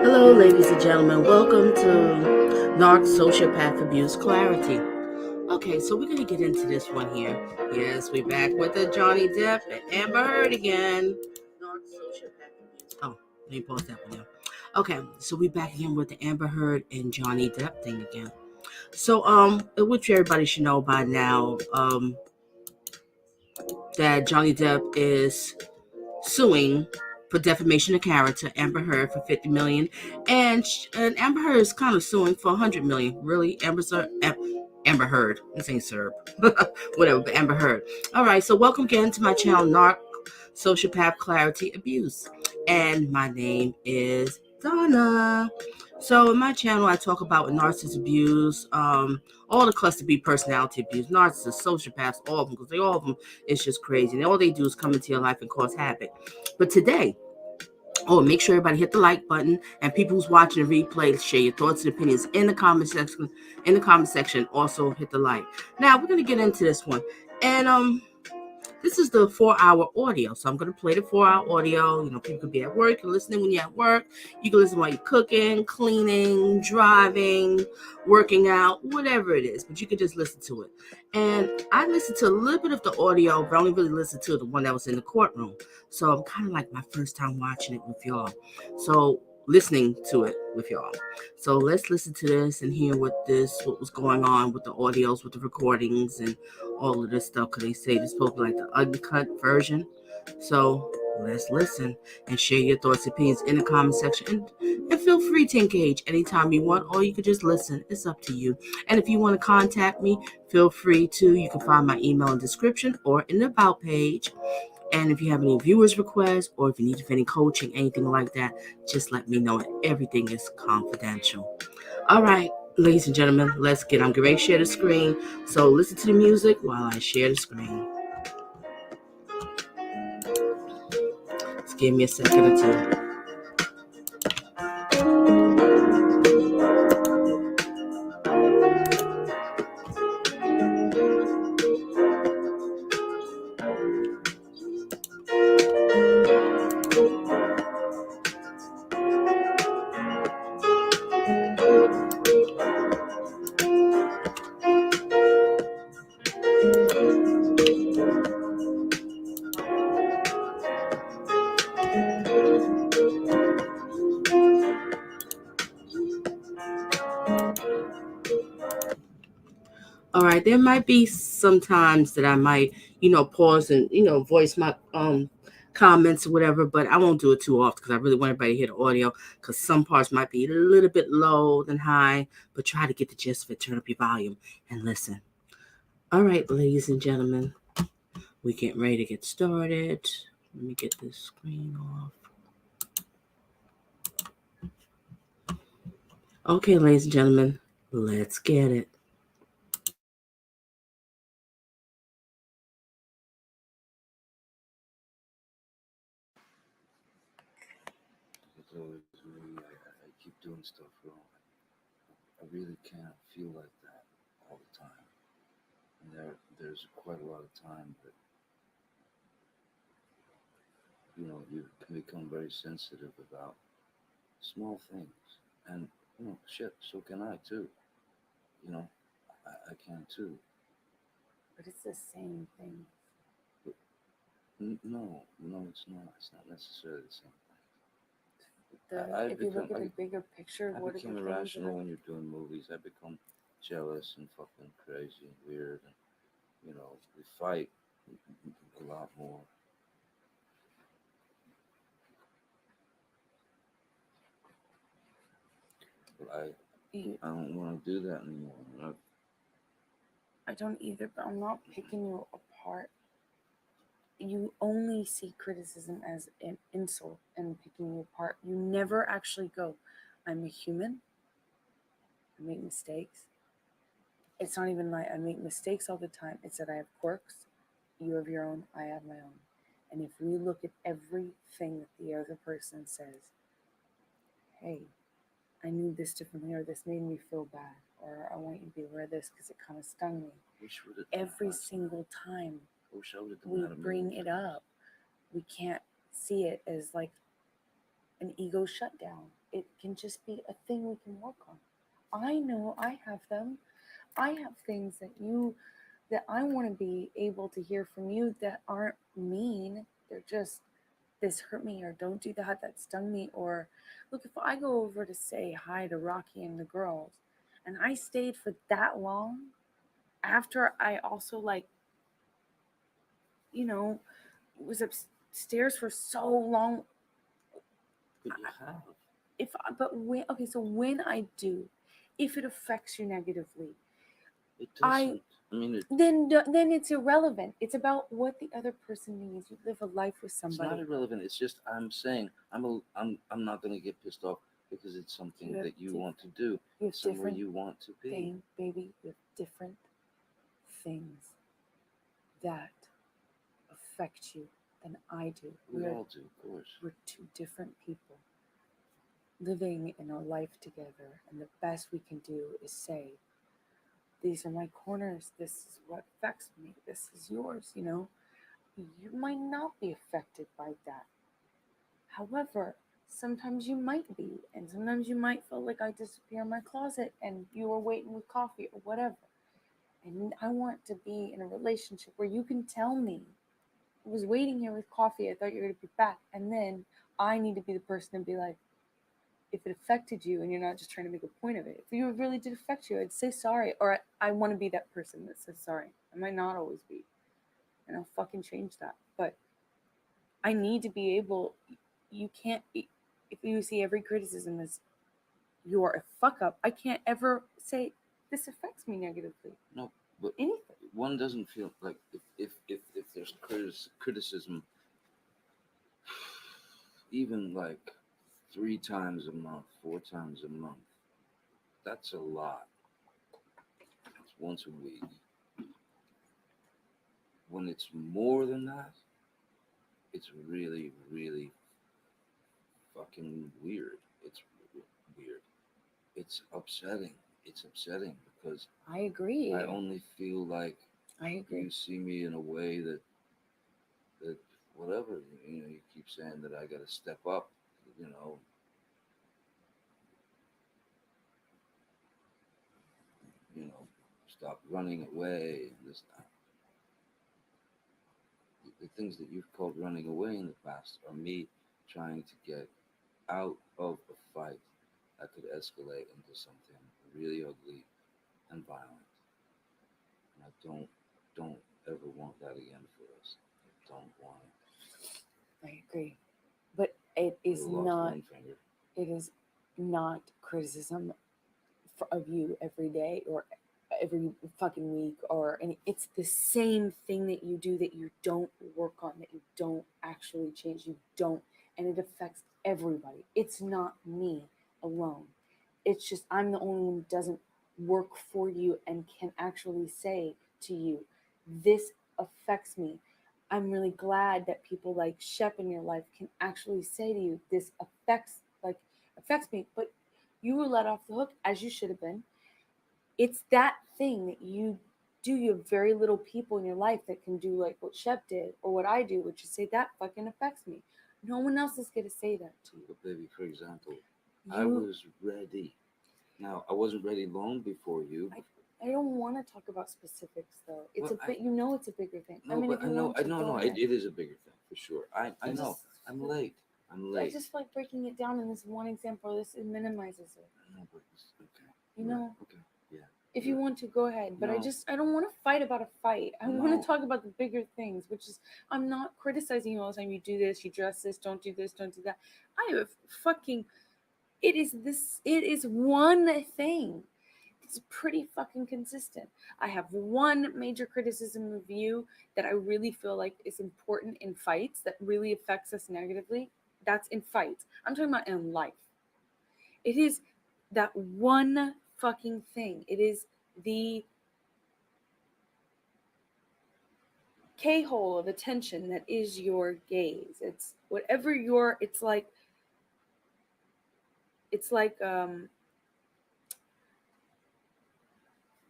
Hello, ladies and gentlemen. Welcome to Narc Sociopath Abuse Clarity. Okay, so we're going to get into this one here. Yes, we're back with the Johnny Depp and Amber Heard again. Narc Sociopath Abuse. Oh, let me pause that one now. Okay, so we're back again with the Amber Heard and Johnny Depp thing again. So, which everybody should know by now, that Johnny Depp is suing for defamation of character Amber Heard for $50 million, and Amber Heard is kind of suing for $100 million. Really, Amber Heard. This ain't Serb, whatever. But Amber Heard. All right. So welcome again to my channel, Narc Sociopath Clarity Abuse, and my name is Donna. So in my channel, I talk about narcissist abuse, all the cluster B personality abuse, narcissists, sociopaths, all of them, because all of them is just crazy. And all they do is come into your life and cause havoc. But today, make sure everybody hit the like button, and people who's watching the replay, share your thoughts and opinions in the comment section. In the comment section, also hit the like. Now we're gonna get into this one, and this is the 4-hour audio. So I'm going to play the 4-hour audio. You know, people could be at work. You're listening when you're at work. You can listen while you're cooking, cleaning, driving, working out, whatever it is. But you can just listen to it. And I listened to a little bit of the audio, but I only really listened to the one that was in the courtroom. So I'm kind of like my first time watching it with y'all. So listening to it with y'all. So let's listen to this and hear what was going on with the audios, with the recordings, and all of this stuff, because they say it's supposed to be like the uncut version. So let's listen and share your thoughts and opinions in the comment section, and feel free to engage anytime you want, or you could just listen. It's up to you. And if you want to contact me, feel free to. You can find my email in the description or in the about page. And if you have any viewers requests, or if you need any coaching, anything like that, just let me know. Everything is confidential. All right, ladies and gentlemen, I'm getting ready to share the screen. So listen to the music while I share the screen. Just give me a second or two. All right, there might be some times that I might, pause and, voice my comments or whatever, but I won't do it too often because I really want everybody to hear the audio, because some parts might be a little bit low than high, but try to get the gist of it. Turn up your volume and listen. All right, ladies and gentlemen, we're getting ready to get started. Let me get this screen off. Okay, ladies and gentlemen, let's get it. It's always me. I keep doing stuff wrong. I really can't feel like that all the time. And there's quite a lot of time that, you can become very sensitive about small things. And, shit, so can I too. I can too. But it's the same thing. But no, it's not. It's not necessarily the same thing. If you look at the bigger picture, I became irrational when you're doing movies. I become jealous and fucking crazy and weird. And, we fight a lot more. But I don't want to do that anymore. I don't either, but I'm not picking you apart. you only see criticism as an insult and picking you apart. You never actually go, I'm a human, I make mistakes. It's not even like I make mistakes all the time. It's that I have quirks, you have your own, I have my own. And if we look at everything that the other person says, hey, I need this differently, or this made me feel bad, or I want you to be aware of this because it kind of stung me. Every single time we bring it up, we can't see it as like an ego shutdown. It can just be a thing we can work on. I know I have them. I have things that I want to be able to hear from you that aren't mean. They're just, this hurt me, or don't do that, that stung me. Or look, if I go over to say hi to Rocky and the girls and I stayed for that long after I also was upstairs for so long. But you have. When I do, if it affects you negatively, It doesn't. It, then it's irrelevant. It's about what the other person needs. You live a life with it's somebody. not irrelevant. It's just I'm saying I'm not going to get pissed off because it's something that you want to do. You have Somewhere different you want to be. thing, baby. You have different things that affect you than I do. We all do, of course. We're two different people living in our life together, and the best we can do is say, these are my corners, this is what affects me, this is yours. You might not be affected by that. However, sometimes you might be, and sometimes you might feel like I disappear in my closet and you were waiting with coffee or whatever. And I want to be in a relationship where you can tell me, I was waiting here with coffee, I thought you were going to be back. And then I need to be the person to be like, if it affected you and you're not just trying to make a point of it, if you really did affect you, I'd say sorry. Or I want to be that person that says sorry. I might not always be. And I'll fucking change that. But I need to be able, you can't, if you see every criticism as you're a fuck up, I can't ever say this affects me negatively. No, but anything. One doesn't feel like if there's criticism, even like 3 times a month, 4 times a month, that's a lot. It's once a week. When it's more than that, it's really, really fucking weird. It's weird. It's upsetting. It's upsetting because I agree. I only feel like I agree. you see me in a way that whatever, you keep saying that I got to step up, stop running away and this that. The things that you've called running away in the past are me trying to get out of a fight that could escalate into something really ugly and violent. And I don't ever want that again for us. I don't want it. I agree. But it is I lost not one finger. it is not criticism of you every day or every fucking week or any. It's the same thing that you do that you don't work on, that you don't actually change, you don't, and it affects everybody. It's not me alone. It's just I'm the only one who doesn't work for you and can actually say to you, this affects me. I'm really glad that people like Shep in your life can actually say to you, this affects me, but you were let off the hook as you should have been. It's that thing that you do. You have very little people in your life that can do like what Shep did or what I do, which is say that fucking affects me. No one else is going to say that to you. But baby, for example, I was ready. Now, I wasn't ready long before you. I don't want to talk about specifics though. It's Well, it's a bigger thing. No, I mean, but if you want to, no, it it is a bigger thing for sure. I know. I'm late. I just like breaking it down in this one example. It minimizes it. No, but okay. Okay. Yeah. If you want to, go ahead. But No. I don't want to fight about a fight. I want to talk about the bigger things, which is I'm not criticizing you all the time. You do this, you dress this, don't do this, don't do that. I have fucking. It is one thing. It's pretty fucking consistent. I have one major criticism of you that I really feel like is important in fights that really affects us negatively. That's in fights. I'm talking about in life. It is that one fucking thing. It is the K-hole of attention that is your gaze. It's whatever your, it's like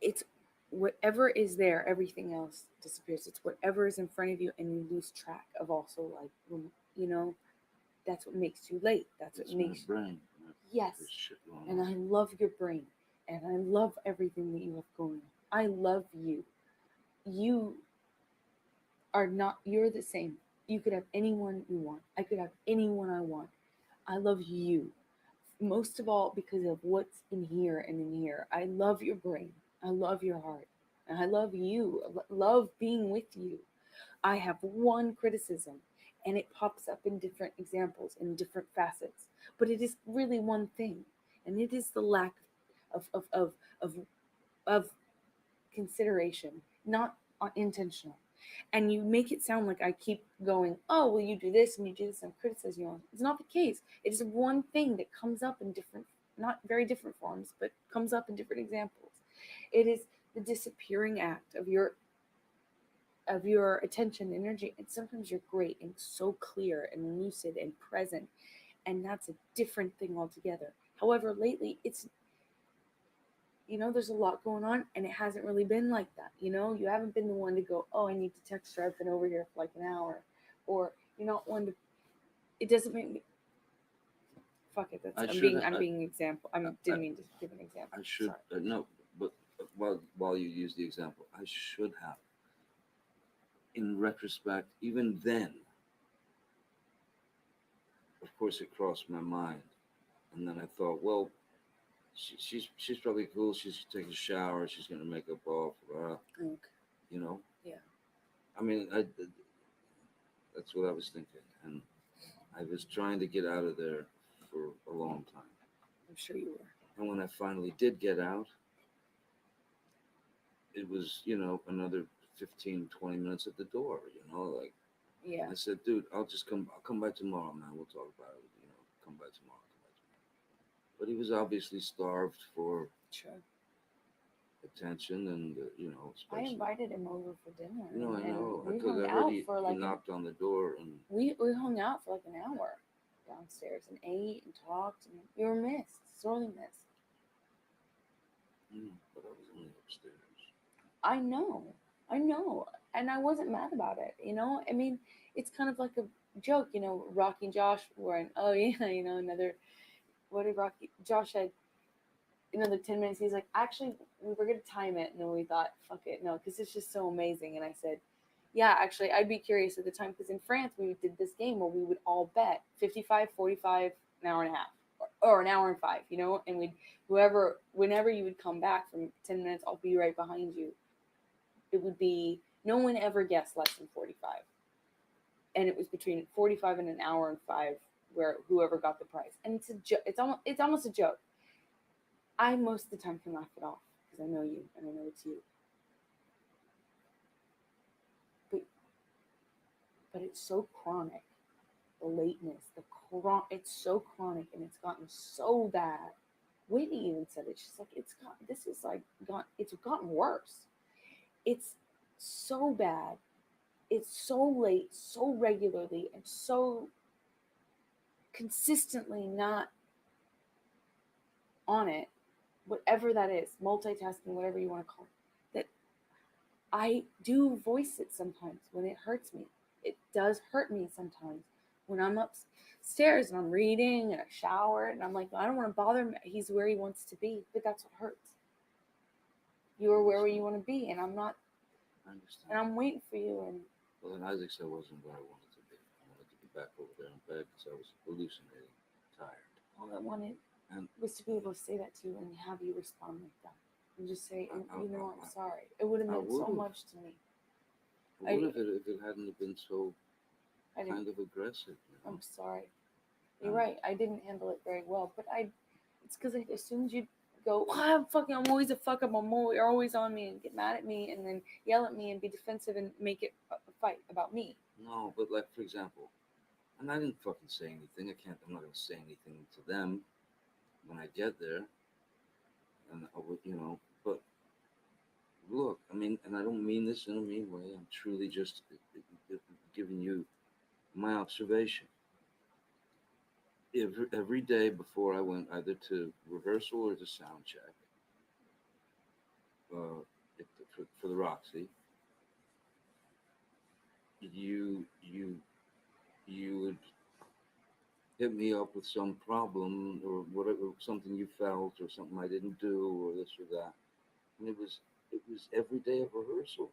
it's whatever is there, everything else disappears. It's whatever is in front of you, and you lose track of also, like, you know, that's what makes you late. That's what It's makes my brain. Yes. There's shit going And on. I love your brain, and I love everything that you have going on. I love you. You are not, you're the same. You could have anyone you want. I could have anyone I want. I love you. Most of all because of what's in here and in here. I love your brain. I love your heart. And I love you. Love being with you. I have one criticism, and it pops up in different examples, in different facets. But it is really one thing. And it is the lack of of consideration, not intentional. And you make it sound like I keep going, oh, well, you do this and you do this and criticize you on. It's not the case. It is one thing that comes up in different, not very different forms, but comes up in different examples. It is the disappearing act of your attention, energy, and sometimes you're great and so clear and lucid and present, and that's a different thing altogether. However, lately it's, there's a lot going on, and it hasn't really been like that. You haven't been the one to go, oh, I need to text her, I've been over here for like an hour, or you're not one to. It doesn't make me. Fuck it. I'm being example. Didn't mean to give an example. I should no, but while you use the example, I should have. In retrospect, even then, of course, it crossed my mind, and then I thought, well, she's probably cool. She's taking a shower. She's gonna make up off. Okay. You know. Yeah. I mean, that's what I was thinking, and I was trying to get out of there for a long time. I'm sure you were. And when I finally did get out, it was, another 15, 20 minutes at the door, like, Yeah. I said, dude, I'll come by tomorrow, man. We'll talk about it, come by tomorrow. But he was obviously starved for Sure. attention and, I especially. invited him over for dinner. I know. We Because hung I heard out he for like knocked on the door and. we hung out for like an hour downstairs and ate and talked, and you were missed, sorely missed. But I was only upstairs. I know, and I wasn't mad about it. I mean, it's kind of like a joke. Rocky and Josh were in. Oh yeah, another. What did Josh said? Another 10 minutes. He's like, actually, we were gonna time it, and then we thought, fuck it, no, because it's just so amazing. And I said, yeah, actually, I'd be curious at the time, because in France we did this game where we would all bet 55, 45, an hour and a half, or an hour and five, and we'd whenever you would come back from 10 minutes, I'll be right behind you. It would be, no one ever guessed less than 45, and it was between 45 and an hour and five, where whoever got the prize. And it's almost a joke. I most of the time can laugh it off because I know you and I know it's you. But it's so chronic, the lateness, it's so chronic, and it's gotten so bad. Whitney even said it. She's like, it's gotten worse. It's so bad. It's so late, so regularly, and so consistently not on it, whatever that is, multitasking, whatever you want to call it, that I do voice it sometimes when it hurts me. It does hurt me sometimes when I'm upstairs and I'm reading and I shower and I'm like, I don't want to bother him. He's where he wants to be, but that's what hurts. You are where you want to be, and I'm not. I understand. And I'm waiting for you. And well, then Isaac said I wasn't where I wanted to be. I wanted to be back over there in bed because I was hallucinating, tired. All I wanted was to be able to say that to you and have you respond like that. And just say, I'm sorry. It would have meant so much to me. What if it hadn't been so kind of aggressive? I'm sorry. You're right. I didn't handle it very well, but it's because I assumed you'd go, I'm always a fuck up. You're always on me and get mad at me and then yell at me and be defensive and make it a fight about me. No, but like for example, and I didn't fucking say anything. I'm not gonna say anything to them when I get there, and I would, But look, I mean, and I don't mean this in a mean way. I'm truly just giving you my observation. Every day before I went either to rehearsal or to sound check, uh, for the Roxy, you you would hit me up with some problem or whatever, something you felt or something I didn't do or this or that, and it was every day of rehearsal.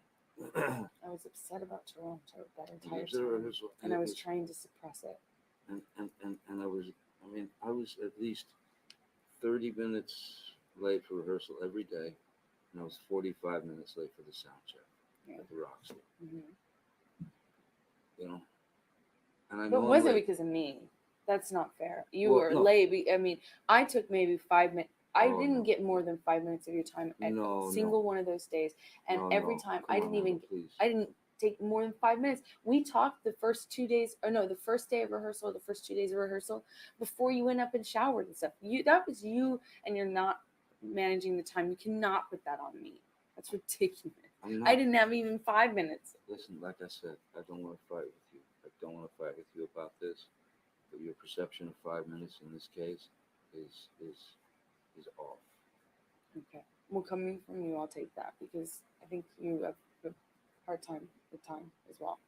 I was upset about Toronto that It entire was a time, rehearsal, and I was trying to suppress it. and I was at least 30 minutes late for rehearsal every day, and I was 45 minutes late for the sound check at the Roxy. Mm-hmm. And I But know was I'm it late. because of me? That's not fair. You Well, were no. late. I mean, I took maybe 5 minutes. I Oh, didn't no. get more than 5 minutes of your time at No, a single one of those days. And No, every no. time Come I on, didn't even, Amber, please. I didn't take more than 5 minutes. We talked the first 2 days, or no, the first day of rehearsal, the first 2 days of rehearsal, before you went up and showered and stuff. That was you, and you're not managing the time. You cannot put that on me. That's ridiculous. I didn't have even 5 minutes. Listen, like I said, I don't want to fight with you. I don't want to fight with you about this. But your perception of 5 minutes in this case is off. Okay. Well, coming from you, I'll take that because I think you have a hard time with time as well.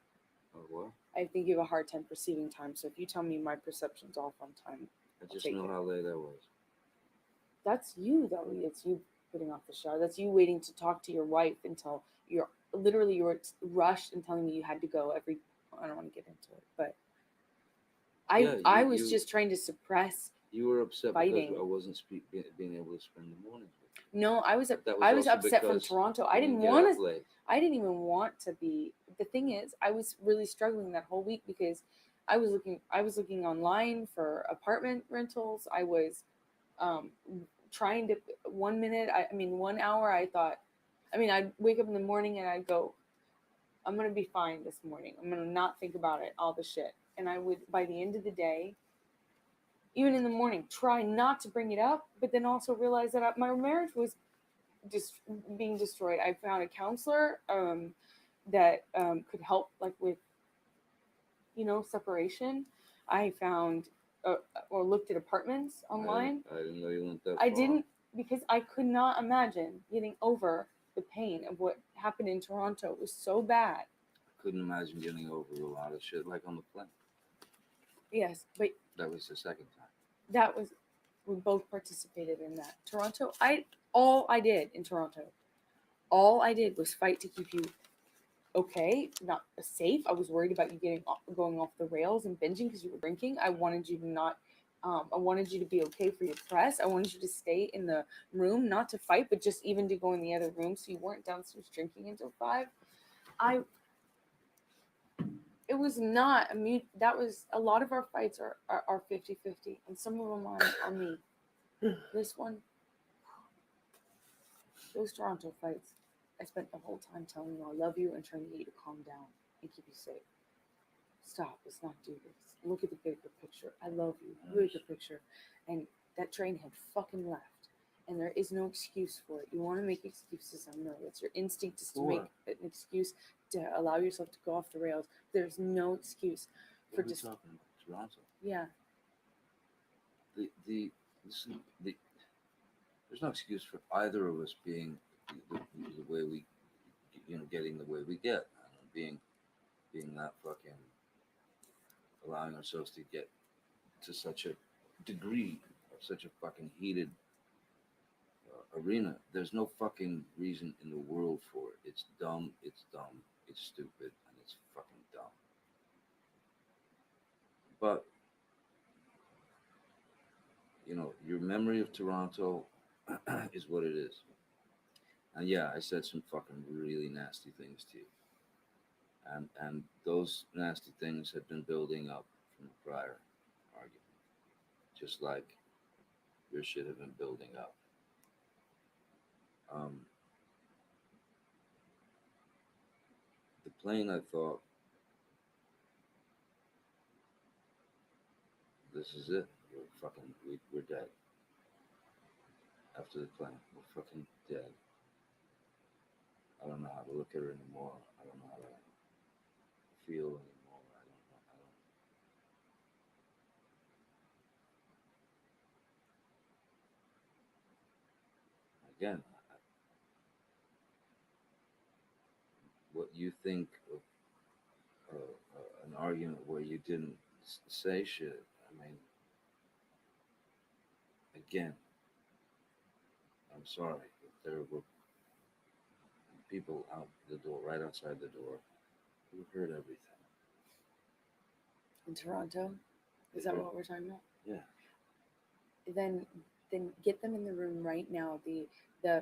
What? I think you have a hard time perceiving time. So if you tell me my perception's off on time, I just know how late I was. That's you, though. It's you putting off the shower. That's you waiting to talk to your wife until you were rushed and telling me you had to go every. I don't want to get into it, but I was just trying to suppress. You were upset fighting. Because I wasn't being able to spend the mornings with you. No, I was upset from Toronto. I didn't want to. I didn't even want to be. The thing is, I was really struggling that whole week because I was looking online for apartment rentals. I was trying to 1 hour. I'd wake up in the morning and I'd go, I'm gonna be fine this morning. I'm gonna not think about it, all the shit. And I would, by the end of the day, even in the morning, try not to bring it up, but then also realize that my marriage was just being destroyed. I found a counselor that could help, like with, separation. I found or looked at apartments online. I didn't know you went that far. I didn't, because I could not imagine getting over the pain of what happened in Toronto. It was so bad. I couldn't imagine getting over a lot of shit, like on the plane. Yes, but that was the second time. We both participated in that. Toronto, all I did in Toronto, all I did was fight to keep you okay, not safe. I was worried about you going off the rails and binging because you were drinking. I wanted you to not. I wanted you to be okay for your press. I wanted you to stay in the room, not to fight, but just even to go in the other room so you weren't downstairs drinking until 5. It was not that was a lot of our fights are 50-50, and some of them are me. This one, those Toronto fights, I spent the whole time telling you I love you and trying to get you to calm down and keep you safe. Stop, let's not do this. Look at the bigger picture. I love you. Bigger picture. And that train had fucking left. And there is no excuse for it. You want to make excuses, I know. It's your instinct is to make an excuse to allow yourself to go off the rails. There's no excuse for just talking about Toronto. Yeah. There's no excuse for either of us being the way we, getting the way we get, being that fucking, allowing ourselves to get to such a degree of such a fucking heated arena. There's no fucking reason in the world for it. It's dumb, it's stupid, and it's fucking dumb. But your memory of Toronto is what it is. And yeah, I said some fucking really nasty things to you. And those nasty things had been building up from the prior argument. Just like your shit had been building up. The plane, I thought, this is it. We're dead. After the plane, we're fucking dead. I don't know how to look at her anymore. I don't know how to feel anymore. I don't know. Again, what you think of an argument where you didn't say shit. I mean, again, I'm sorry, but there were people out the door, right outside the door, who heard everything. In Toronto? Is that what we're talking about? Yeah. Then get them in the room right now, the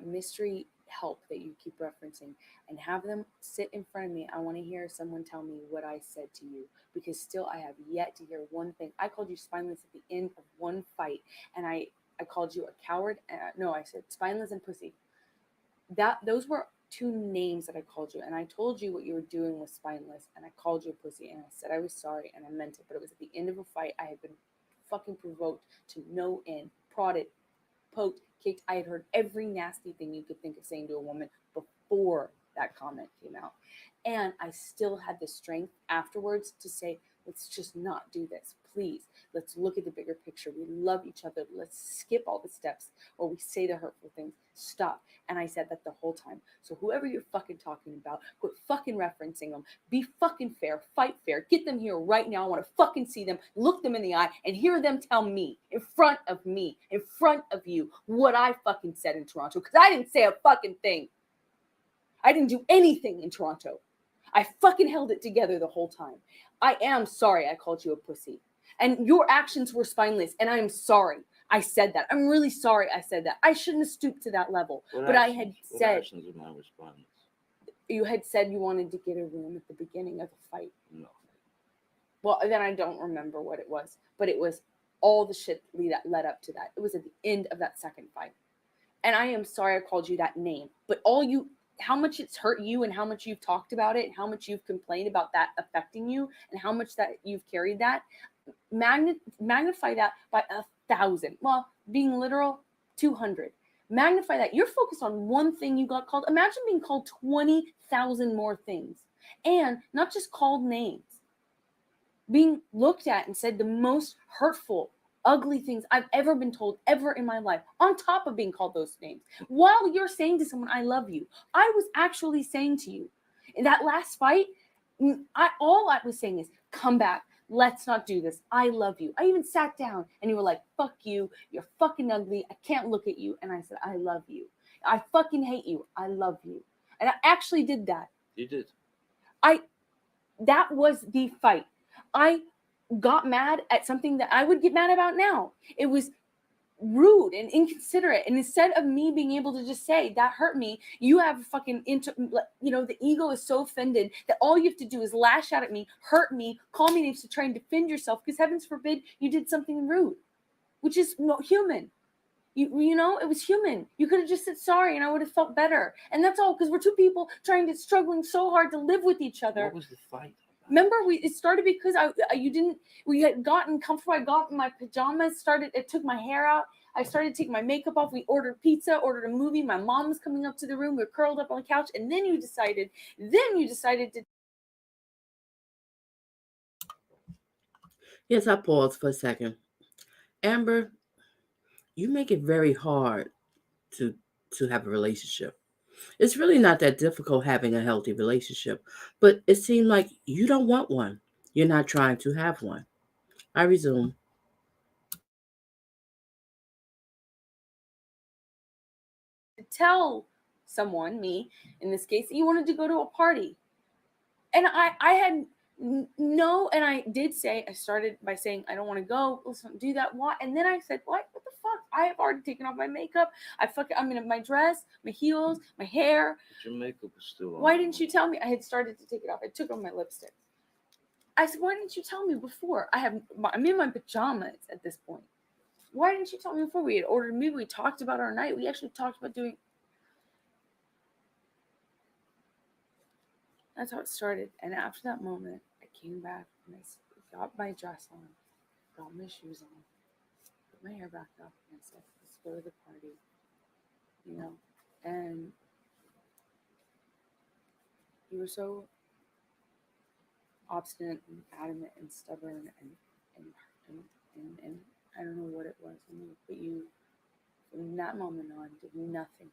mystery help that you keep referencing, and have them sit in front of me. I want to hear someone tell me what I said to you, because still I have yet to hear one thing. I called you spineless at the end of one fight, and I called you a coward. No, I said spineless and pussy. Those were two names that I called you, and I told you what you were doing was spineless, and I called you a pussy, and I said I was sorry, and I meant it. But it was at the end of a fight. I had been fucking provoked to no end, prodded, poked, kicked. I had heard every nasty thing you could think of saying to a woman before that comment came out, and I still had the strength afterwards to say, let's just not do this, please. Let's look at the bigger picture. We love each other. Let's skip all the steps where we say the hurtful things. Stop. And I said that the whole time. So whoever you're fucking talking about, quit fucking referencing them. Be fucking fair. Fight fair. Get them here right now. I want to fucking see them, look them in the eye, and hear them tell me, in front of me, in front of you, what I fucking said in Toronto. Because I didn't say a fucking thing. I didn't do anything in Toronto. I fucking held it together the whole time. I am sorry I called you a pussy. And your actions were spineless, and I am sorry I said that. I'm really sorry I said that. I shouldn't have stooped to that level. But I had said... What actions of mine were spineless? You had said you wanted to get a room at the beginning of the fight. No. Well, then I don't remember what it was. But it was all the shit that led up to that. It was at the end of that second fight. And I am sorry I called you that name. But how much it's hurt you, and how much you've talked about it, and how much you've complained about that affecting you, and how much that you've carried that, magnify that by 1,000. Well, being literal, 200. Magnify that. You're focused on one thing you got called. Imagine being called 20,000 more things, and not just called names, being looked at and said the most hurtful, ugly things I've ever been told ever in my life, on top of being called those names. While you're saying to someone, I love you, I was actually saying to you, in that last fight, all I was saying is, come back. Let's not do this. I love you. I even sat down and you were like, fuck you. You're fucking ugly. I can't look at you. And I said, I love you. I fucking hate you. I love you. And I actually did that. You did. That was the fight. I got mad at something that I would get mad about now. It was rude and inconsiderate. And instead of me being able to just say, that hurt me, you have fucking, the ego is so offended that all you have to do is lash out at me, hurt me, call me names to try and defend yourself, because heavens forbid you did something rude, which is not human. You know, it was human. You could have just said sorry and I would have felt better. And that's all, because we're two people struggling so hard to live with each other. What was the fight? Remember, it started because we had gotten comfortable. I got in my pajamas, it took my hair out. I started taking my makeup off. We ordered pizza, ordered a movie. My mom was coming up to the room. We were curled up on the couch. And then you decided to... Yes, I paused for a second. Amber, you make it very hard to have a relationship. It's really not that difficult having a healthy relationship, but it seemed like you don't want one. You're not trying to have one. I resume. tell someone, me in this case, that you wanted to go to a party. And I had no, and I did say, I started by saying, I don't want to go. Let's not do that. Why? And then I said, what the fuck? I have already taken off my makeup. I'm in my dress, my heels, my hair. But your makeup was still on. Why didn't you tell me? I had started to take it off. I took off my lipstick. I said, why didn't you tell me before? I'm in my pajamas at this point. Why didn't you tell me before? We had ordered a movie. We talked about our night. We actually talked about doing... That's how it started. And after that moment, I came back and got my dress on, got my shoes on, put my hair back up, and I said, let's go to the party, you know? And you were so obstinate and adamant and stubborn and, and I don't know what it was in you, but you, from that moment on, did nothing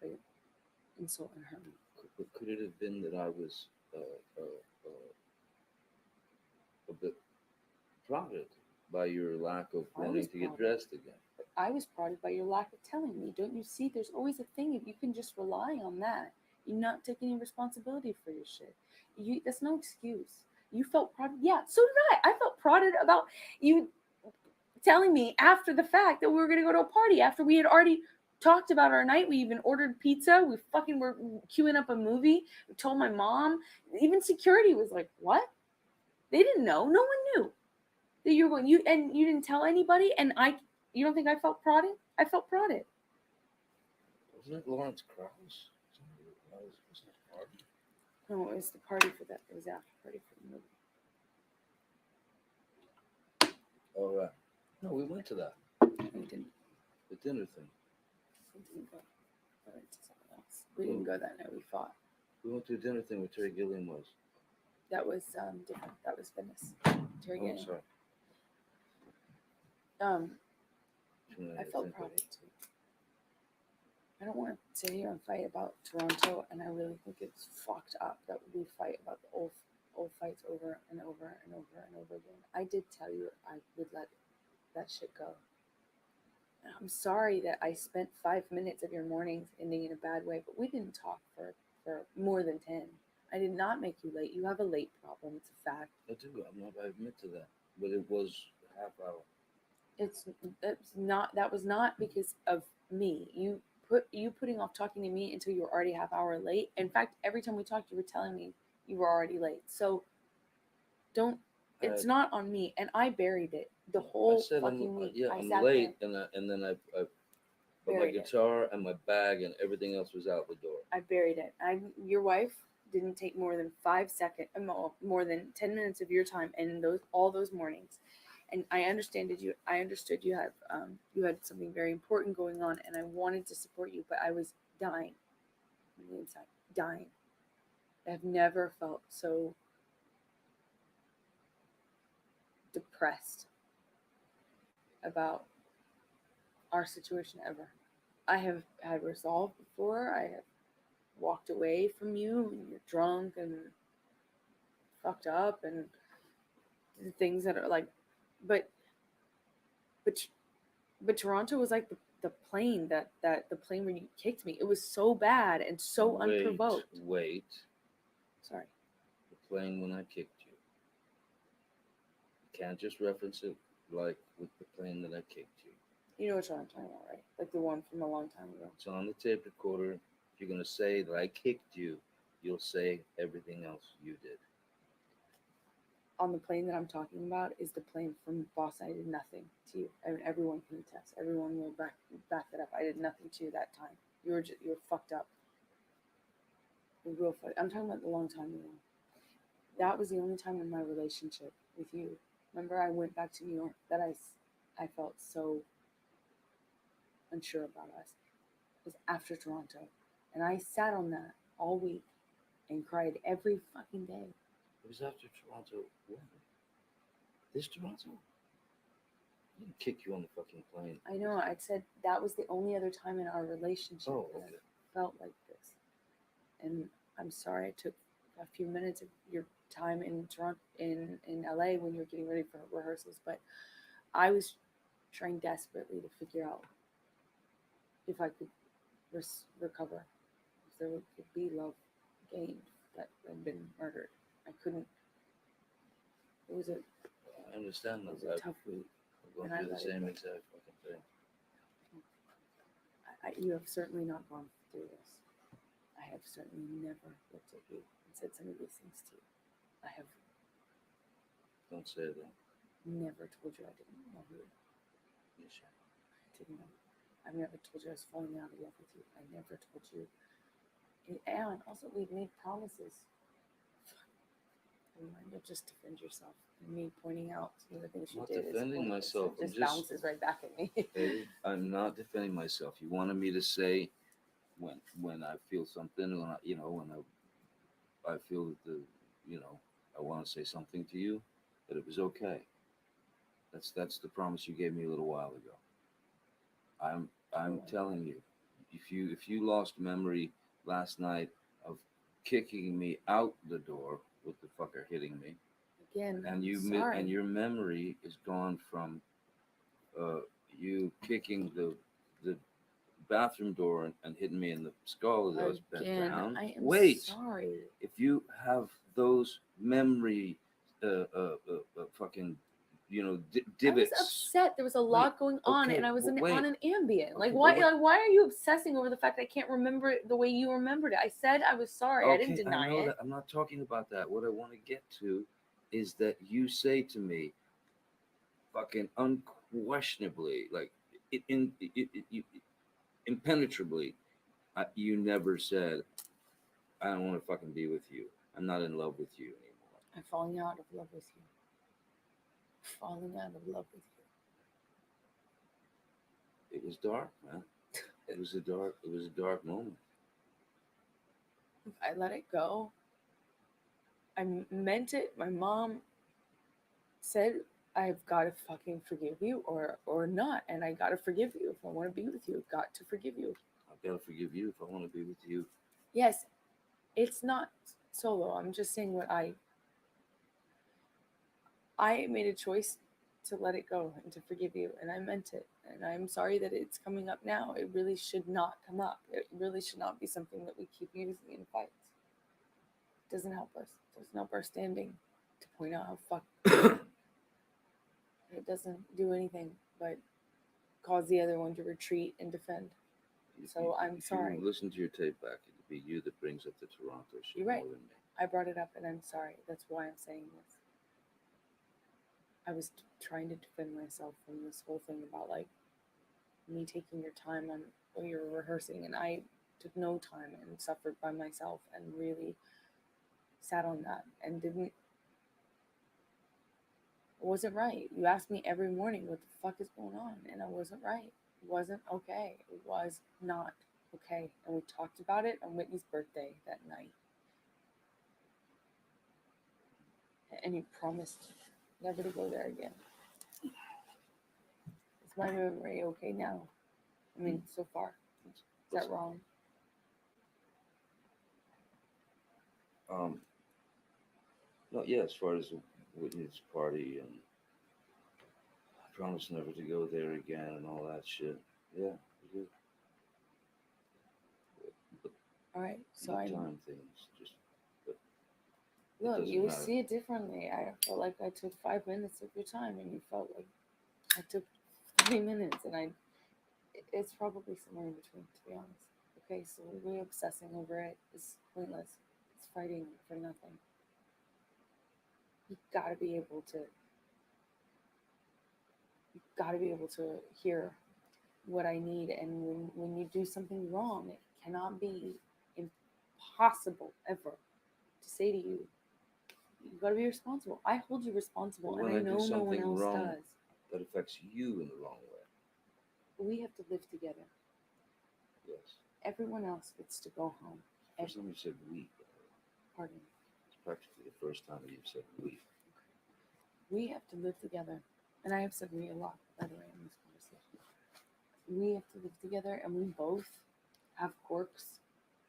but insult and hurt me. Could it have been that I was a bit prodded by your lack of I was wanting to get prodded. dressed again? But I was prodded by your lack of telling me. Don't you see? There's always a thing. If you can just rely on that, you not take any responsibility for your shit. That's no excuse. You felt prodded. Yeah, so did I. I felt prodded about you telling me after the fact that we were gonna go to a party after we had already talked about our night. We even ordered pizza. We fucking were queuing up a movie. We told my mom. Even security was like, "What?" They didn't know. No one knew that you were going. You didn't tell anybody. And you don't think I felt prodded? I felt prodded. Wasn't it Lawrence Krauss? Wasn't it Harvey? No, it was the party for that. It was the after party for the movie. Oh, right. No, we went to that. We didn't. The dinner thing. We didn't go. We went to something else. We didn't go that night. We fought. We went to a dinner thing where Terry Gilliam was. That was different. That was Venice. Terry Oh, Gilliam. sorry. I felt prodded too. I don't want to sit here and fight about Toronto, and I really think it's fucked up that we fight about the old fights over and over and over and over again. I did tell you I would let that shit go. And I'm sorry that I spent 5 minutes of your mornings ending in a bad way, but we didn't talk for more than 10. I did not make you late. You have a late problem. It's a fact. I do. I admit to that. But it was a half hour. That was not because of me. You putting off talking to me until you were already half hour late. In fact, every time we talked, you were telling me you were already late. So don't. It's not on me, and I buried it the whole fucking week. Yeah, I I'm sat late, there, and then I put my buried it. guitar and my bag and everything else was out the door. I buried it. Your wife didn't take more than 5 seconds, more than 10 minutes of your time, and all those mornings. And I understood you had something very important going on, and I wanted to support you, but I was dying on the inside, dying. I've never felt so depressed about our situation ever. I have had resolve before. I have walked away from you, and you're drunk and fucked up, and the things that are like, but Toronto was like the plane that the plane where you kicked me. It was so bad and so unprovoked. Wait. Sorry. The plane when I kicked you. You can't just reference it like with the plane that I kicked you. You know what I'm talking about, right? Like the one from a long time ago. It's on the tape recorder. If you're going to say that I kicked you, you'll say everything else you did. On the plane that I'm talking about is the plane from Boston. I did nothing to you. I mean, everyone can attest. Everyone will back that up. I did nothing to you that time. You were fucked up. You're real fucked. I'm talking about the long time ago. That was the only time in my relationship with you. Remember, I went back to New York that I felt so unsure about us. It was after Toronto, and I sat on that all week and cried every fucking day. It was after Toronto. When? This Toronto? I didn't kick you on the fucking plane. I know. I said that was the only other time in our relationship that I felt like this. And I'm sorry I took a few minutes of your time in Toronto, in LA when you were getting ready for rehearsals, but I was trying desperately to figure out if I could recover, if there could be love gained that had been murdered. I couldn't. It was I understand that. It was a tough week. I'm going through the same exact fucking thing. You have certainly not gone through this. I have certainly never looked at you and said some of these things to you. I have. Don't say that. Never told you I didn't love you. Yes, sir. I didn't know. I've never told you I was falling out of love with you. I never told you And also, we've made promises. Never mind, you'll just defend yourself. And me pointing out some of the things I'm you not did is defending pointless. myself. It I'm just just bounces right back at me. Eddie, I'm not defending myself. You wanted me to say when I feel something, when I feel that I want to say something to you, that it was okay. That's the promise you gave me a little while ago. I'm telling you, if you lost memory last night of kicking me out the door with the fucker hitting me, Again, and sorry. and your memory is gone from uh, you kicking the bathroom door and hitting me in the skull as I was bent Again, down. I am Wait, sorry. if you have those memory, fucking, I was divots. upset. There was a lot going on, and I was on an Ambien. Like, Okay, why? but Like, why are you obsessing over the fact that I can't remember it the way you remembered it? I said I was sorry. I didn't deny know it. that. I'm not talking about that. What I want to get to is that you say to me, fucking unquestionably, like impenetrably, you never said, I don't want to fucking be with you. I'm not in love with you anymore. I'm falling out of love with you. Falling out of love with you. It was dark, man. It was a dark moment. If I let it go, I meant it. My mom said I've got to fucking forgive you or not, and I got to forgive you if I want to be with you. I've got to forgive you. I've got to forgive you if I want to be with you. Yes, it's not solo. I'm just saying what I made a choice to let it go and to forgive you, and I meant it. And I'm sorry that it's coming up now. It really should not come up. It really should not be something that we keep using in fights. It doesn't help us. It doesn't help our standing to point out how fuck. It doesn't do anything but cause the other one to retreat and defend. So I'm sorry. If you listen to your tape back, it'd be you that brings up the Toronto shit. You're right. More than me. I brought it up, and I'm sorry. That's why I'm saying this. I was trying to defend myself from this whole thing about like me taking your time on when you were rehearsing, and I took no time and suffered by myself and really sat on that and didn't. It wasn't right. You asked me every morning what the fuck is going on, and I wasn't right. It wasn't okay. It was not okay. And we talked about it on Whitney's birthday that night. And you promised never to go there again. Is my memory okay now? I mean, so far. Is that wrong? No, yeah, as far as Whitney's party and I promise never to go there again and all that shit. Yeah, we did. But All right. So the I time things just. But look. doesn't You matter. see it differently. I felt like I took 5 minutes of your time, and you felt like I took 30 minutes, and it's probably somewhere in between, to be honest. Okay, so we obsessing over it is pointless. It's fighting for nothing. You gotta be able to hear what I need, and when you do something wrong, it cannot be impossible ever to say to you, you gotta be responsible. I hold you responsible, But and when I know no one something else wrong does. that affects you in the wrong way. But we have to live together. Yes. Everyone else gets to go home. First time you said we. Pardon. It's practically the first time you've said we. We have to live together. And I have said we a lot, by the way, in this conversation. We have to live together, and we both have quirks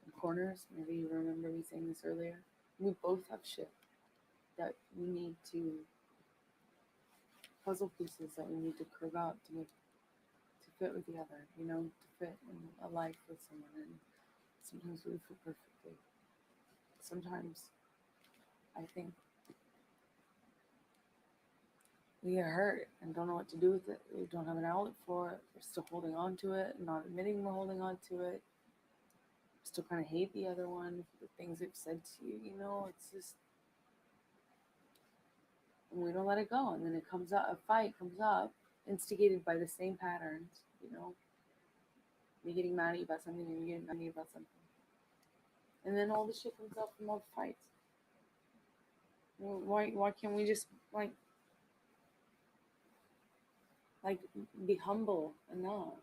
and corners. Maybe you remember me saying this earlier. We both have shit that we need to, puzzle pieces that we need to curve out to fit with the other, to fit in a life with someone. And sometimes we fit perfectly. Sometimes I think we get hurt and don't know what to do with it. We don't have an outlet for it. We're still holding on to it, not admitting we're holding on to it. Still kind of hate the other one for the things they've said to you. It's just, and we don't let it go. And then it comes up, a fight comes up, instigated by the same patterns. Me getting mad at you about something, and you getting mad at me about something. And then all the shit comes up from all the fights. Why can't we just like be humble enough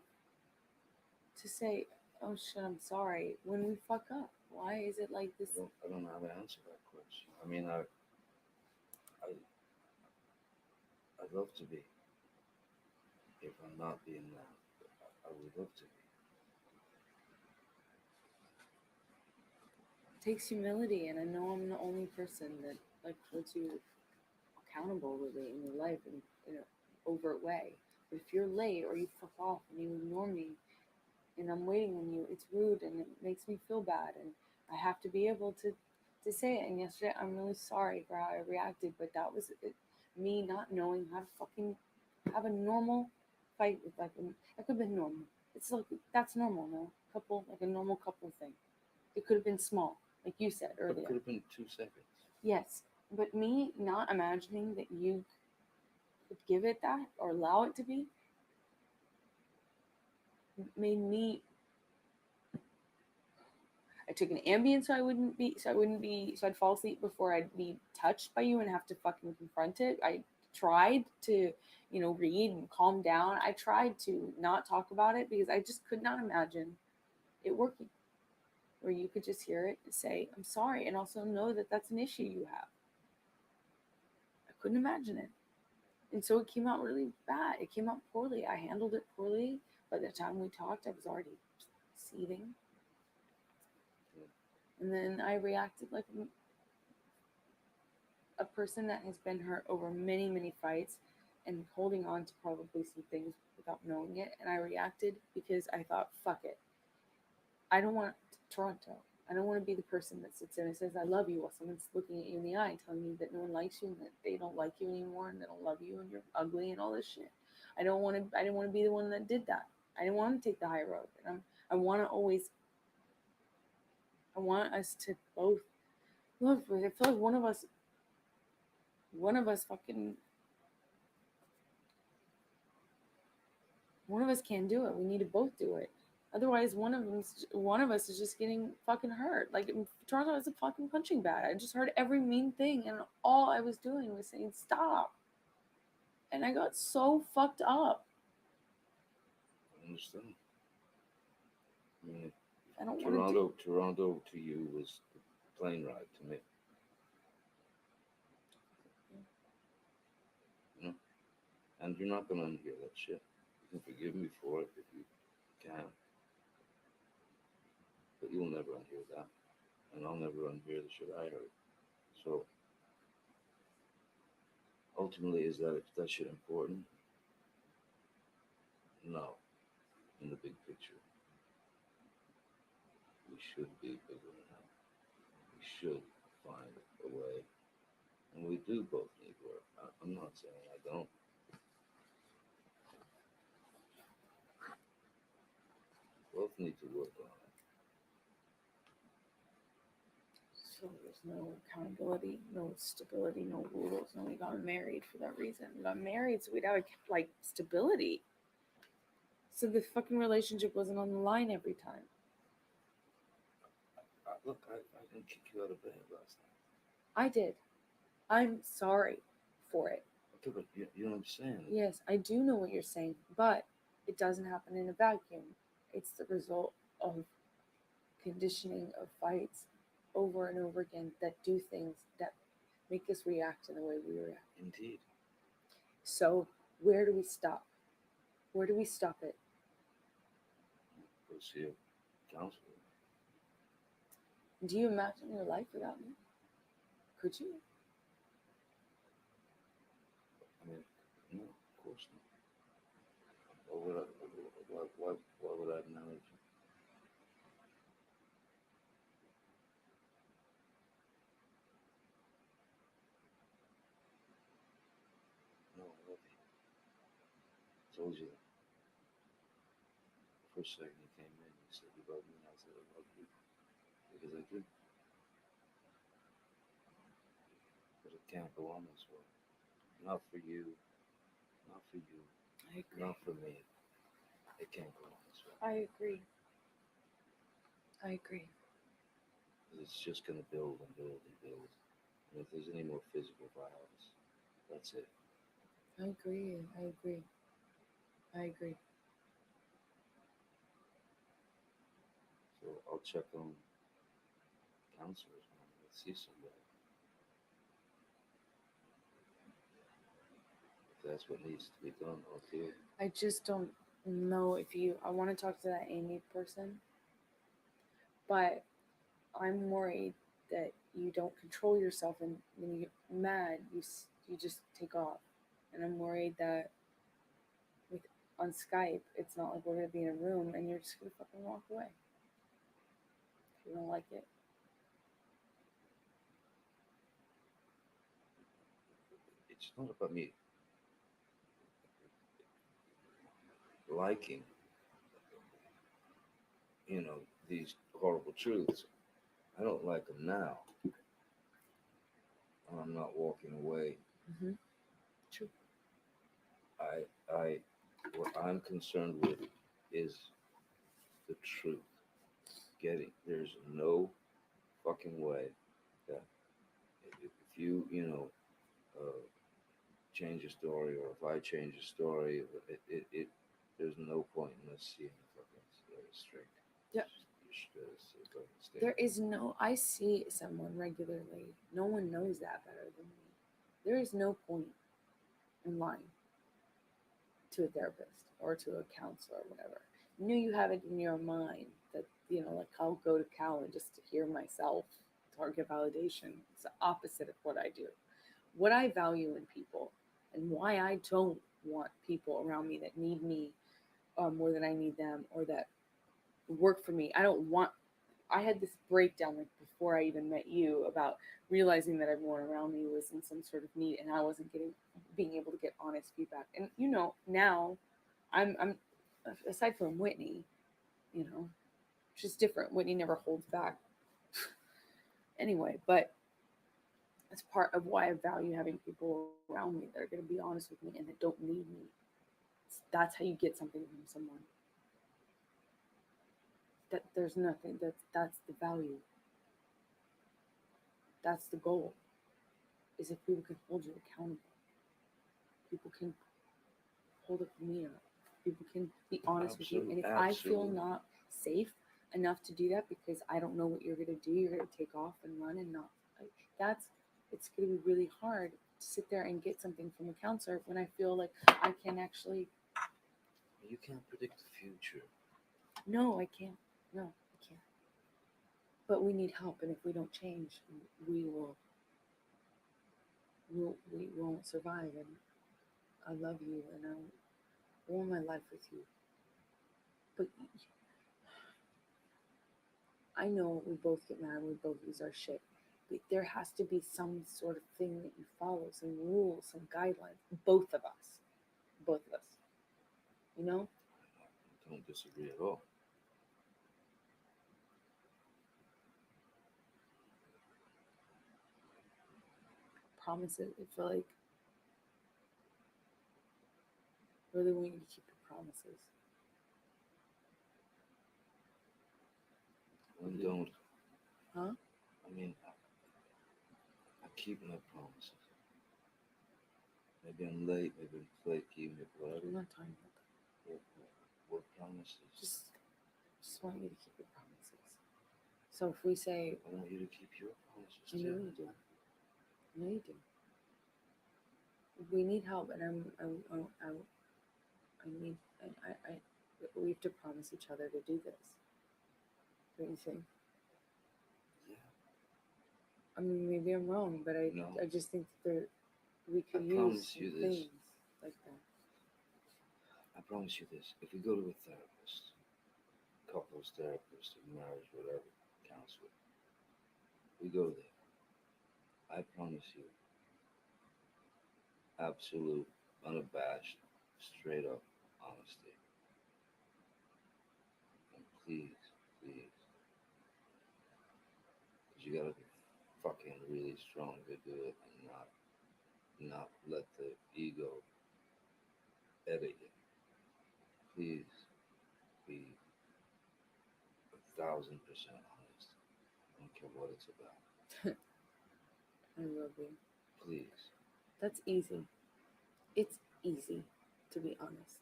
to say, oh shit, I'm sorry when we fuck up? Why is it like this? I don't know how to answer that question. I mean, I'd love to be. If I'm not being that, I would love to be. It takes humility, and I know I'm the only person that like holds you accountable really in your life in an overt way. But if you're late or you fuck off and you ignore me and I'm waiting on you, it's rude and it makes me feel bad, and I have to be able to say it. And yesterday, I'm really sorry for how I reacted, but that was it, me not knowing how to fucking have a normal fight with that could have been normal. It's like that's normal, no? Couple like a normal couple thing. It could have been small, like you said But earlier. it could have been 2 seconds. Yes, but me not imagining that you could give it that or allow it to be made me. I took an Ambien so I'd fall asleep before I'd be touched by you and have to fucking confront it. I tried to, read and calm down. I tried to not talk about it because I just could not imagine it working. Where you could just hear it and say, I'm sorry, and also know that that's an issue you have. I couldn't imagine it. And so it came out really bad. It came out poorly. I handled it poorly. By the time we talked, I was already seething. And then I reacted like a person that has been hurt over many, many fights and holding on to probably some things without knowing it. And I reacted because I thought, fuck it. I don't want Toronto. I don't want to be the person that sits there and says, I love you, while someone's looking at you in the eye and telling you that no one likes you and that they don't like you anymore and they don't love you and you're ugly and all this shit. I didn't want to be the one that did that. I didn't want to take the high road. And I want us to both love. I feel like one of us can't do it. We need to both do it. Otherwise, one of us is just getting fucking hurt. Like Toronto is a fucking punching bag. I just heard every mean thing, and all I was doing was saying stop. And I got so fucked up. I understand. I mean, I don't Toronto to you was the plane ride to me. And you're not gonna unhear that shit. You can forgive me for it if you can. But you'll never unhear that. And I'll never unhear the shit I heard. So ultimately, is that shit important? No. In the big picture. We should be bigger than that. We should find a way. And we do both need work. I'm not saying I don't. Both need to work on it. So there's no accountability, no stability, no rules, and we got married for that reason. We got married so we'd have like stability. So the fucking relationship wasn't on the line every time. Look, I didn't kick you out of bed last night. I did. I'm sorry for it. Okay, but you know what I'm saying? Yes, I do know what you're saying, but it doesn't happen in a vacuum. It's the result of conditioning of fights over and over again that do things that make us react in the way we react. Indeed. So where do we stop? Where do we stop it? Go see a counselor. Do you imagine your life without me? Could you? I mean, no, of course not. Why would I acknowledge you? No, I love you. I told you that. The first second you came in, you said you love me, and I said I love you. Because I do. But it can't go on this way. Not for you. Not for you. I agree. Not for me. It can't go on this way. I agree. It's just going to build and build and build. And if there's any more physical violence, that's it. I agree. I agree. I agree. So I'll check on counselors, man. Let's see somebody. If that's what needs to be done, I'll do it. I just don't know if you. I want to talk to that Amy person, but I'm worried that you don't control yourself, and when you get mad, you just take off. And I'm worried that with on Skype, it's not like we're gonna be in a room and you're just gonna fucking walk away if you don't like it. It's not about me liking, these horrible truths. I don't like them now. I'm not walking away. Mm-hmm. True. I, what I'm concerned with is the truth. There's no fucking way that if you, change a story, or if I change a story, there's no point in us seeing the fucking straight. Yeah. Stay. There is no. I see someone regularly. No one knows that better than me. There is no point in lying to a therapist or to a counselor or whatever. You know, you have it in your mind that, like I'll go to Cal and just to hear myself target validation. It's the opposite of what I do. What I value in people and why I don't want people around me that need me more than I need them, or that work for me. I had this breakdown like before I even met you about realizing that everyone around me was in some sort of need and I wasn't being able to get honest feedback. And now I'm aside from Whitney, which is different. Whitney never holds back. Anyway, but it's part of why I value having people around me that are going to be honest with me and that don't need me. That's how you get something from someone. That there's nothing that's the value. That's the goal. Is if people can hold you accountable. People can hold up the mirror. People can be honest with you. And if I feel not safe enough to do that because I don't know what you're going to do, you're going to take off and run and not. It's going to be really hard to sit there and get something from a counselor when I feel like I can actually. You can't predict the future. No, I can't. No, I can't. But we need help, and if we don't change, we won't survive. And I love you, and I want my life with you. But I know we both get mad, we both lose our shit. But there has to be some sort of thing that you follow, some rules, some guidelines. Both of us. Both of us. You know? I don't disagree at all. Promises. I feel like I really want you to keep your promises. I don't. Huh? I mean, I keep my promises. Maybe I'm late, maybe I'm flaky, maybe whatever. I'm not talking about that. What promises? Just want you to keep your promises. So if we say, I want you to keep your promises I know too. you do. I know you do. We need help, and we have to promise each other to do this. Don't you think? Yeah. I mean, maybe I'm wrong, but I just think that we could use some things like that. I promise you this: if we go to a therapist, couples therapist, marriage, whatever, counselor, we go there. I promise you, absolute, unabashed, straight up honesty. And please, because you gotta be fucking really strong to do it, and not let the ego edit you. Please be 1,000% honest. I don't care what it's about. I will be. Please. That's easy. It's easy to be honest.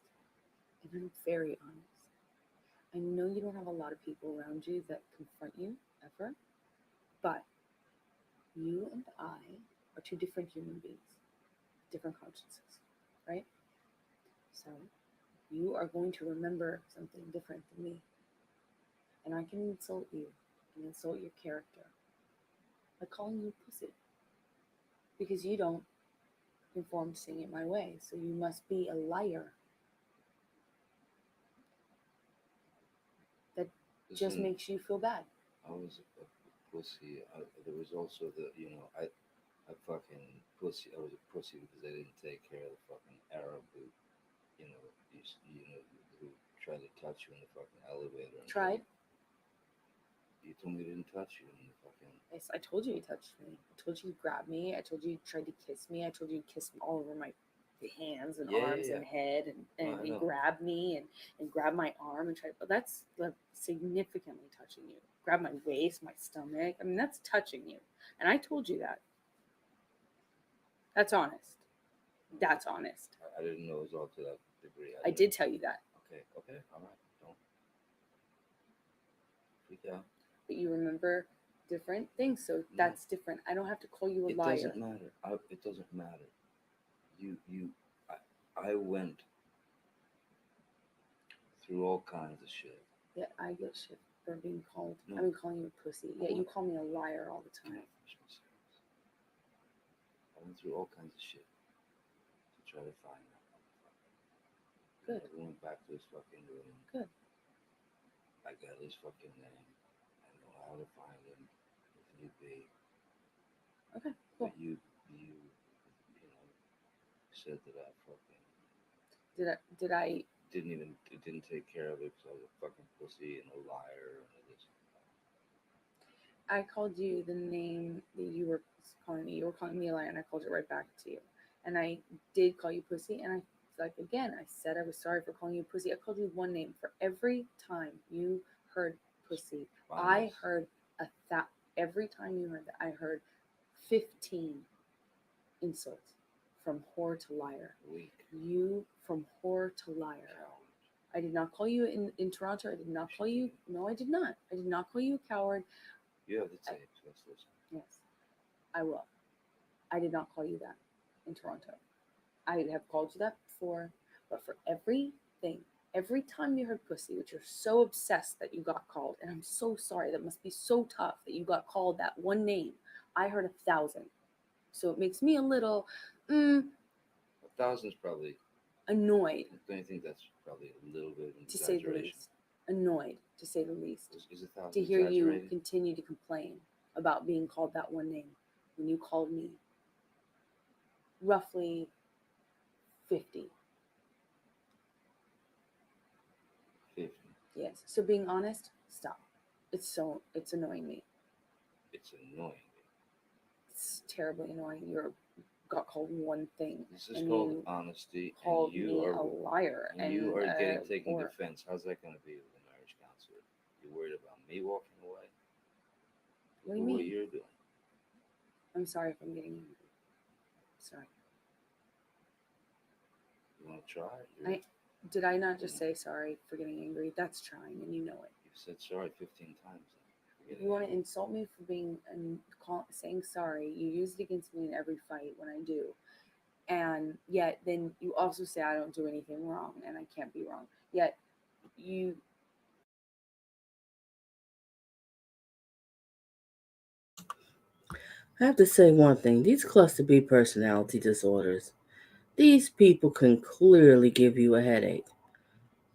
And I'm very honest. I know you don't have a lot of people around you that confront you ever, but you and I are two different human beings, different consciences, right? So you are going to remember something different than me. And I can insult you and insult your character by calling you pussy because you don't conform to saying it my way. So you must be a liar. That just Listen, makes you feel bad. I was a pussy. There was also I fucking pussy. I was a pussy because I didn't take care of the fucking Arab who, who tried to touch you in the fucking elevator. And Tried? You told me he didn't touch you in the fucking. Yes, I told you touched me. I told you grabbed me. I told you tried to kiss me. I told you kissed all over my hands and arms and head and he grabbed me and grabbed my arm and tried. But that's like significantly touching you. Grab my waist, my stomach. I mean, that's touching you. And I told you that. That's honest. That's honest. I didn't know it was all to that degree. I did tell you that. Okay, all right. Don't freak out. But you remember different things, so that's different. I don't have to call you a liar. It doesn't matter. It doesn't matter. I went through all kinds of shit. Yeah, I get shit for being called. No. I mean, calling you a pussy. Yeah, you call me a liar all the time. I went through all kinds of shit to try to find that motherfucker. Good. I went back to his fucking room. Good. I got his fucking name. I know how to find him if need be. Okay, cool. But you said that I fucking didn't take care of it because I was a fucking pussy and a liar and all this. I called you the name that you were calling me. You were calling me a liar, and I called it right back to you. And I did call you pussy, and I said I was sorry for calling you pussy. I called you one name for every time you heard pussy. I heard every time you heard that. I heard 15 insults from whore to liar. Weak. You from whore to liar. Coward. I did not call you in Toronto. I did not call you. No, I did not. I did not call you a coward. You have the tapes. Let's listen. Yes, I will. I did not call you that in Toronto. I have called you that before, but for everything, every time you heard pussy, which you're so obsessed that you got called, and I'm so sorry, that must be so tough that you got called that one name. I heard 1,000. So it makes me a little 1,000's probably annoyed. Don't you think that's probably a little bit of an to say the least. Annoyed, to say the least. Is 1,000 to hear you continue to complain about being called that one name when you called me roughly 50. 50. Yes. So being honest, stop. It's annoying me. It's annoying. It's terribly annoying. You got called one thing. This is called honesty. Called me a liar. And you are getting taken defense. How's that going to be with a marriage counselor? You're worried about me walking away? What do you mean? What you're doing? I'm sorry if I'm getting angry. Sorry. You want to try? Did I not just say sorry for getting angry? That's trying, and you know it. You said sorry 15 times. If you want to insult me for being saying sorry, you use it against me in every fight when I do. And yet then you also say I don't do anything wrong and I can't be wrong. Yet you I have to say one thing. These cluster B personality disorders, these people can clearly give you a headache.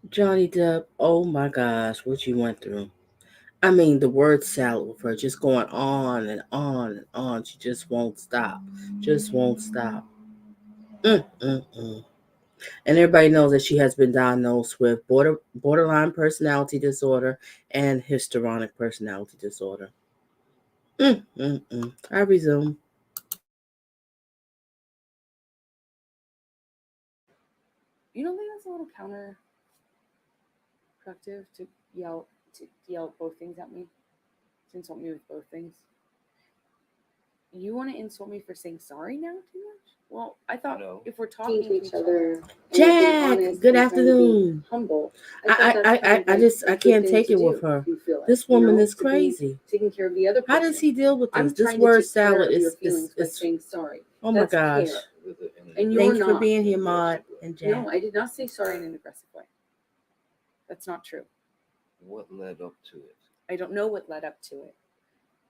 Johnny Depp, oh my gosh, what you went through. I mean, the word salad with her just going on and on and on. She just won't stop. Just won't stop. And everybody knows that she has been diagnosed with borderline personality disorder and histrionic personality disorder. I resume. you don't think that's a little counterproductive to yell both things at me? To insult me with both things. You want to insult me for saying sorry now too much? Well, I thought No. if we're talking to each other. Jack, good afternoon. Humble. I can't take it with her. This woman is crazy. Taking care of the other person. How does he deal with I'm this? This trying word to take care salad of your is feelings by saying sorry. oh my That's gosh. care. And And you're Thanks for not. being here, Maud and Jack. No, I did not say sorry in an aggressive way. That's not true. what led up to it? I don't know what led up to it.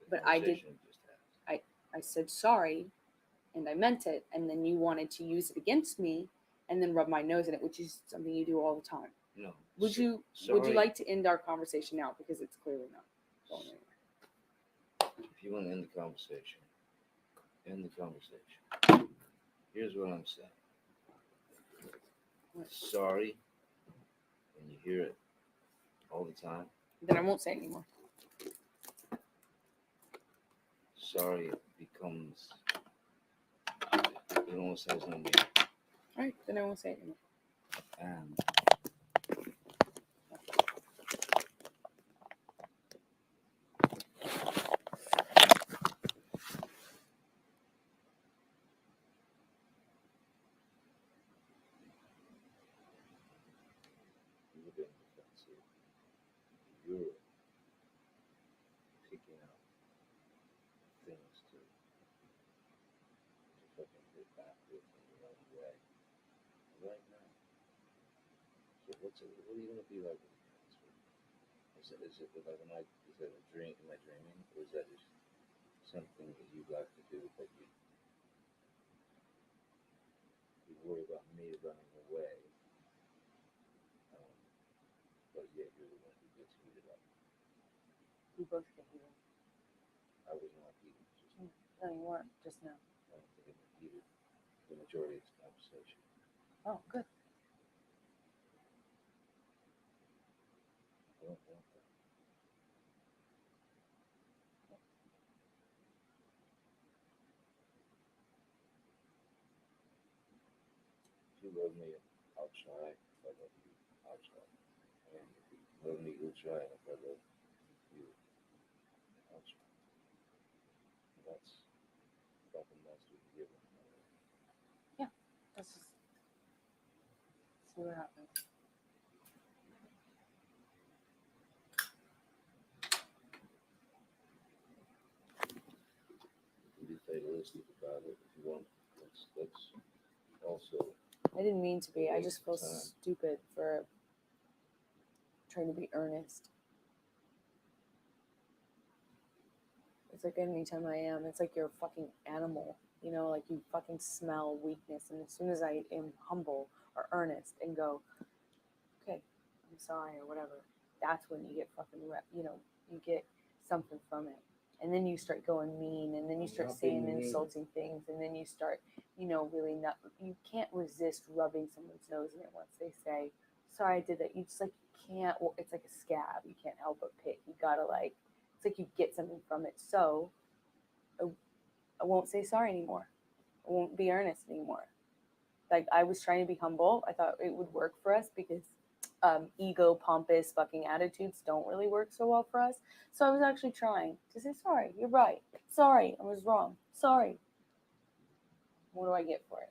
The But I did- conversation you just had. I said sorry, and I meant it, and then you wanted to use it against me, and then rub my nose in it, which is something you do all the time. No. Would you Sorry. like to end our conversation now, because it's clearly not going anywhere? If you want to end the conversation, end the conversation. Here's what I'm saying. Sorry, and you hear it all the time. Then I won't say it anymore. Sorry becomes, it almost has no meaning. All right, then I won't say it anymore. And you're being defensive. You're picking out things to fucking hit back with in your own way. Right now. So what are you gonna be like with your parents? Is it like is that a dream? Am I dreaming, or is that just something that you'd like to do, but you worry about me running away, but yet you're the one who gets heated up? We both get heated. I was not heated. No, you weren't just now. I don't think I've been heated the majority of this conversation. Oh, good. I don't want that. If you love me, I'll try. If I love you, I'll try. And if you love me, you'll try. And if I love you, I'll try. That's about the most we can give one another. Let's just see what happens. Be fatalistic about it if you want. Let's also. I didn't mean to be. I just feel Time. stupid for trying to be earnest. It's like anytime I am, it's like you're a fucking animal. You know, like you fucking smell weakness. And as soon as I am humble or earnest and go, okay, I'm sorry or whatever, that's when you get fucking, you get something from it. And then you start going mean, and then you start saying insulting things, and then you start, really not, you can't resist rubbing someone's nose in it once they say, sorry, I did that. You just can't, it's like a scab. You can't help but pick. You gotta it's like you get something from it. So I won't say sorry anymore. I won't be earnest anymore. Like, I was trying to be humble. I thought it would work for us because ego, pompous fucking attitudes don't really work so well for us. So I was actually trying to say, sorry, you're right. Sorry, I was wrong. Sorry. What do I get for it?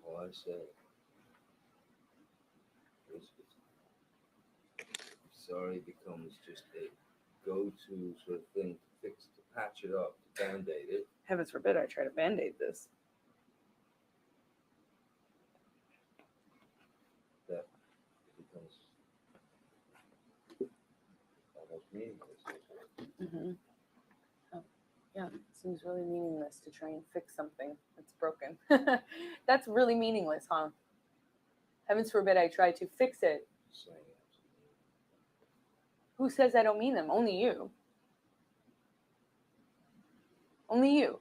Well, I said, sorry becomes just a go-to sort of thing to fix, to patch it up, to band-aid it. Heavens forbid I try to band-aid this. That becomes almost meaningless. Mm-hmm. Oh, yeah, it seems really meaningless to try and fix something that's broken. That's really meaningless, huh? Heavens forbid I try to fix it. Saying Who says I don't mean them? Only you. Only you.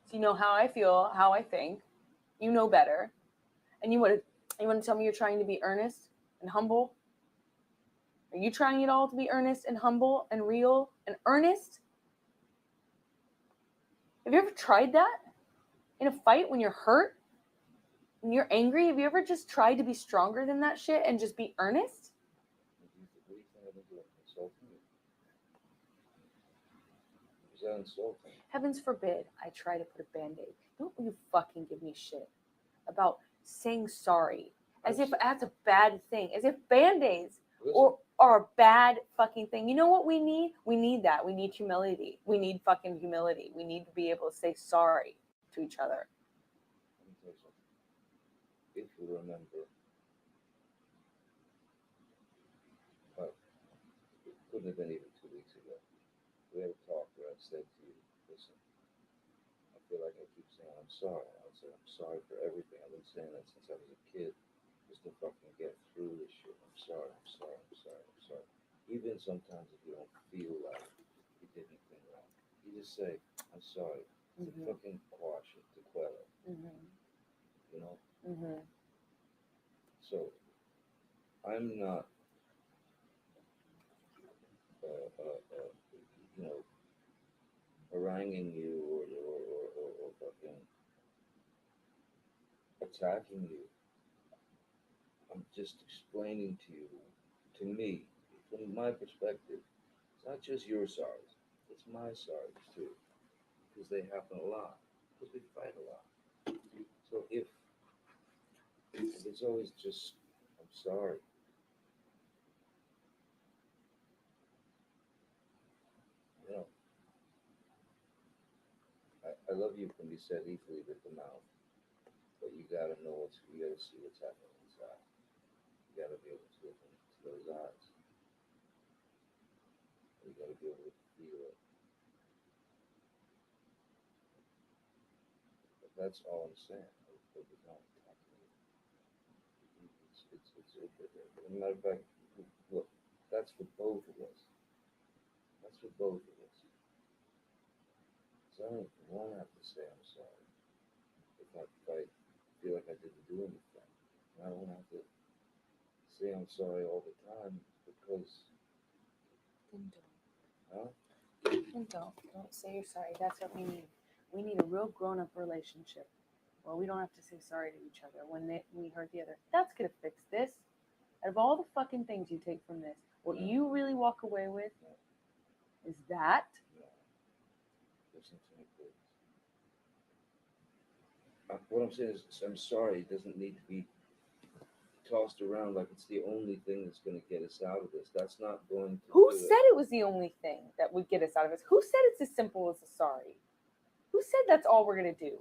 So you know how I feel, how I think. You know better. And you want to tell me you're trying to be earnest and humble? Are you trying at all to be earnest and humble and real and earnest? Have you ever tried that? In a fight when you're hurt? When you're angry? Have you ever just tried to be stronger than that shit and just be earnest? what do you think I've been doing? Insulting you? that insulting? Heavens forbid I try to put a band-aid. Don't you fucking give me shit about saying sorry. As if that's a bad thing. As if band-aids are a bad fucking thing. You know what we need? We need that. We need humility. We need fucking humility. We need to be able to say sorry to each other. Let me tell you something. If you remember, it couldn't have been even 2 weeks ago. We had a talk where I said to you, listen, I feel like I keep saying I'm sorry. I would say I'm sorry for everything. I've been saying that since I was a kid, just to fucking get through this shit. I'm sorry, I'm sorry, I'm sorry, I'm sorry. Even sometimes if you don't feel like you did anything wrong, you just say, I'm sorry. To fucking quash it, to quell it. You know? So, I'm not, you know, haranguing you or fucking attacking you. I'm just explaining to you, to me, from my perspective, it's not just your sorries, it's my sorries too, because they happen a lot, because we fight a lot. So if it's always just, I'm sorry, you know, I love you can be said easily with the mouth, but you gotta know you gotta see what's happening inside. You gotta be able to look into those eyes. You gotta be able to feel it. But that's all I'm saying. As a matter of fact, look, that's for both of us. That's for both of us. So I don't want to have to say I'm sorry if I feel like I didn't do anything. And I don't have to say I'm sorry all the time because. Then don't. Huh? Then don't say you're sorry. That's what we need. We need a real grown-up relationship where we don't have to say sorry to each other when we hurt the other. That's gonna fix this. Out of all the fucking things you take from this, what you really walk away with is that. No. Listen to me, please. What I'm saying is, I'm sorry. It doesn't need to be tossed around like it's the only thing that's going to get us out of this. That's not going to. Who said it was the only thing that would get us out of this? Who said it's as simple as a sorry? Who said that's all we're gonna do?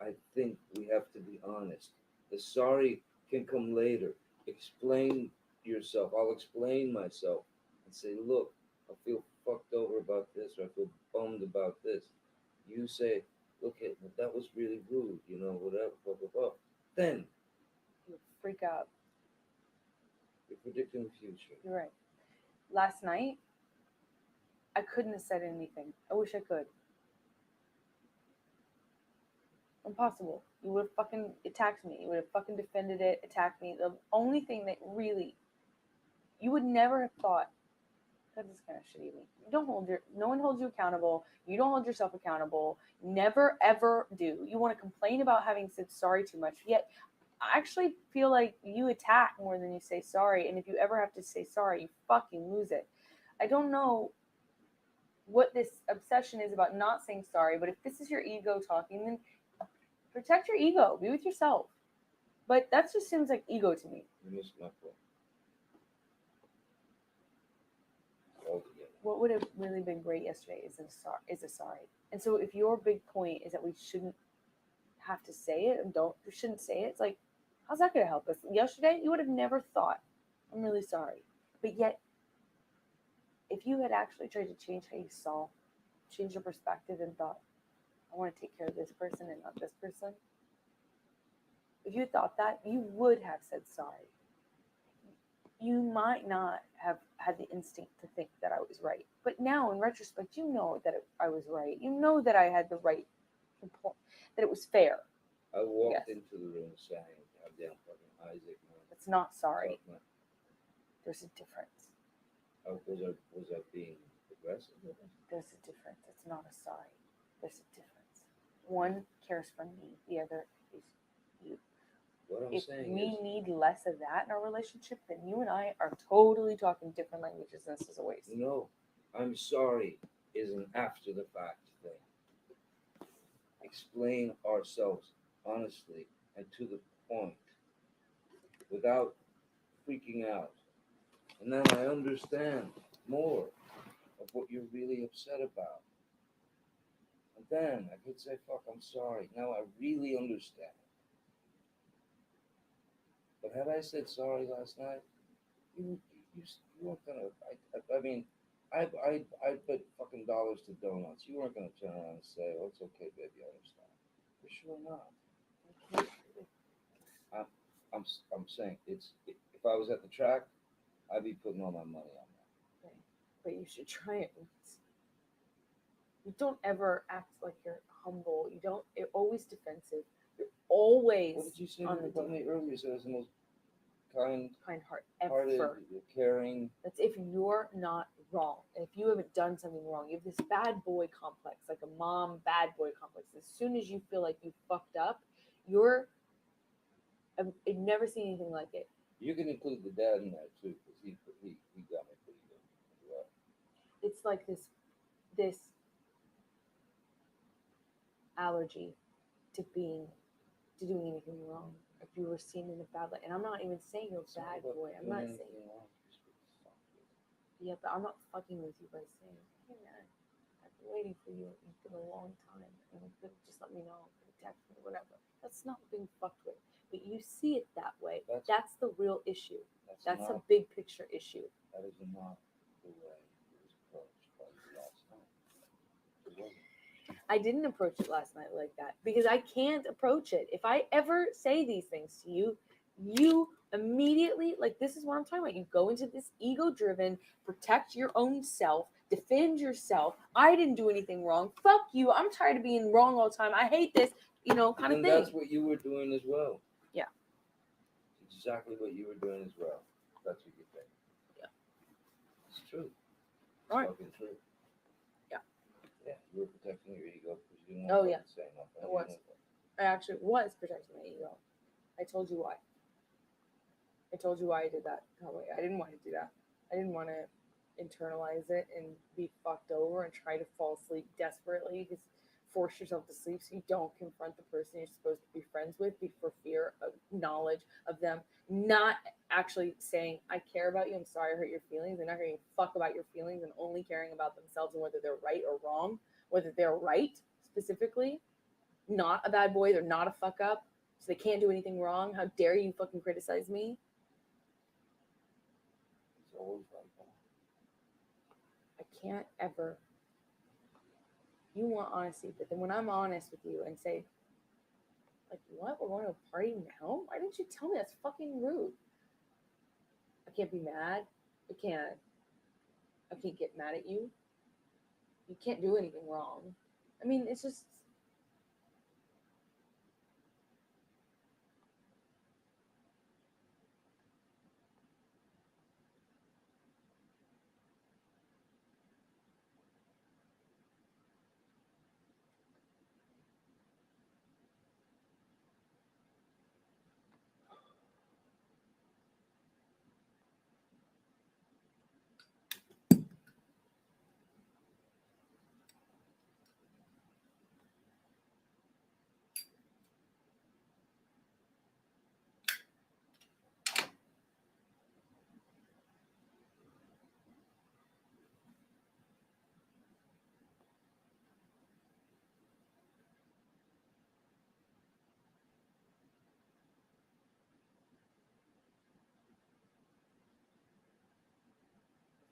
I think we have to be honest. The sorry can come later. Explain yourself. I'll explain myself and say, look, I feel fucked over about this, or I feel bummed about this. You say, look, that was really rude, you know, whatever, blah, blah, blah. Then You freak out. you're predicting the future. You're right. Last night, I couldn't have said anything. I wish I could. Impossible. You would have fucking attacked me. You would have fucking defended it, attacked me. The only thing that really, you would never have thought, that is kind of shitty of me. No one holds you accountable. You don't hold yourself accountable. Never, ever do. You want to complain about having said sorry too much, yet I actually feel like you attack more than you say sorry. And if you ever have to say sorry, you fucking lose it. I don't know what this obsession is about not saying sorry, but if this is your ego talking, then protect your ego. Be with yourself. But that just seems like ego to me. You missed my point. Altogether. What would have really been great yesterday is a sorry. And so if your big point is that we shouldn't have to say it and we shouldn't say it, it's like, how's that going to help us? Yesterday, you would have never thought, I'm really sorry. But yet, if you had actually tried to change how you saw, change your perspective and thought, I want to take care of this person and not this person. If you thought that, you would have said sorry. You might not have had the instinct to think that I was right. But now, in retrospect, you know that I was right. You know that I had the right, that it was fair. I walked into the room saying, goddamn fucking Isaac, man. It's not sorry. Man. There's a difference. Was I being aggressive? There's a difference. It's not a sorry. There's a difference. One cares for me. The other is you. What I'm If saying we is, need less of that in our relationship, then you and I are totally talking different languages, and this is a waste. no, I'm sorry. is an after the fact thing. Explain ourselves honestly and to the point without freaking out. And then I understand more of what you're really upset about. And then I could say, fuck, I'm sorry. Now I really understand. But had I said sorry last night, you weren't gonna. I mean, I put fucking dollars to donuts. You weren't gonna turn around and say, "Oh, it's okay, baby, I understand." For sure not. I'm saying if I was at the track, I'd be putting all my money on that. Okay. But you should try it once. You don't ever act like you're humble. You don't. You're always defensive. You're always What did you say on the about me earlier? You said I was the most kind-hearted, hearted ever. caring. That's if you're not wrong. If you haven't done something wrong, you have this bad boy complex, like a mom bad boy complex. As soon as you feel like you fucked up, I've never seen anything like it. You can include the dad in that too, because he got me pretty good as well. It's like this allergy to doing anything wrong. If you were seen in a bad light, and I'm not even saying you're a bad boy. I'm not saying. Yeah, but I'm not fucking with you by saying, hey man, I've been waiting for you. It's been a long time. And you could have just let me know, could have texted me, whatever. That's not being fucked with. But you see it that way. That's the real issue. That's a big picture issue. That is not the way it was approached by you last night. It wasn't. I didn't approach it last night like that because I can't approach it. If I ever say these things to you, you immediately, like, this is what I'm talking about. You go into this ego driven, protect your own self, defend yourself. I didn't do anything wrong. Fuck you. I'm tired of being wrong all the time. I hate this, kind of thing. That's what you were doing as well. Yeah. Exactly what you were doing as well. That's what you think. Yeah. It's true. It's All right. fucking true. Yeah. Yeah, you were protecting your ego because you didn't Oh, want yeah. to say nothing. It was. I actually was protecting my ego. I told you why. I told you why I did that. I didn't want to do that. I didn't want to internalize it and be fucked over and try to fall asleep desperately. Just force yourself to sleep so you don't confront the person you're supposed to be friends with for fear of knowledge of them not actually saying, I care about you, I'm sorry I hurt your feelings. They're not hearing fuck about your feelings and only caring about themselves and whether they're right or wrong, whether they're right specifically, not a bad boy, they're not a fuck up, so they can't do anything wrong. How dare you fucking criticize me? It's always like that. I can't ever. You want honesty, but then when I'm honest with you and say, like, what? We're going to a party now? Why didn't you tell me? That's fucking rude. I can't be mad. I can't get mad at you. You can't do anything wrong. I mean, it's just.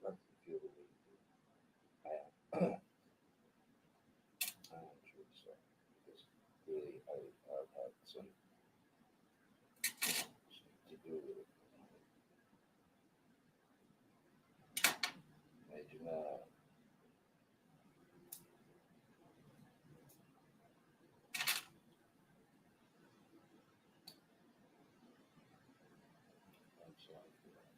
I'd like to feel the way you do. I am. I am truly sorry. Because really, I've had some to do with it. Made you mad. I'm sorry for that.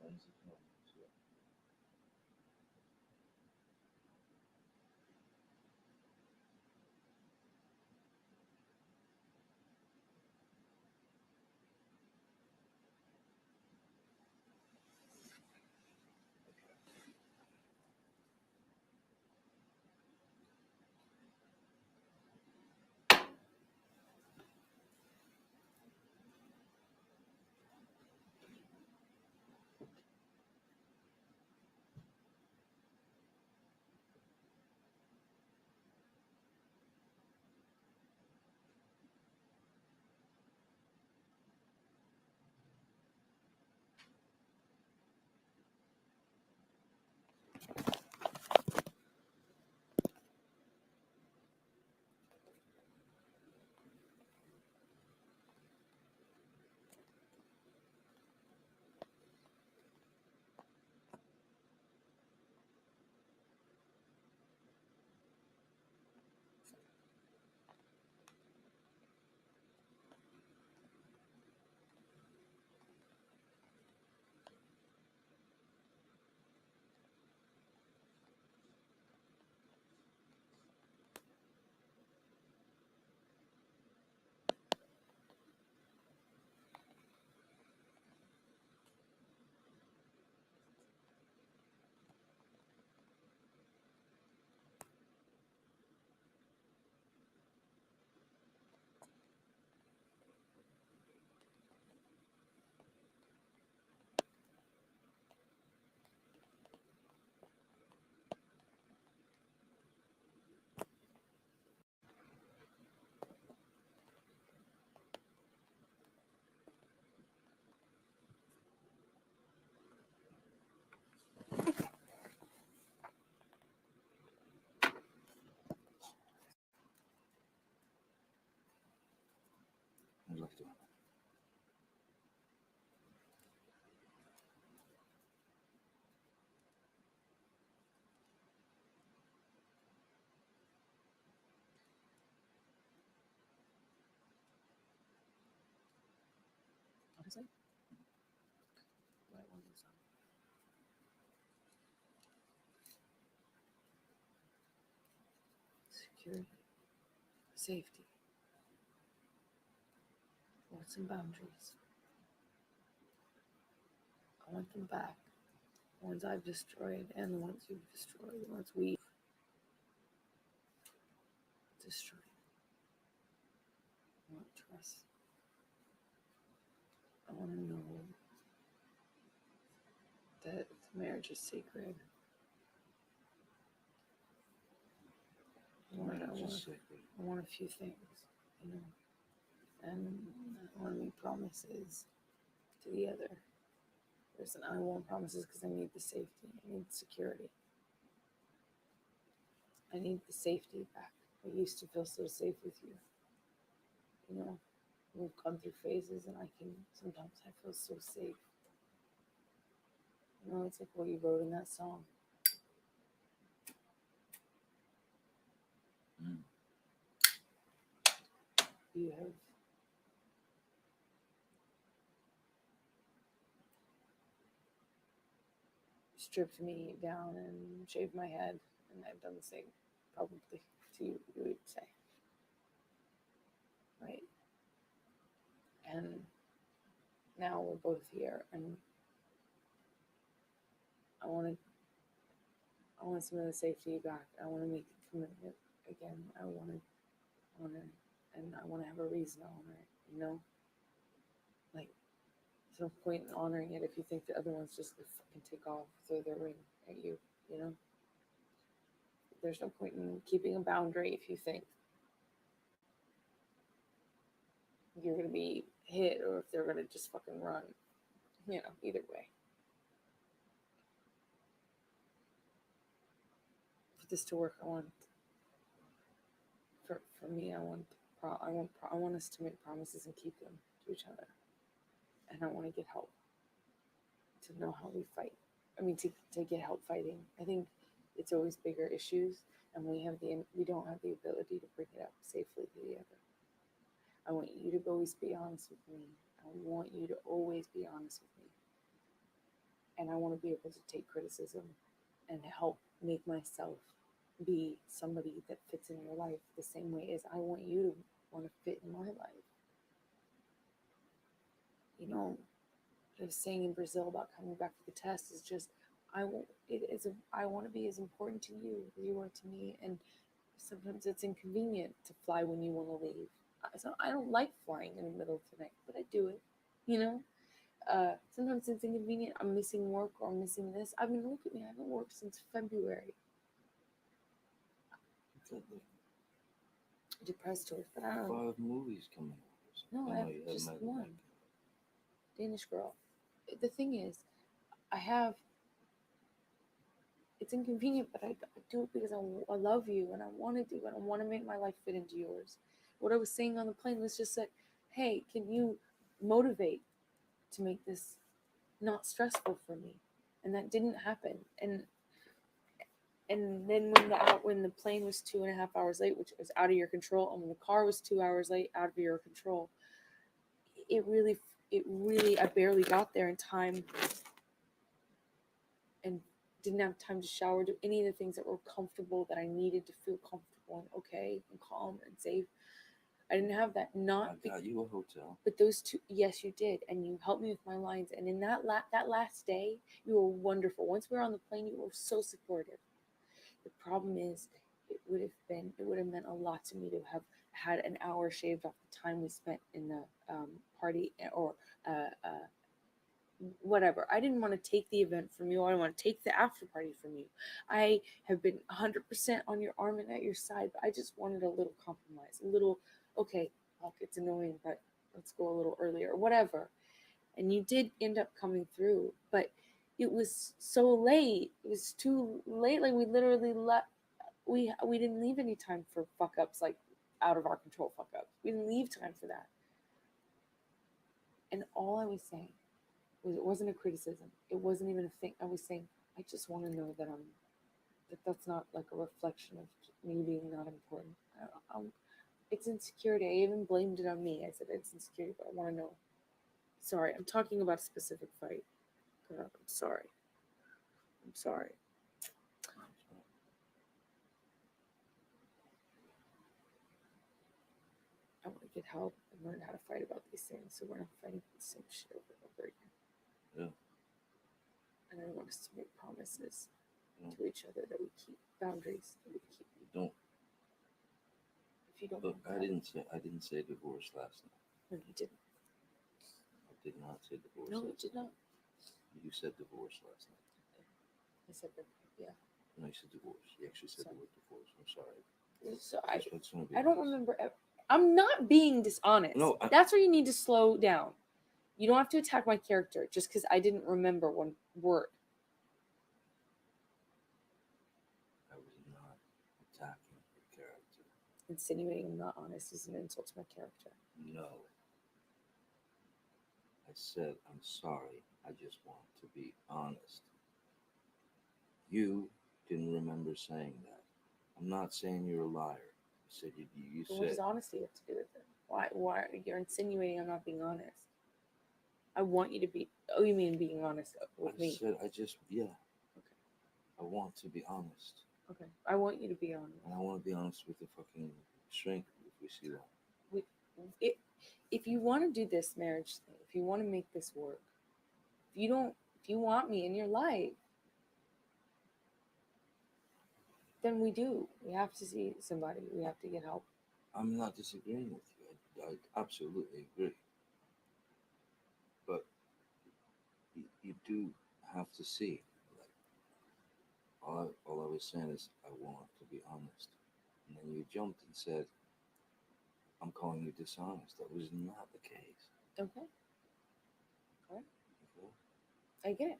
friends and family. Yeah. I'd like to. Honestly, what I want is security, safety, I want some boundaries. I want them back. The ones I've destroyed and the ones you've destroyed, the ones we've destroyed. I want trust. I want to know that the marriage is sacred. I want a few things, you know, and I want to make promises to the other person. I want promises because I need the safety. I need security. I need the safety back. I used to feel so safe with you. You know, we've gone through phases and sometimes I feel so safe. You know, it's like what you wrote in that song. Mm. You have stripped me down and shaved my head, and I've done the same probably to you, you would say. Right? And now we're both here, and I want some of the safety back. I want to make a commitment again. I want to honor, and I want to have a reason to honor it, you know? Like, there's no point in honoring it if you think the other one's just gonna fucking take off, throw their ring at you, you know? There's no point in keeping a boundary if you think you're gonna be hit or if they're gonna just fucking run, you know, either way. For this to work, for me, I want us to make promises and keep them to each other. And I want to get help to know how we fight. I mean, to get help fighting. I think it's always bigger issues, and we don't have the ability to bring it up safely to the other. I want you to always be honest with me. I want you to always be honest with me. And I want to be able to take criticism and help make myself be somebody that fits in your life the same way as I want you to want to fit in my life. You know, I was saying in Brazil about coming back for the test is just I want to be as important to you as you are to me, and sometimes it's inconvenient to fly when you want to leave. So I don't like flying in the middle of the night, but I do it. You know, sometimes it's inconvenient. I'm missing work or I'm missing this. I mean, look at me. I haven't worked since February. Depressed towards, but I don't know. 5 movies coming out. No, I have you just met one. like- Danish girl. The thing is, I have. It's inconvenient, but I do it because I love you and I want to do it. I want to make my life fit into yours. What I was saying on the plane was just that, hey, can you motivate to make this not stressful for me? And that didn't happen. And then when the plane was 2.5 hours late, which was out of your control, and when the car was 2 hours late, out of your control, it really I barely got there in time and didn't have time to shower, do any of the things that were comfortable that I needed to feel comfortable and okay and calm and safe. I didn't have that. I got you a hotel. But those two, yes, you did, and you helped me with my lines. And in that last day, you were wonderful. Once we were on the plane, you were so supportive. The problem is, it would have meant a lot to me to have had an hour shaved off the time we spent in the party or whatever. I didn't want to take the event from you. I didn't want to take the after party from you. I have been 100% on your arm and at your side, but I just wanted a little compromise, a little, okay, look, it's annoying, but let's go a little earlier, whatever. And you did end up coming through, but it was so late. It was too late. Like we literally we didn't leave any time for fuck ups, like out of our control fuck ups. We didn't leave time for that. And all I was saying was, it wasn't a criticism. It wasn't even a thing. I was saying, I just want to know that that's not like a reflection of me being not important. It's insecurity. I even blamed it on me. I said it's insecurity, but I want to know. Sorry, I'm talking about a specific fight. God, I'm sorry. I'm sorry. I want to get help and learn how to fight about these things so we're not fighting the same shit over and over again. Yeah. And I want us to make promises Yeah. to each other that we keep boundaries that we keep. Don't. If you don't, Look, I didn't say divorce last night. No, you didn't. I did not say divorce. No, you did not. You said divorce last night. I said that. Yeah. No, you said divorce. You actually said the word divorce. I'm sorry. So Just wanna be I don't honest. remember. I'm not being dishonest. No, that's where you need to slow down. You don't have to attack my character just because I didn't remember one word. I was not attacking your character. Insinuating I'm not honest is an insult to my character. No. I said, I'm sorry. I just want to be honest. You didn't remember saying that. I'm not saying you're a liar. I said you So said. what does honesty have to do with it? Why you're insinuating I'm not being honest? I want you to be. Oh, you mean being honest with me? I said yeah. Okay. I want to be honest. Okay. I want you to be honest. And I want to be honest with the fucking shrink if we see that. If you want to do this marriage thing, if you want to make this work, if you want me in your life, then we do. We have to see somebody. We have to get help. I'm not disagreeing with you. I absolutely agree. But you do have to see. Like, all I was saying is I want to be honest. And then you jumped and said, I'm calling you dishonest. That was not the case. Okay. All right. Okay? I get it.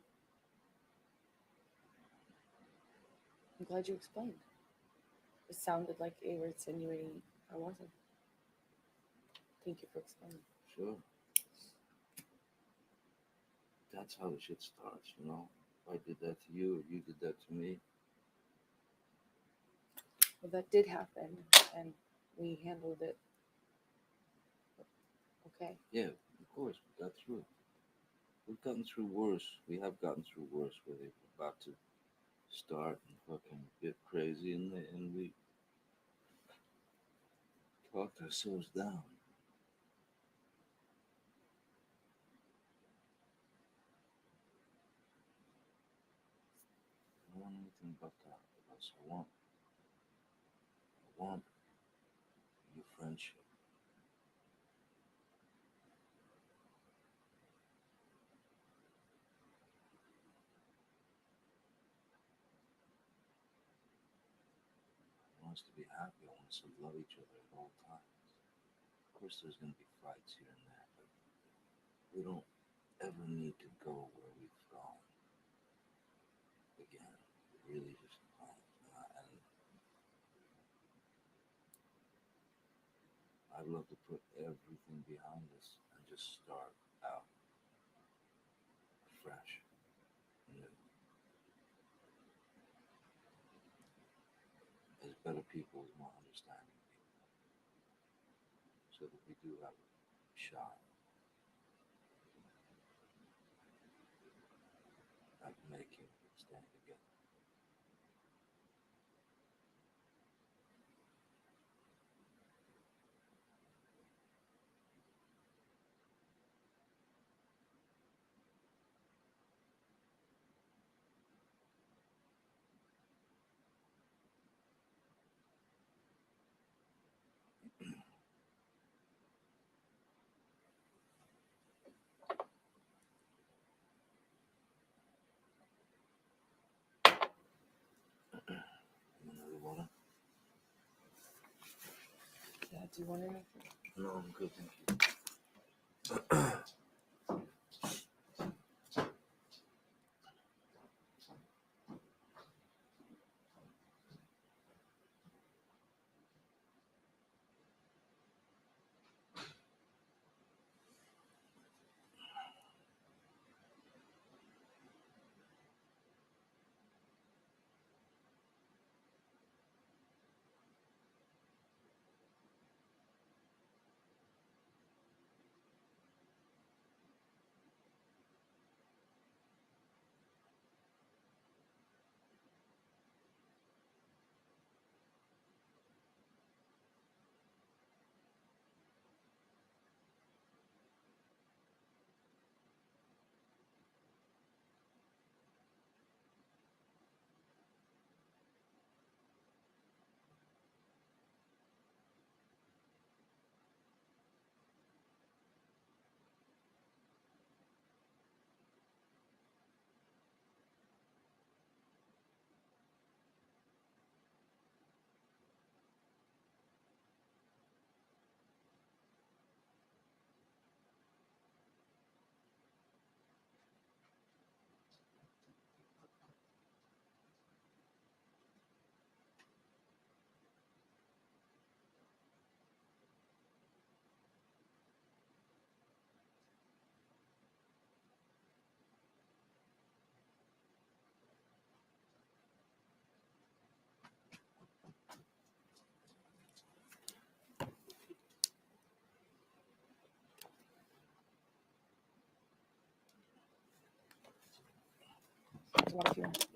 I'm glad you explained. It sounded like you were insinuating I wasn't. Thank you for explaining. Sure. That's how the shit starts, you know? If I did that to you, or you did that to me. Well, that did happen, and we handled it. Okay. Yeah, of course, we got through it. we've gotten through worse. We have gotten through worse where they were about to start and fucking get crazy, and we talked ourselves down. I don't want anything but that because I want your friendship. I want us to be happy. I want us to love each other at all times. Of course, there's going to be fights here and there, but we don't ever need to go where we've gone again. We really just don't. And I'd love to put everything behind us and just start out fresh, new, as better people, as more understanding people, so that we do have a shot at making it stand together. Another water? Yeah, do you want anything? No, I'm good, thank you. What if you want?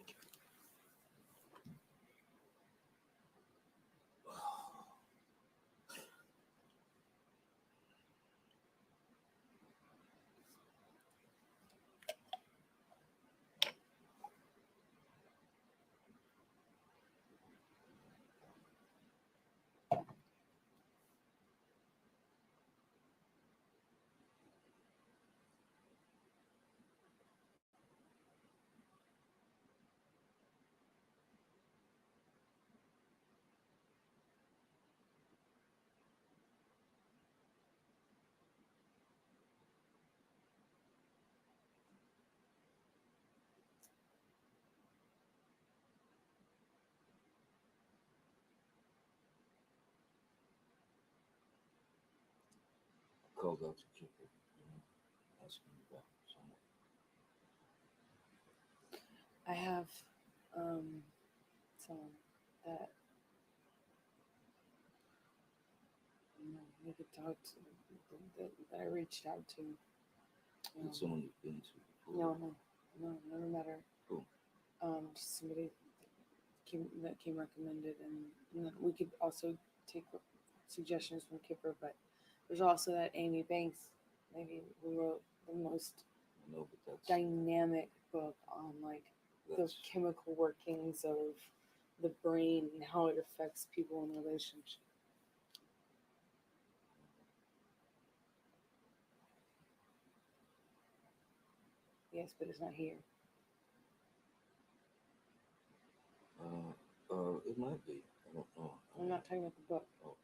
Called out to Kipper, asking about someone. I have someone that we could talk to, that I reached out to Is it someone you've been to before? No, never met her. Cool. Just somebody that came recommended, and then we could also take suggestions from Kipper, but there's also that Amy Banks lady who wrote the most No, but that's dynamic book on like the that's chemical workings of the brain and how it affects people in relationships. Yes, but it's not here. it might be. I don't know. I'm not talking about the book. Oh,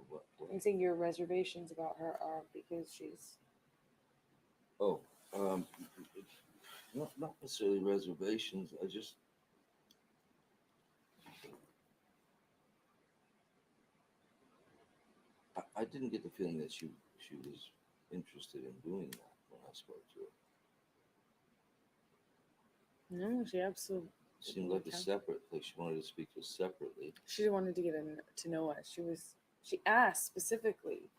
what? I'm saying your reservations about her are because she's. Oh, not necessarily reservations. I didn't get the feeling that she was interested in doing that when I spoke to her. No, she absolutely. It seemed like a separate, like she wanted to speak to us separately. She wanted to get to know us. She asked specifically,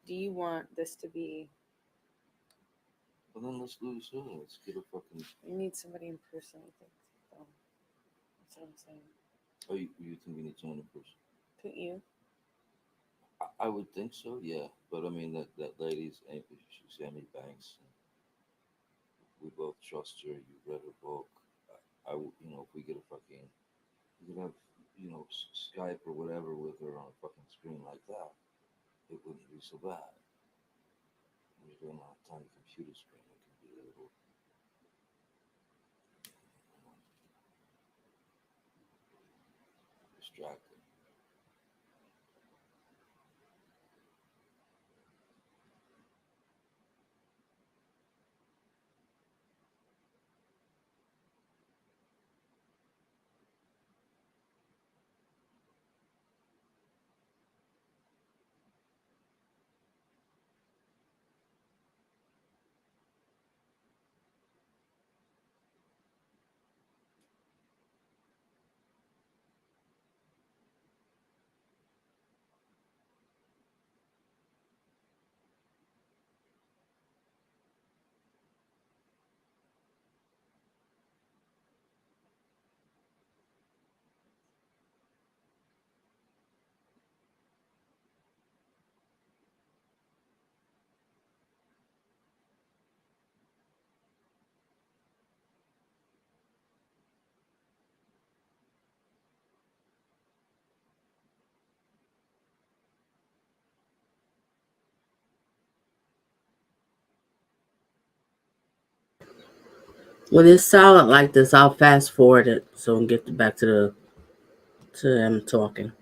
"Do you want this to be?" Well, then let's lose her. Let's get a fucking. You need somebody in person, I think. So that's what I'm saying. Oh, you think we need someone in person? Don't you? I would think so, yeah. But I mean, that lady's she's Amy Banks. And we both trust her. You read her book. If we get a fucking, we could have, Skype or whatever with her on a fucking screen like that. It wouldn't be so bad. When you're doing on a tiny computer screen, it can be a little distracting. When it's silent like this, I'll fast forward it so we can get back to them talking.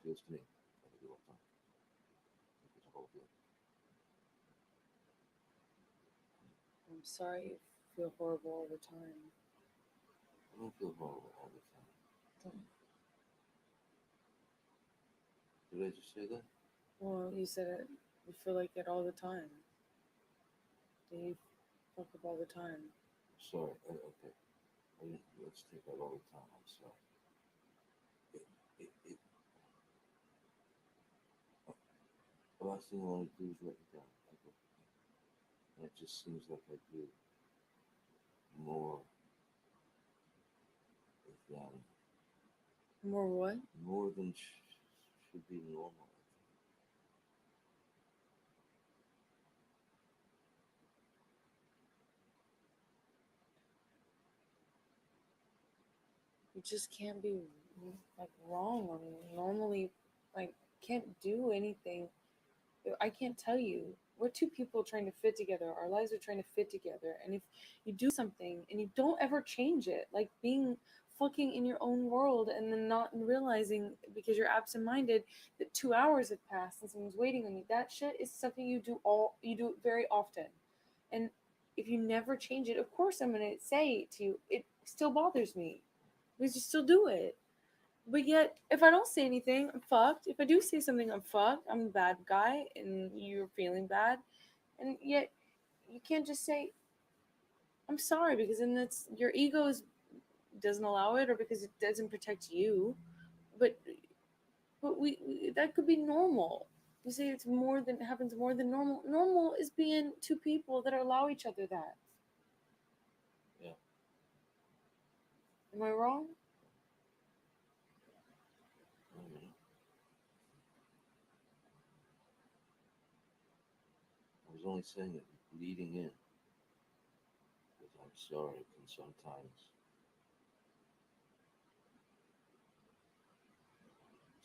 Feels to me like I do all the time. It's a whole deal. I'm sorry you feel horrible all the time. I don't feel horrible all the time. Don't. Did I just say that? Well, you said it. You feel like it all the time. Do you fuck up all the time? Sorry. Okay. Let's take that all the time. I'm sorry. It, the last thing I want to do is let you down. And it just seems like I do more than More what? more than should be normal. You just can't be like wrong on me. Normally, like can't do anything. I can't tell you. We're two people trying to fit together. Our lives are trying to fit together. And if you do something and you don't ever change it, like being fucking in your own world and then not realizing because you're absent-minded that 2 hours have passed and someone's waiting on you, that shit is something you do it very often. And if you never change it, of course I'm gonna say to you, it still bothers me. Because you still do it. But yet, if I don't say anything, I'm fucked. If I do say something, I'm fucked. I'm the bad guy, and you're feeling bad. And yet, you can't just say, I'm sorry, because then that's your ego doesn't allow it, or because it doesn't protect you. But we that could be normal. You say it's more than happens more than normal. Normal is being two people that allow each other that. Yeah. Am I wrong? I was only saying it leading in, because I'm sorry can sometimes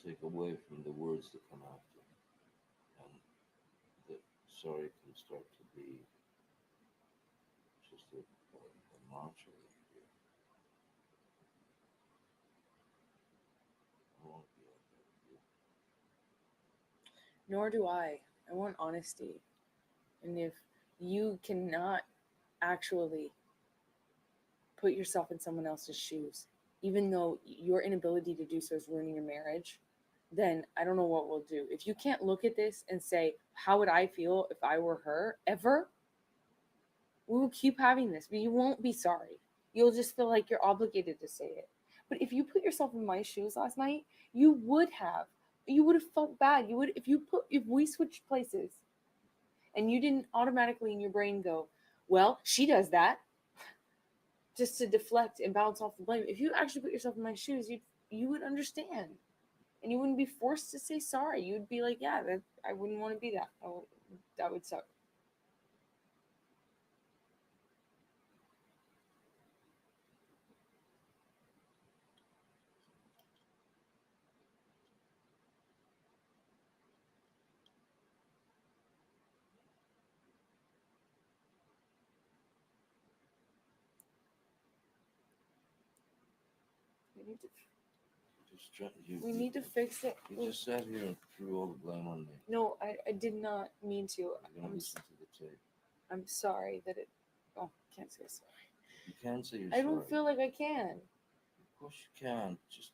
take away from the words that come after, and that sorry can start to be just a mantra. I won't be like that with you. Nor do I. I want honesty. And if you cannot actually put yourself in someone else's shoes, even though your inability to do so is ruining your marriage, then I don't know what we'll do. If you can't look at this and say, how would I feel if I were her, ever, we will keep having this, but you won't be sorry. You'll just feel like you're obligated to say it. But if you put yourself in my shoes last night, you would have felt bad. You would, if we switched places and you didn't automatically in your brain go, well, she does that, just to deflect and bounce off the blame. If you actually put yourself in my shoes, you would understand, and you wouldn't be forced to say sorry. You'd be like, yeah, I wouldn't want to be that. That would suck. We need to fix it. You just sat here and threw all the blame on me. No, I did not mean to. You're gonna listen to the tape. I'm sorry that it. Oh, can't say sorry. You can say you're I sorry. don't feel like I can. Of course you can. Just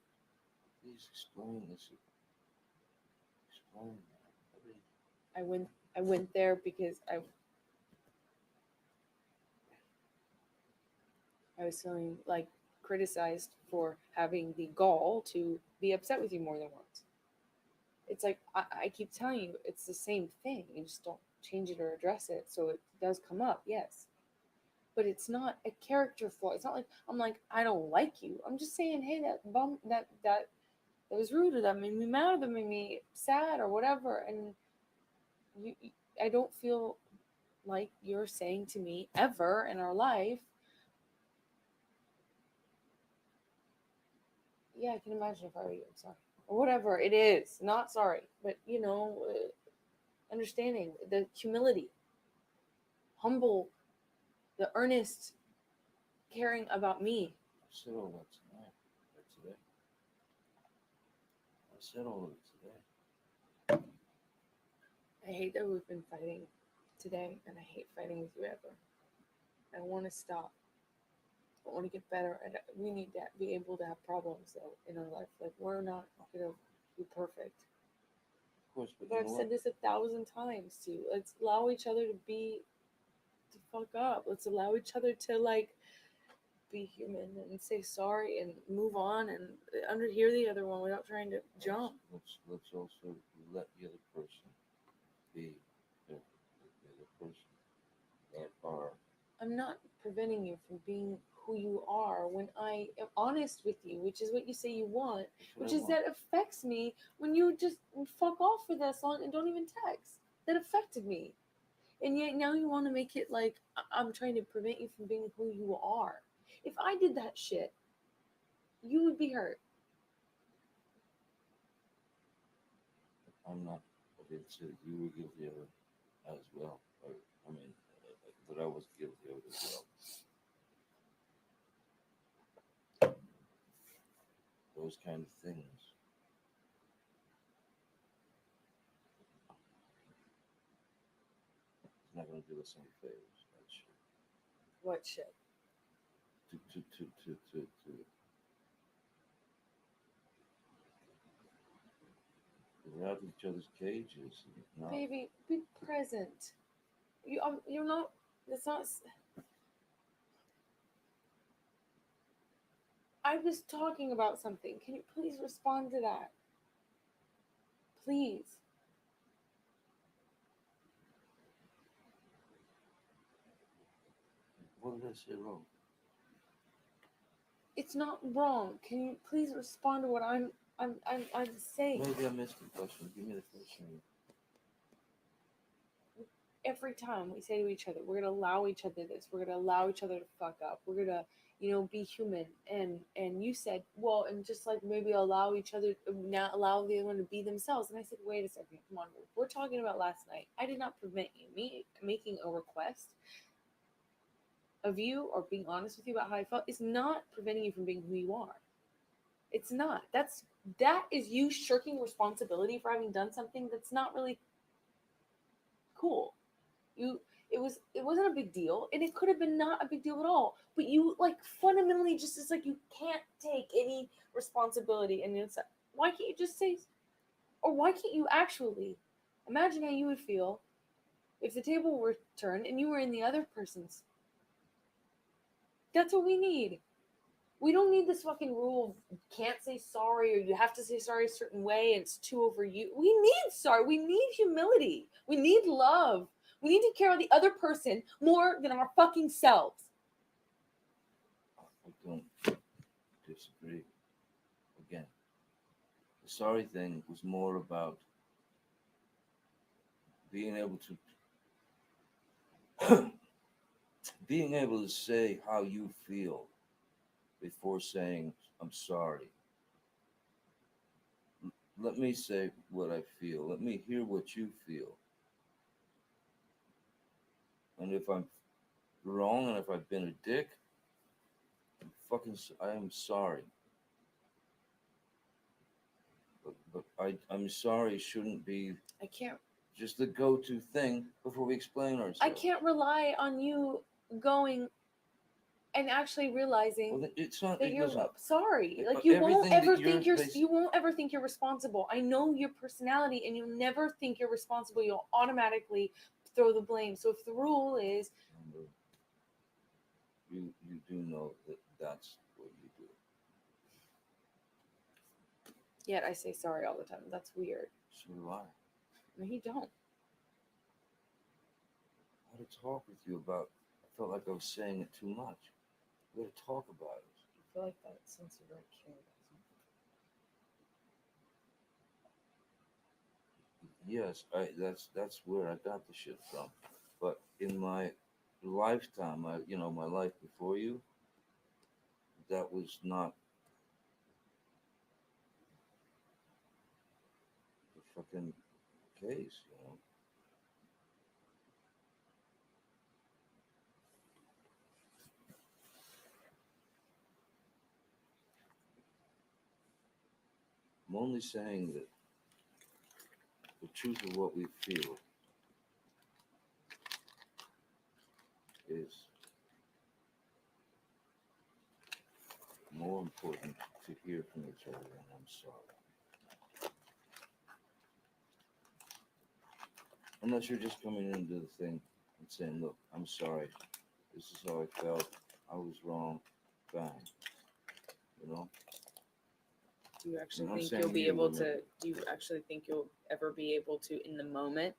please explain this. Explain that. I went there because I was feeling like criticized for having the gall to be upset with you more than once. It's like I keep telling you it's the same thing. You just don't change it or address it. So it does come up, yes. But it's not a character flaw. It's not like I'm like, I don't like you. I'm just saying, hey, that was rude, or that made me mad, or that made me sad, or whatever. And I don't feel like you're saying to me ever in our life, yeah, I can imagine if I were you. I'm sorry, or whatever it is. Not sorry, but understanding the humility, humble, the earnest caring about me. I said all that tonight. Today. I said all of it today. I hate that we've been fighting today, and I hate fighting with you ever. I want to stop. I want to get better, and we need to be able to have problems though in our life. Like, we're not gonna be perfect. Of course, but I've said this 1,000 times to you. Let's allow each other to fuck up. Let's allow each other to be human and say sorry and move on and hear the other one without trying to jump. Let's also let the other person be the other person that are. I'm not preventing you from being who you are when I am honest with you, which is what you say you want, which is that affects me when you just fuck off for this long and don't even text. That affected me. And yet now you want to make it like I'm trying to prevent you from being who you are. If I did that shit, you would be hurt. I'm not. I didn't say that you were guilty of it as well. That I was guilty of it as well. Those kind of things. It's not going to do us any favors. That shit. What shit? To we're out of each other's cages. Baby, be present. You're not. It's not. I was talking about something. Can you please respond to that? Please. What did I say wrong? It's not wrong. Can you please respond to what I'm saying? Maybe I missed the question. Give me the question. Every time we say to each other, we're gonna allow each other this. We're gonna allow each other to fuck up. We're gonna, be human. And you said, well, and just like maybe allow each other, not allow the other one to be themselves. And I said, wait a second, come on. We're talking about last night. I did not prevent you. Me making a request of you or being honest with you about how I felt is not preventing you from being who you are. It's not. That is you shirking responsibility for having done something that's not really cool. It wasn't a big deal, and it could have been not a big deal at all. But you like fundamentally just is like you can't take any responsibility, and it's like, why can't you just say, or why can't you actually imagine how you would feel if the table were turned and you were in the other person's? That's what we need. We don't need this fucking rule of can't say sorry or you have to say sorry a certain way and it's too over you. We need sorry. We need humility. We need love. We need to care about the other person more than our fucking selves. I don't disagree. Again, the sorry thing was more about being able to say how you feel before saying I'm sorry. Let me say what I feel. Let me hear what you feel. And if I'm wrong and if I've been a dick, I am sorry. But I'm sorry shouldn't be I can't just the go-to thing before we explain ourselves. I can't rely on you going and actually realizing Well, it's not. that It you're doesn't. sorry. Like you won't Everything ever that think you're you won't ever think you're responsible. I know your personality, and you'll never think you're responsible. You'll automatically throw the blame. So if the rule is, you do know that that's what you do. yet I say sorry all the time. That's weird. So do I. No, you don't. I had to talk with you about. I felt like I was saying it too much. We had to talk about it. I feel like that sense of right care Yes, that's where I got the shit from. But in my lifetime, my life before you, that was not the fucking case. I'm only saying that the truth of what we feel is more important to hear from each other than I'm sorry. Unless you're just coming into the thing and saying, look, I'm sorry. This is how I felt. I was wrong. Bang. Do you actually I'm think saying you'll be you, able women. to? Do you actually think you'll ever be able to, in the moment,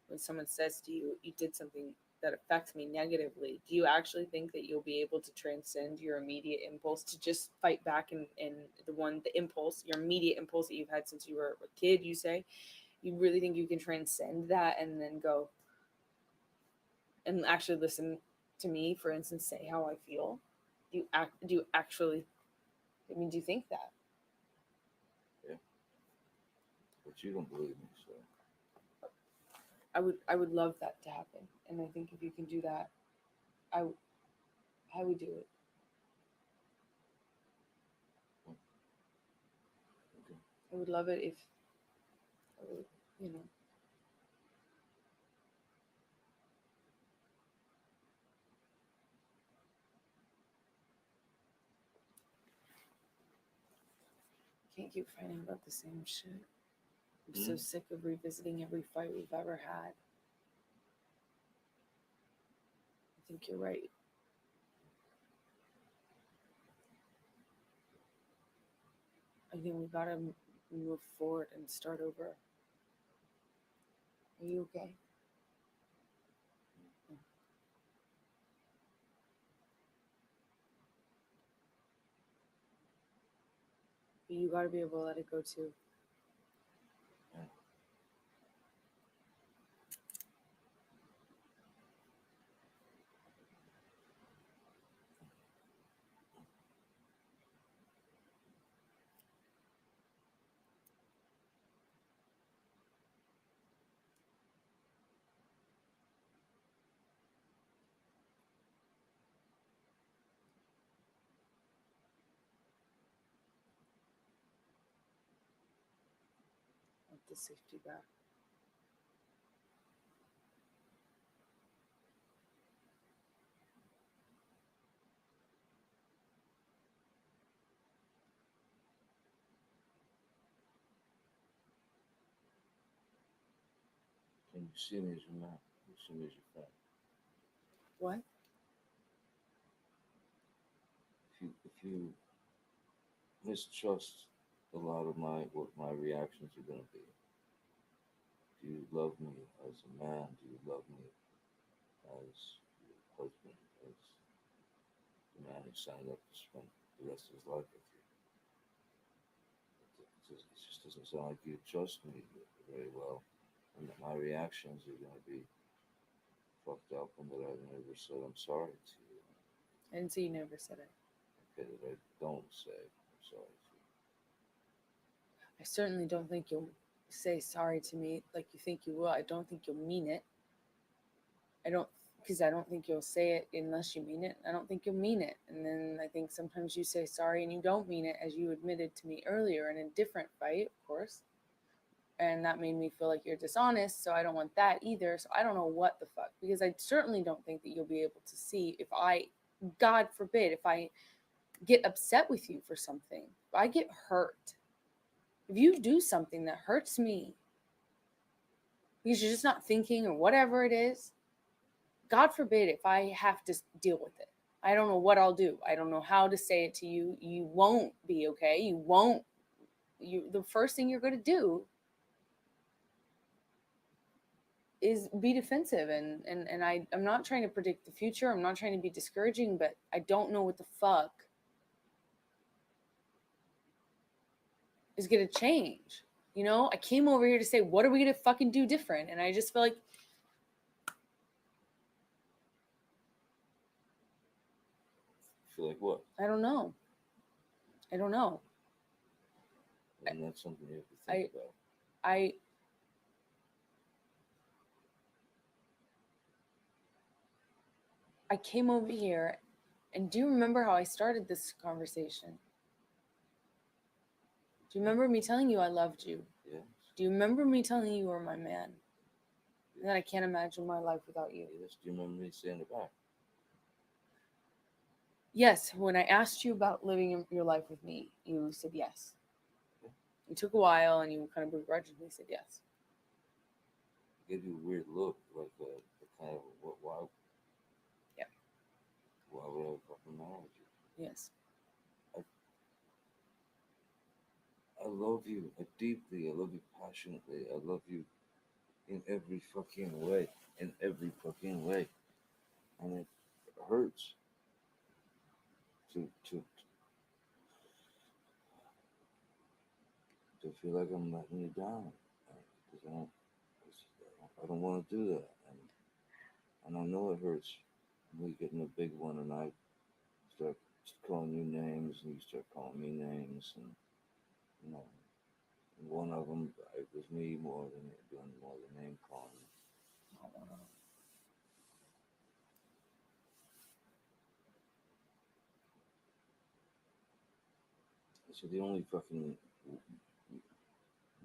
when someone says to you, "You did something that affects me negatively," do you actually think that you'll be able to transcend your immediate impulse to just fight back and your immediate impulse that you've had since you were a kid? You say, you really think you can transcend that and then go and actually listen to me, for instance, say how I feel? Do you actually? I mean, do you think that? But you don't believe me, so. I would love that to happen, and I think if you can do that, I would do it. Okay. I would love it if I would, can't keep fighting about the same shit. I'm so sick of revisiting every fight we've ever had. I think you're right. I think we gotta move forward and start over. Are you okay? But you gotta be able to let it go too. Yeah. Want the safety back. Can you see me as your man? You see me as your friend. What? If you mistrust a lot of what my reactions are gonna be, do you love me as a man? Do you love me as your husband? As the man who signed up to spend the rest of his life with you? It just doesn't sound like you trust me very well, and that my reactions are gonna be fucked up, and that I've never said I'm sorry to you. I didn't say you never said it. Okay, that I don't say I'm sorry to you. I certainly don't think you'll say sorry to me like you think you will. I don't think you'll mean it. Because I don't think you'll say it unless you mean it. I don't think you'll mean it. And then I think sometimes you say sorry and you don't mean it, as you admitted to me earlier in a different fight, of course. And that made me feel like you're dishonest, so I don't want that either. So I don't know what the fuck, because I certainly don't think that you'll be able to see if God forbid, if I get upset with you for something, if I get hurt, if you do something that hurts me because you're just not thinking or whatever it is, God forbid if I have to deal with it. I don't know what I'll do. I don't know how to say it to you. You won't be okay. The first thing you're going to do is be defensive. And I'm not trying to predict the future. I'm not trying to be discouraging, but I don't know what the fuck is going to change. You know, I came over here to say, what are we going to fucking do different? And I just feel like, Feel like what? I don't know. And that's something you have to think about. I came over here, and do you remember how I started this conversation? Do you remember me telling you I loved you? Yes. Do you remember me telling you you were my man? And that I can't imagine my life without you? Yes. Do you remember me saying it back? Yes, when I asked you about living your life with me, you said yes. It took a while, and you kind of begrudgingly said yes. I gave you a weird look, like a kind of why? Yeah. Why would I fucking marry you? Yes. I love you deeply. I love you passionately. I love you in every fucking way. In every fucking way. And it hurts to feel like I'm letting you down. Because I don't want to do that. And I know it hurts when we get in a big one and I start calling you names and you start calling me names. And, you know, one of them, it was me more than doing more than name calling. So the only fucking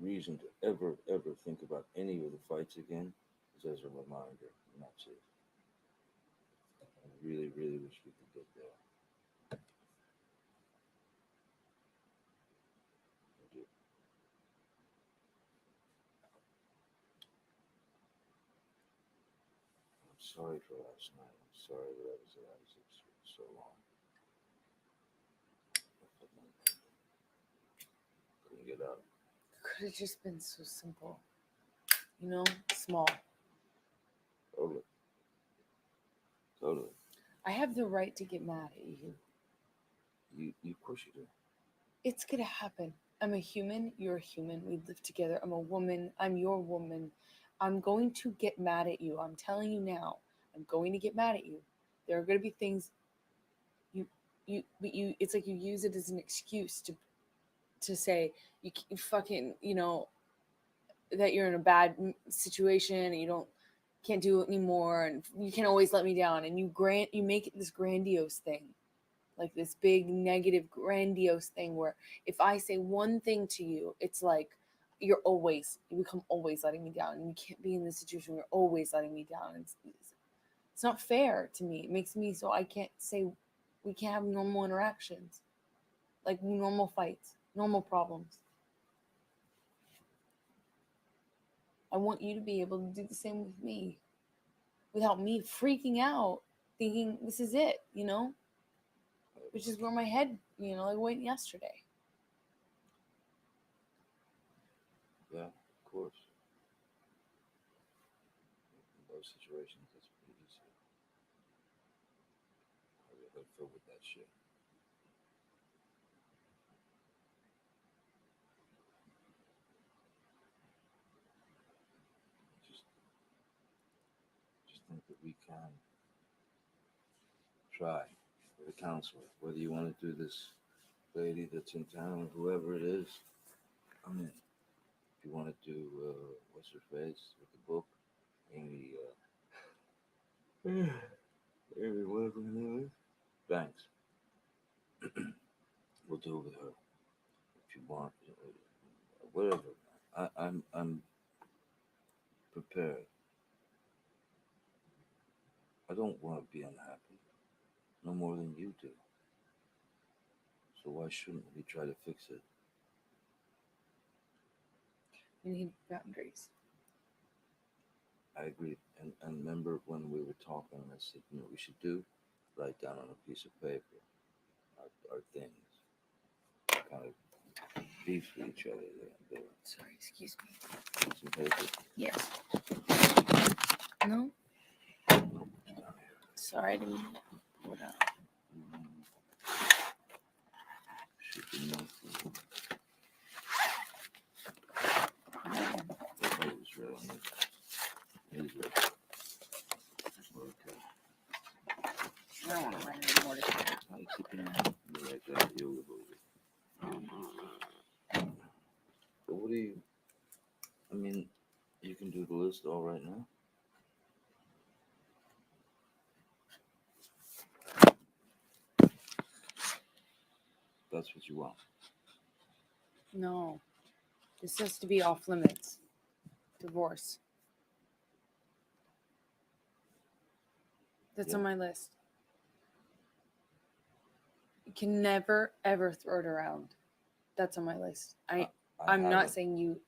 reason to ever think about any of the fights again is as a reminder, and that's it. I really wish we could get there. I do. I'm sorry for last night. I'm sorry that I was at Isaac's for so long. about it. Could have just been so simple. You know, small. Totally. Totally. I have the right to get mad at you. You of course you do. It's gonna happen. I'm a human, you're a human. We live together. I'm a woman, I'm your woman. I'm going to get mad at you. I'm telling you now. I'm going to get mad at you. There are gonna be things but it's like you use it as an excuse to say you fucking, you know, that you're in a bad situation and you can't do it anymore and you can always let me down, and you make it this grandiose thing, like this big negative grandiose thing where if I say one thing to you, it's like you become always letting me down, and you can't be in this situation where you're always letting me down. It's not fair to me. It makes me so I can't say we can't have normal interactions, like normal fights, normal problems. I want you to be able to do the same with me without me freaking out, thinking this is it, you know? Which is where my head, you know, like went yesterday. Yeah, of course. In those situations, that's pretty easy. I feel with that shit. Just think that we can try with a counselor, whether you want to do this lady that's in town, whoever it is. I mean, if you want to do what's her face with the book, Amy, Amy, whatever her name is, Banks. We'll do it with her if you want, whatever. I'm prepared. I don't want to be unhappy, no more than you do. So why shouldn't we try to fix it? You need boundaries. I agree. And remember when we were talking, I said, you know, we should write down on a piece of paper our things, kind of beef with each other there. Sorry, excuse me. Some paper. Yes. No? Nope, it's down here. Sorry, I didn't pull it out. Should be nothing. Yeah. I thought it was right on this. It is right. Okay. I don't want to write any more today. I'll keep it on. Be like that. You'll live over it. But what do you? I mean, you can do the list all right now. That's what you want. No. This has to be off limits. Divorce. That's Yeah. on my list. You can never ever throw it around. That's on my list. I'm not saying you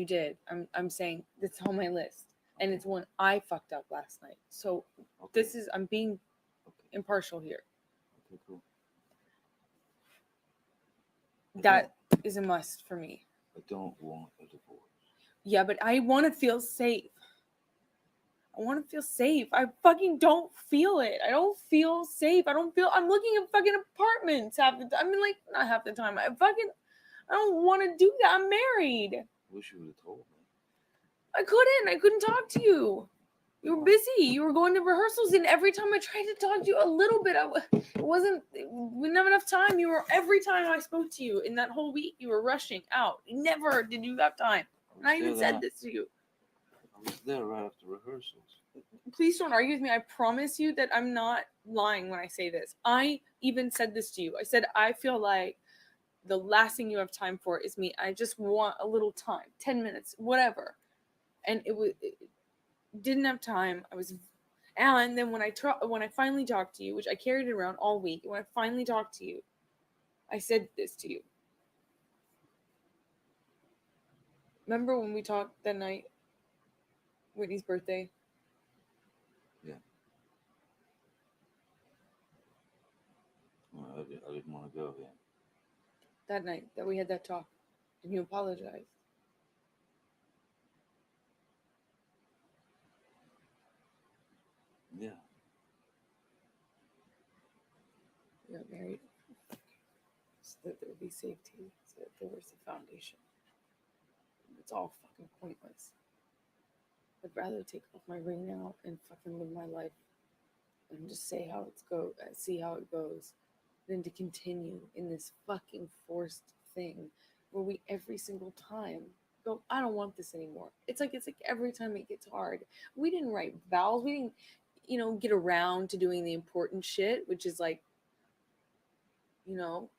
did. I'm saying it's on my list. And it's one I fucked up last night. So Okay. I'm being Okay. impartial here. Okay, cool. That is a must for me. I don't want a divorce. Yeah, but I want to feel safe. I want to feel safe. I fucking don't feel it. I don't feel safe. I'm looking at fucking apartments half the time. I mean, like, not half the time. I don't want to do that. I'm married. I wish you would have told me. I couldn't talk to you. You were busy. You were going to rehearsals, and every time I tried to talk to you a little bit, we didn't have enough time. Every time I spoke to you in that whole week, you were rushing out. Never did you have time. And I even said this to you. I was there right after rehearsals. Please don't argue with me. I promise you that I'm not lying when I say this. I even said this to you. I said, I feel like the last thing you have time for is me. I just want a little time, 10 minutes, whatever. And it didn't have time. And then when I finally talked to you, which I carried it around all week, when I finally talked to you, I said this to you. Remember when we talked that night? Whitney's birthday? Yeah. Well, I didn't want to go then. That night that we had that talk. And you apologized. Yeah. You got married so that there would be safety, so that there was a foundation. It's all fucking pointless. I'd rather take off my ring now and fucking live my life and just say see how it goes, than to continue in this fucking forced thing where we every single time go, I don't want this anymore. It's like every time it gets hard. We didn't write vows. We didn't, get around to doing the important shit, which is like,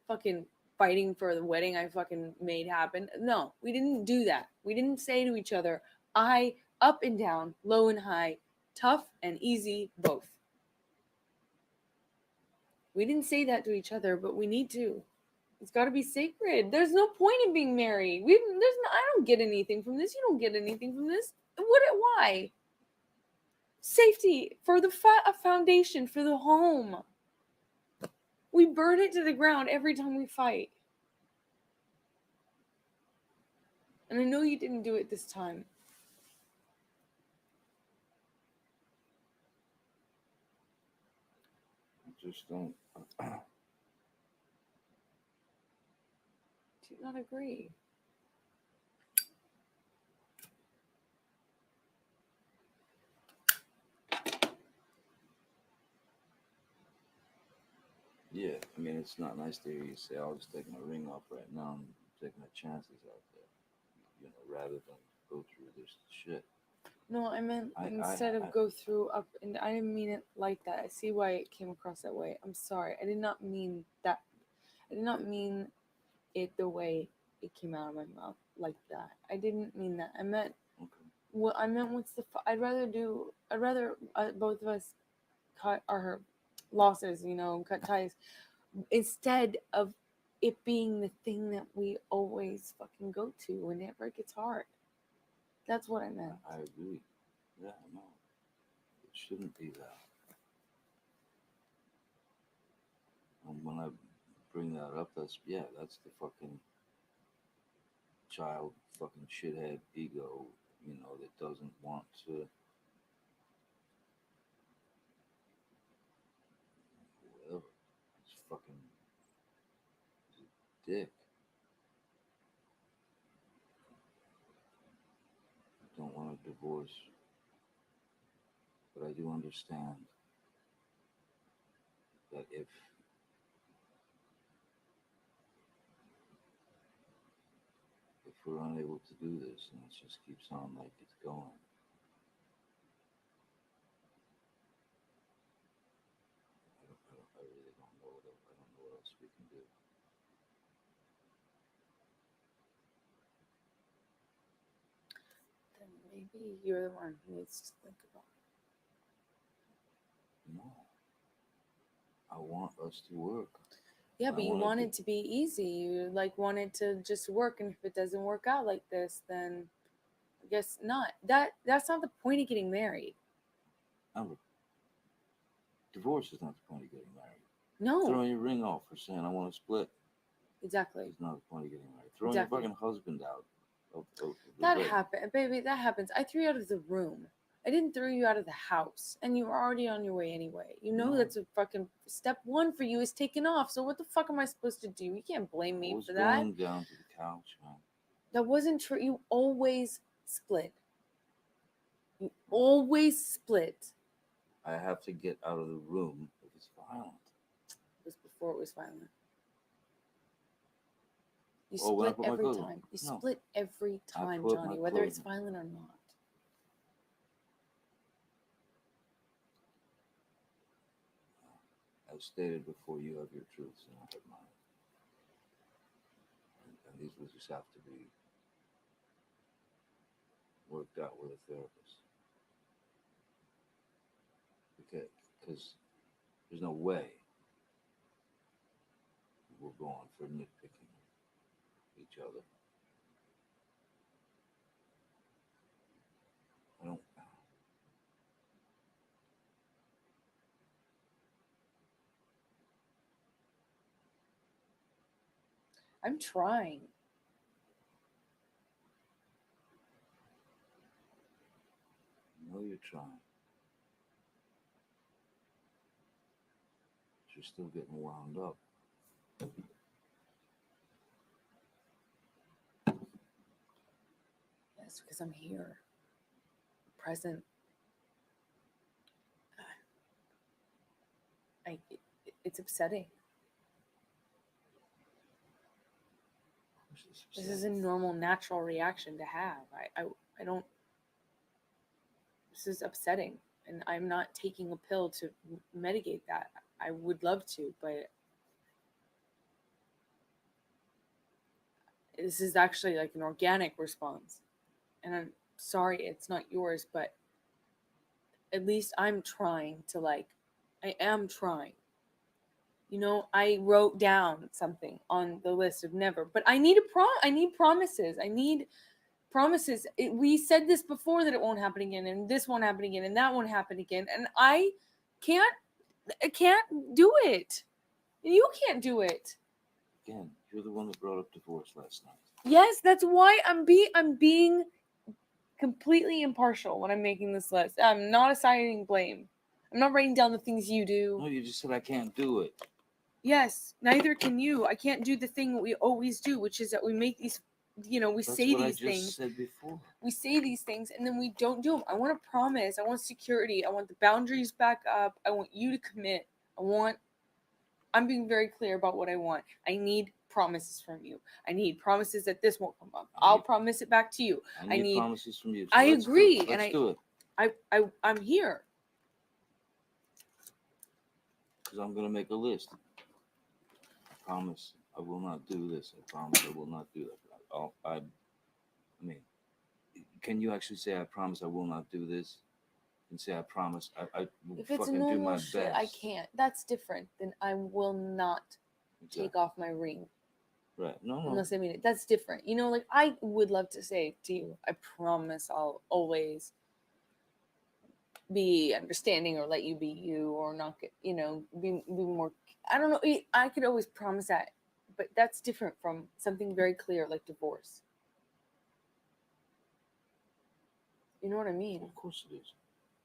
fucking fighting for the wedding I fucking made happen. No, we didn't do that. We didn't say to each other, I up and down, low and high, tough and easy, both. We didn't say that to each other, but we need to. It's got to be sacred. There's no point in being married. I don't get anything from this. You don't get anything from this. Why? Safety for a foundation for the home. We burn it to the ground every time we fight. And I know you didn't do it this time. I just don't. Do you not agree? Yeah, I mean, it's not nice to hear you say, I'll just take my ring off right now and take my chances out there, rather than go through this shit. No, I meant instead of go through up, and I didn't mean it like that. I see why it came across that way. I'm sorry. I did not mean that. I did not mean it the way it came out of my mouth like that. I didn't mean that. I meant what I meant was I'd rather both of us cut our losses, cut ties, instead of it being the thing that we always fucking go to whenever it gets hard. That's what I meant. I agree. Yeah, no. It shouldn't be that. And when I bring that up, that's the fucking child fucking shithead ego, that doesn't want to whatever. It's fucking a dick. I don't want a divorce. But I do understand that if we're unable to do this and it just keeps on like it's going, I really don't know what else, I don't know what else we can do. Then maybe you're the one who needs to think about it. No. I want us to work. Yeah, but you want it to be easy. You want it to just work, and if it doesn't work out like this, then I guess not. That's not the point of getting married. No, divorce is not the point of getting married. No. Throwing your ring off for saying I want to split. Exactly. Is not the point of getting married. Throwing your fucking husband out. That happened, baby. That happens. I threw you out of the room. I didn't throw you out of the house, and you were already on your way anyway. That's a fucking step one for you is taken off. So what the fuck am I supposed to do? You can't blame me for that. Going down to the couch, man. That wasn't true. You always split. You always split. I have to get out of the room if it's violent. It was before it was violent. You split every time. You split every time, Johnny, whether it's violent or not. As stated before, you have your truths and I have mine. And these will just have to be worked out with a therapist. Because there's no way we'll go on for nitpicking each other. I don't. I'm trying. you're trying. But you're still getting wound up. Yes, because I'm here, present. It's upsetting. This is a normal, natural reaction to have. I don't. This is upsetting, and I'm not taking a pill to mitigate that. I would love to, but this is actually like an organic response. And I'm sorry it's not yours, but at least I'm trying to I am trying. You know, I wrote down something on the list of never, but I need I need promises. I need promises. We said this before that it won't happen again, and this won't happen again, and that won't happen again, and I can't do it. You can't do it. Again, you're the one that brought up divorce last night. Yes, that's why I'm being completely impartial when I'm making this list. I'm not assigning blame. I'm not writing down the things you do. No, you just said I can't do it. Yes, neither can you. I can't do the thing we always do, which is that we make these, we That's say what these I just things. said before. We say these things and then we don't do them. I want a promise. I want security. I want the boundaries back up. I want you to commit. I'm being very clear about what I want. I need promises from you. I need promises that this won't come up. I'll promise it back to you. I need promises from you. So I agree. Let's do it. I'm here. Because I'm going to make a list. I promise I will not do this. I promise I will not do that. I mean, can you actually say I promise I will not do this? And say I promise I will If it's fucking do my normal best. shit, I can't. That's different than I will not take off my ring. Right. No. Unless I mean it. That's different. I would love to say to you, I promise I'll always be understanding or let you be you or not get, be more. I don't know. I could always promise that, but that's different from something very clear like divorce. You know what I mean? Of course it is.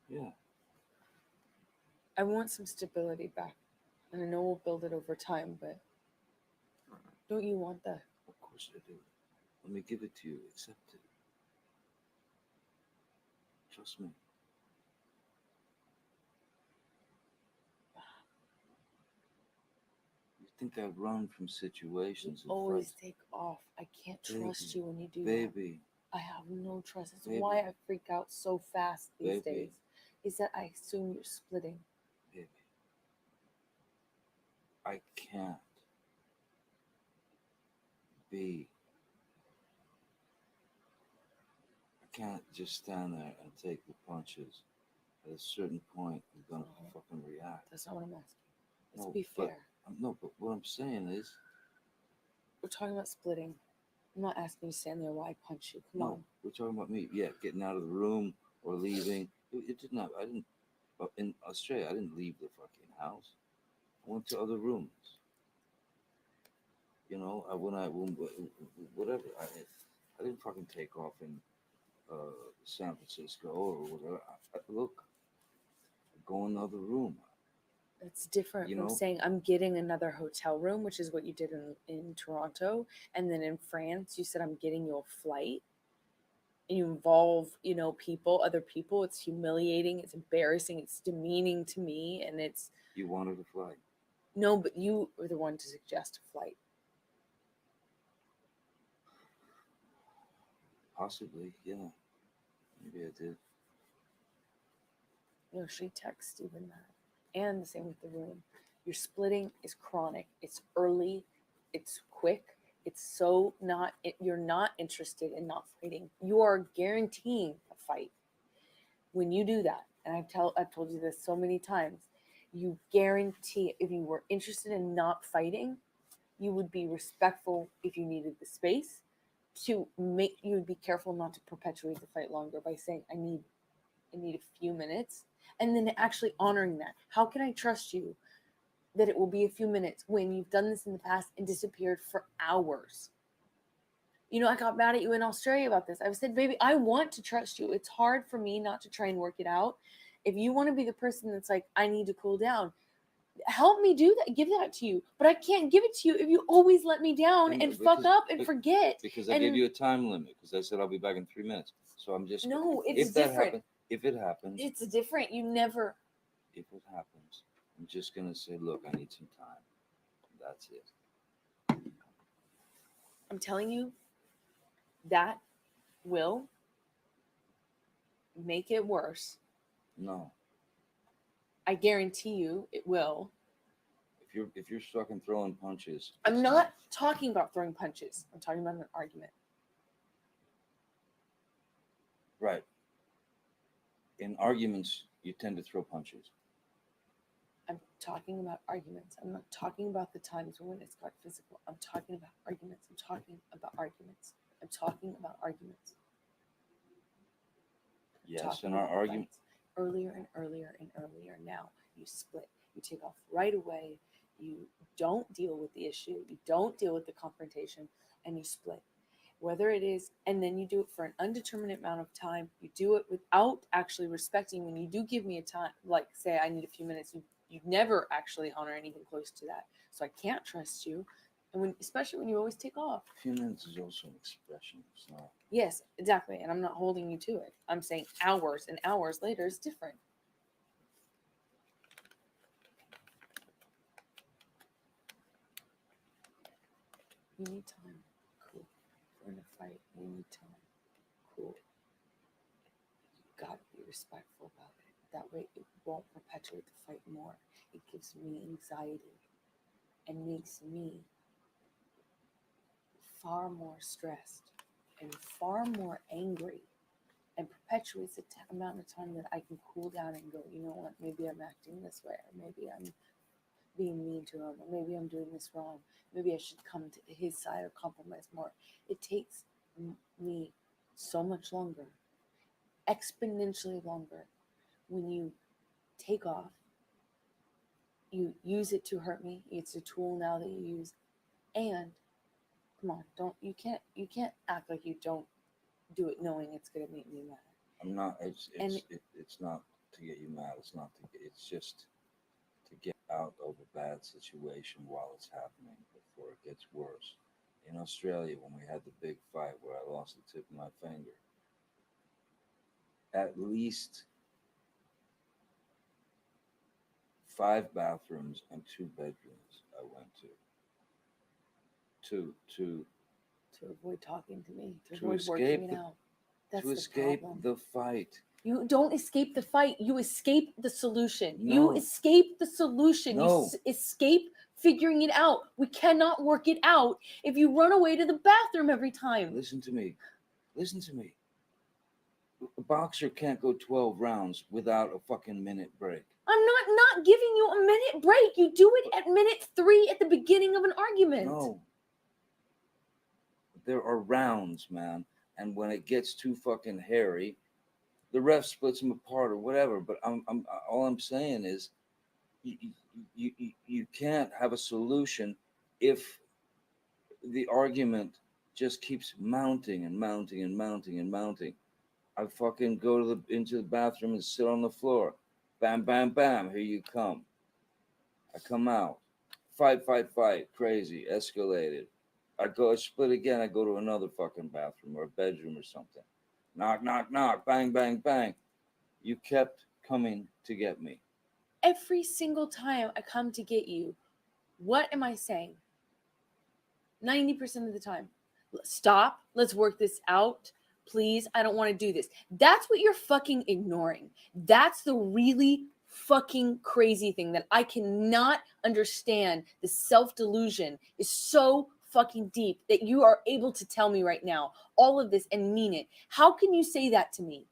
Yeah. I want some stability back, and I know we'll build it over time, but don't you want that? Of course I do. Let me give it to you. Accept it. Trust me. You think I run from situations? You always take off. I can't trust you when you do that. Baby. I have no trust. That's why I freak out so fast these days. Is that I assume you're splitting. Baby. I can't be. I can't just stand there and take the punches. At a certain point, I'm gonna fucking react. That's not what I'm asking. Let's be fair. But what I'm saying is, we're talking about splitting. I'm not asking you to stand there while I punch you. Come on. We're talking about me. Yeah, getting out of the room or leaving. It didn't happen. I didn't. In Australia, I didn't leave the fucking house. I went to other rooms. Whatever. I didn't fucking take off in San Francisco or whatever. Look, go in another room. That's different from saying I'm getting another hotel room, which is what you did in Toronto. And then in France, you said I'm getting you a flight. And you involve, other people. It's humiliating. It's embarrassing. It's demeaning to me. And it's... You wanted a flight. No, but you were the one to suggest a flight. Possibly, yeah. Maybe I did. She texts even that. And the same with the room. Your splitting is chronic. It's early. It's quick. It's so not, you're not interested in not fighting. You are guaranteeing a fight. When you do that, and I've told you this so many times, you guarantee if you were interested in not fighting, you would be respectful if you needed the space you would be careful not to perpetuate the fight longer by saying, I need a few minutes, and then actually honoring that. How can I trust you that it will be a few minutes when you've done this in the past and disappeared for hours? You know, I got mad at you in Australia about this. I said, baby, I want to trust you. It's hard for me not to try and work it out. If you want to be the person that's like, I need to cool down, help me do that, give that to you. But I can't give it to you if you always let me down and fuck up and forget. Because I gave you a time limit, because I said I'll be back in 3 minutes. So I'm just, No, it's if that different. happens, if it happens, It's different. You never. if it happens, I'm just gonna say, look, I need some time. That's it. I'm telling you, that will make it worse. No, I guarantee you it will. if you're stuck in throwing punches, I'm not talking about throwing punches. I'm talking about an argument. right. In arguments, you tend to throw punches. I'm talking about arguments. I'm not talking about the times when it's got physical. I'm talking about arguments. I'm talking about arguments. I'm talking about arguments. Yes, in our argument. Earlier and earlier and earlier. Now you split. You take off right away. You don't deal with the issue. You don't deal with the confrontation, and you split. Whether it is, and then you do it for an undeterminate amount of time. You do it without actually respecting. When you do give me a time, like say I need a few minutes, you never actually honor anything close to that. So I can't trust you. And when, especially when you always take off. A few minutes is also an expression. It's not. Yes, exactly. And I'm not holding you to it. I'm saying hours and hours later is different. You need time. Cool. We're in a fight. You need time. Cool. You gotta be respectful about it. That way it won't perpetuate the fight more. It gives me anxiety and makes me far more stressed and far more angry, and perpetuates the amount of time that I can cool down and go, you know what, maybe I'm acting this way, or maybe I'm being mean to him, or maybe I'm doing this wrong. Maybe I should come to his side or compromise more. It takes me so much longer, exponentially longer, when you take off. You use it to hurt me. It's a tool now that you use. And come on, you can't act like you don't do it knowing it's gonna make me mad. I'm not. It's not to get you mad. It's not to get. It's just to get out of a bad situation while it's happening before it gets worse. In Australia, when we had the big fight where I lost the tip of my finger, at least 5 bathrooms and 2 bedrooms I went to avoid talking to me, to To avoid escape working it the- out. That's to the escape problem. the fight. You don't escape the fight. You escape the solution. No. You escape the solution. No. You escape figuring it out. We cannot work it out if you run away to the bathroom every time. Listen to me. Listen to me. A boxer can't go 12 rounds without a fucking minute break. I'm not giving you a minute break. You do it at minute 3 at the beginning of an argument. No. There are rounds, man. And when it gets too fucking hairy, the ref splits them apart or whatever. But all I'm saying is, you can't have a solution if the argument just keeps mounting and mounting and mounting and mounting. I fucking go into the bathroom and sit on the floor. Bam, bam, bam. Here you come. I come out. Fight. Crazy. Escalated. I split again. I go to another fucking bathroom or a bedroom or something. Knock, knock, knock. Bang, bang, bang. You kept coming to get me. Every single time I come to get you, what am I saying? 90% of the time. Stop. Let's work this out. Please, I don't want to do this. That's what you're fucking ignoring. That's the really fucking crazy thing that I cannot understand. The self-delusion is so fucking deep that you are able to tell me right now all of this and mean it. How can you say that to me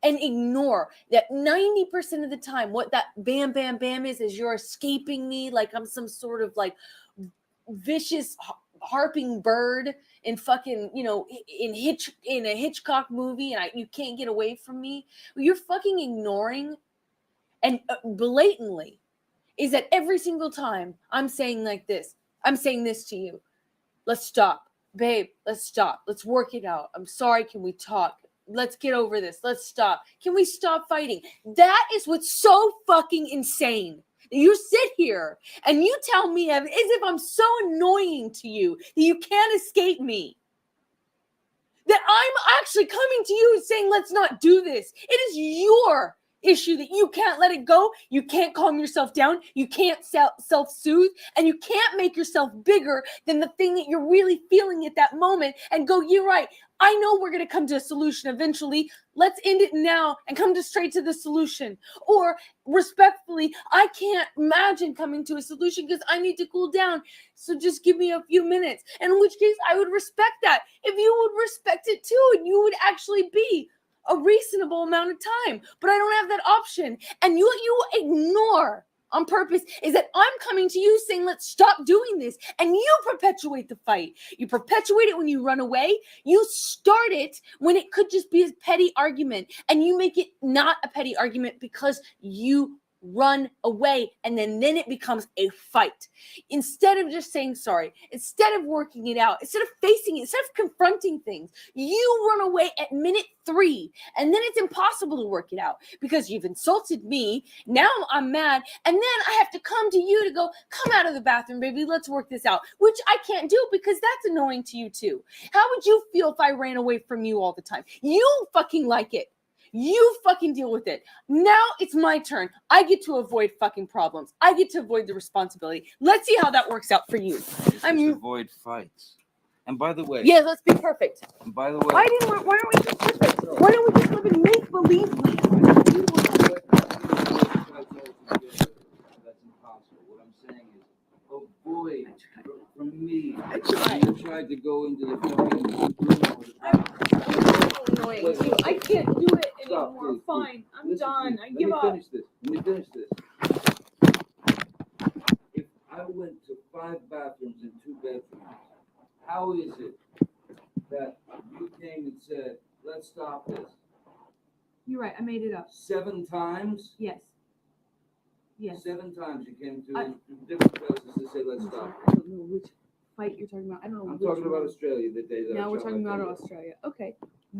and ignore that 90% of the time what that bam, bam, bam is you're escaping me like I'm some sort of like vicious harping bird in fucking, in a Hitchcock movie, and you can't get away from me. You're fucking ignoring and blatantly is that every single time I'm saying like this, I'm saying this to you. Let's stop. babe, let's stop. Let's work it out. I'm sorry. Can we talk? Let's get over this. Let's stop. Can we stop fighting? That is what's so fucking insane. You sit here and you tell me as if I'm so annoying to you that you can't escape me. That I'm actually coming to you and saying, let's not do this. It is your issue that you can't let it go. You can't calm yourself down. You can't self-soothe, and you can't make yourself bigger than the thing that you're really feeling at that moment and go, you're right. I know we're going to come to a solution eventually. Let's end it now and come straight to the solution. Or respectfully, I can't imagine coming to a solution because I need to cool down. So just give me a few minutes. And in which case I would respect that. If you would respect it too, and you would actually be a reasonable amount of time. But I don't have that option. And you ignore on purpose is that I'm coming to you saying, let's stop doing this. And you perpetuate the fight. You perpetuate it when you run away. You start it when it could just be a petty argument. And you make it not a petty argument because you run away, and then it becomes a fight. Instead of just saying sorry, instead of working it out, instead of facing it, instead of confronting things, you run away at minute 3, and then it's impossible to work it out because you've insulted me. Now I'm mad, and then I have to come to you to go, come out of the bathroom, baby, let's work this out, which I can't do because that's annoying to you too. How would you feel if I ran away from you all the time? You fucking like it. You fucking deal with it. Now it's my turn. I get to avoid fucking problems. I get to avoid the responsibility. Let's see how that works out for you. Avoid fights. And by the way, yeah, let's be perfect. And by the way, Why don't we just perfect? Why don't we just live in make believe land? That's impossible. What I'm saying is, avoid from me. I tried. You tried to go into the fucking. Annoying too. I can't do it anymore. Please, Fine, I'm Listen, done. I Let give me up. finish this. Let me finish this. If I went to 5 bathrooms and 2 bedrooms, how is it that you came and said, let's stop this? You're right. I made it up. 7 times? Yes. Yes. 7 times you came to different places to say, let's stop. I don't know which fight you're talking about. I don't know. I'm talking about Australia the day that Now I we're shot talking my about finger. Australia. Okay.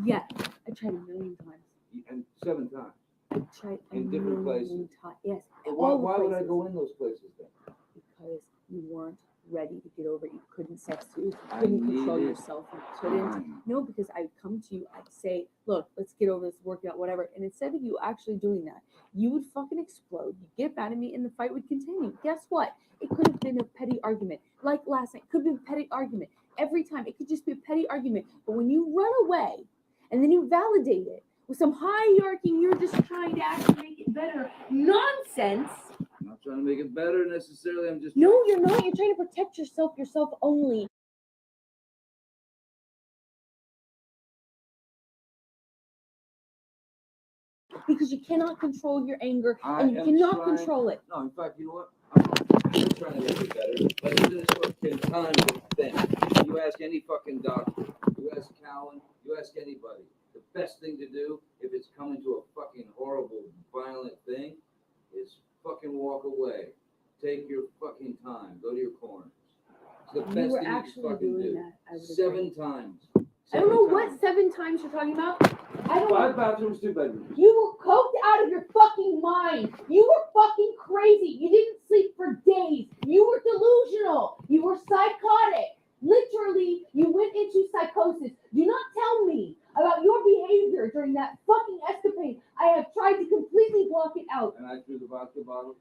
Yeah. I tried a million times. And 7 times. I tried a In different million places. times. Yes. But All why the would I places. go in those places then? Because you weren't ready to get over it. You couldn't self-soothe. You I couldn't control needed yourself. You couldn't. time. No, because I'd come to you, I'd say, look, let's get over this, work it out, whatever. And instead of you actually doing that, you would fucking explode. You'd get mad at me and the fight would continue. Guess what? It could have been a petty argument. Like last night, it could have been a petty argument. Every time, it could just be a petty argument. But when you run away and then you validate it with some hierarchy, you're just trying to actually make it better. Nonsense. I'm not trying to make it better necessarily. I'm just No, you're not. You're trying to protect yourself only. Because you cannot control your anger and you cannot control it. No, in fact, you know what? I'm not trying to make it better, but in this fucking time thing, you ask any fucking doctor, you ask Cowan, you ask anybody, the best thing to do if it's coming to a fucking horrible, violent thing is fucking walk away. Take your fucking time. Go to your corners. It's the best were thing you actually can fucking doing do. that. I would 7 agree. times. I don't know 7 what times. 7 times you're talking about. I don't 5 know. bathrooms, 2 bedrooms. You were coked out of your fucking mind. You were fucking crazy. You didn't sleep for days. You were delusional. You were psychotic. Literally, you went into psychosis. Do not tell me about your behavior during that fucking escapade. I have tried to completely block it out. And I threw the vodka bottles.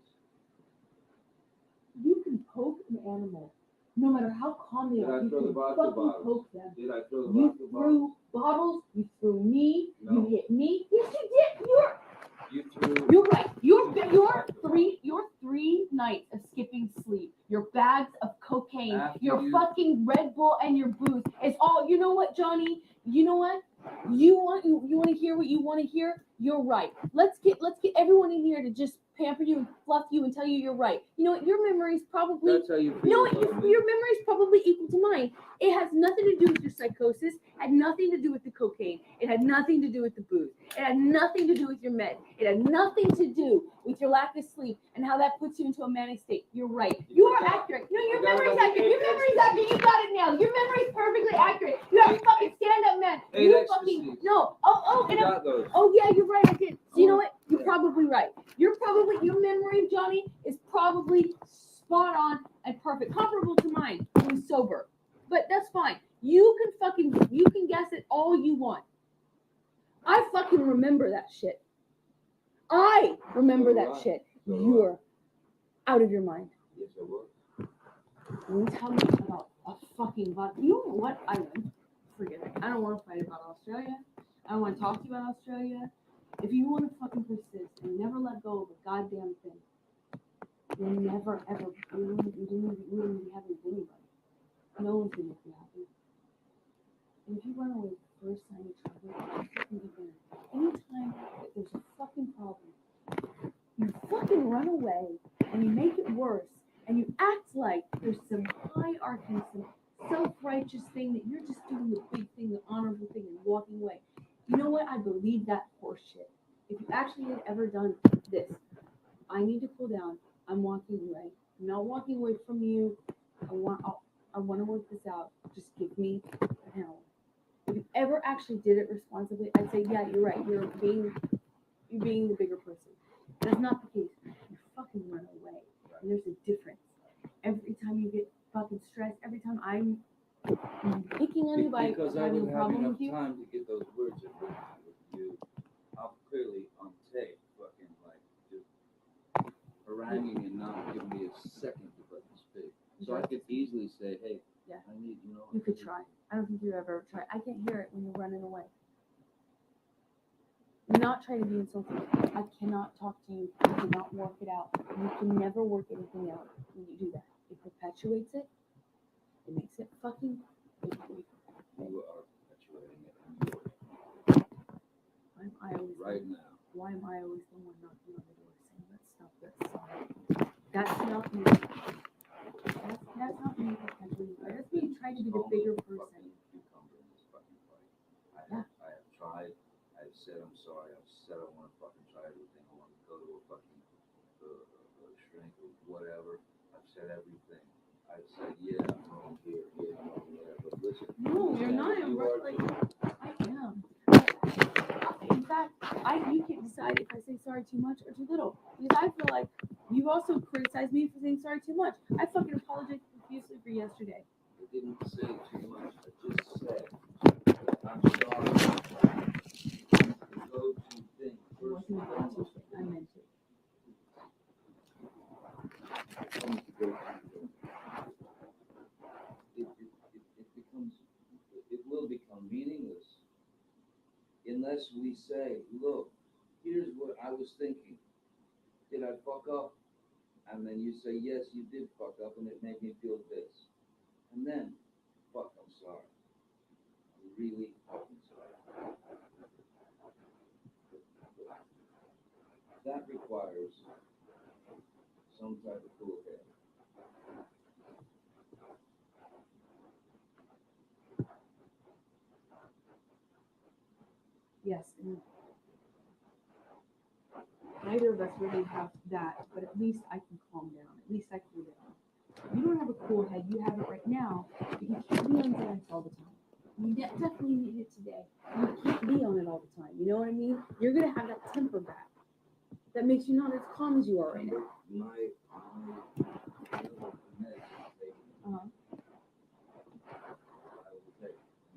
You can poke an animal, no matter how calm they Did are. I You throw the can vodka fucking bottles? poke them. Did I throw the You vodka bottles? threw bottles. You threw me. No. You hit me. Yes, you did. You threw. You're right. Your 3 nights of skipping sleep, your bags of cocaine, After your you- fucking Red Bull and your booze is all. You know what, Johnny? You know what? You want to hear what you want to hear? You're right. Let's get everyone in here to just pamper you and fluff you and tell you you're right. You know what? Your memory's probably. That's how you feel. No, about me. your memory is probably equal to mine. It has nothing to do with your psychosis. It had nothing to do with the cocaine. It had nothing to do with the booze. It had nothing to do with your med. It had nothing to do with your lack of sleep and how that puts you into a manic state. You're right. You are accurate. No, your memory's accurate. Your memory's accurate. You got it now. Your memory's perfectly accurate. You have fucking stand-up man. Hey, You that's fucking just- no. You got those. Oh yeah, you're right. I did. So you know what? You're probably right. Your memory, Johnny, is probably spot on and perfect, comparable to mine. I was sober, but that's fine. You can guess it all you want. I fucking remember that shit. I remember that shit. You're out of your mind. Yes, I was. Let me tell you about a fucking vodka. You know what I learned? Forget it. I don't want to fight about Australia. I don't want to talk to you about Australia. If you want to fucking persist and never let go of a goddamn thing, you'll never ever. You wouldn't be happy with anybody. No one's gonna make you happy. And if you run away the first time you try to fucking get better. Anytime that there's a fucking problem, you fucking run away and you make it worse. And you act like there's some hierarchy, some self-righteous thing that you're just doing the big thing, the honorable thing, and walking away. You know what? I believe that horseshit. If you actually had ever done this, I need to cool down. I'm walking away. I'm not walking away from you. I want to work this out. Just give me an hour. If you ever actually did it responsibly, I'd say, yeah, you're right. You're being the bigger person. That's not the case. You fucking run away. And there's a difference. Every time you get fucking stressed, every time I'm picking on you by because I having would a have problem enough with you. time to get those words in with you. I'm clearly on tape, fucking like just haranguing and not giving me a second to fucking speak. So I could easily say, hey, Yeah. I need, You could try. I don't think you ever try. I can't hear it when you're running away. Not try to be insulting. I cannot talk to you. I cannot work it out. You can never work anything out when you do that. It perpetuates it. It makes it fucking. You are perpetuating it. I always Right now. Why am I always the one knocking on the door saying let's stop this? That's not me. That's not me perpetuating. That's me trying to be the bigger person. I have tried. I've said I'm sorry. I've said I want to fucking try everything. I want to go to a fucking shrink or whatever. I've said everything. I've said, yeah, I'm wrong here, yeah, I'm wrong there. But listen. No, you're not. I'm right. Like, I am. In fact, you can't decide if I say sorry too much or too little. Because I feel like you also criticized me for saying sorry too much. I fucking apologized profusely for yesterday. I didn't say too much. I just said, I'm sorry. Go to things. It wasn't a go-to thing. I meant it. It will become meaningless unless we say, look, here's what I was thinking. Did I fuck up? And then you say, yes, you did fuck up, and it made me feel this. And then, fuck, I'm sorry. I'm really fucking sorry. That requires some type of cool head. Yes. And neither of us really have that, but at least I can calm down. At least I cool down. You don't have a cool head. You have it right now, but you can't be on Xanax all the time. You definitely need it today. You can't be on it all the time. You know what I mean? You're going to have that temper back. That makes you not as calm as you are right now.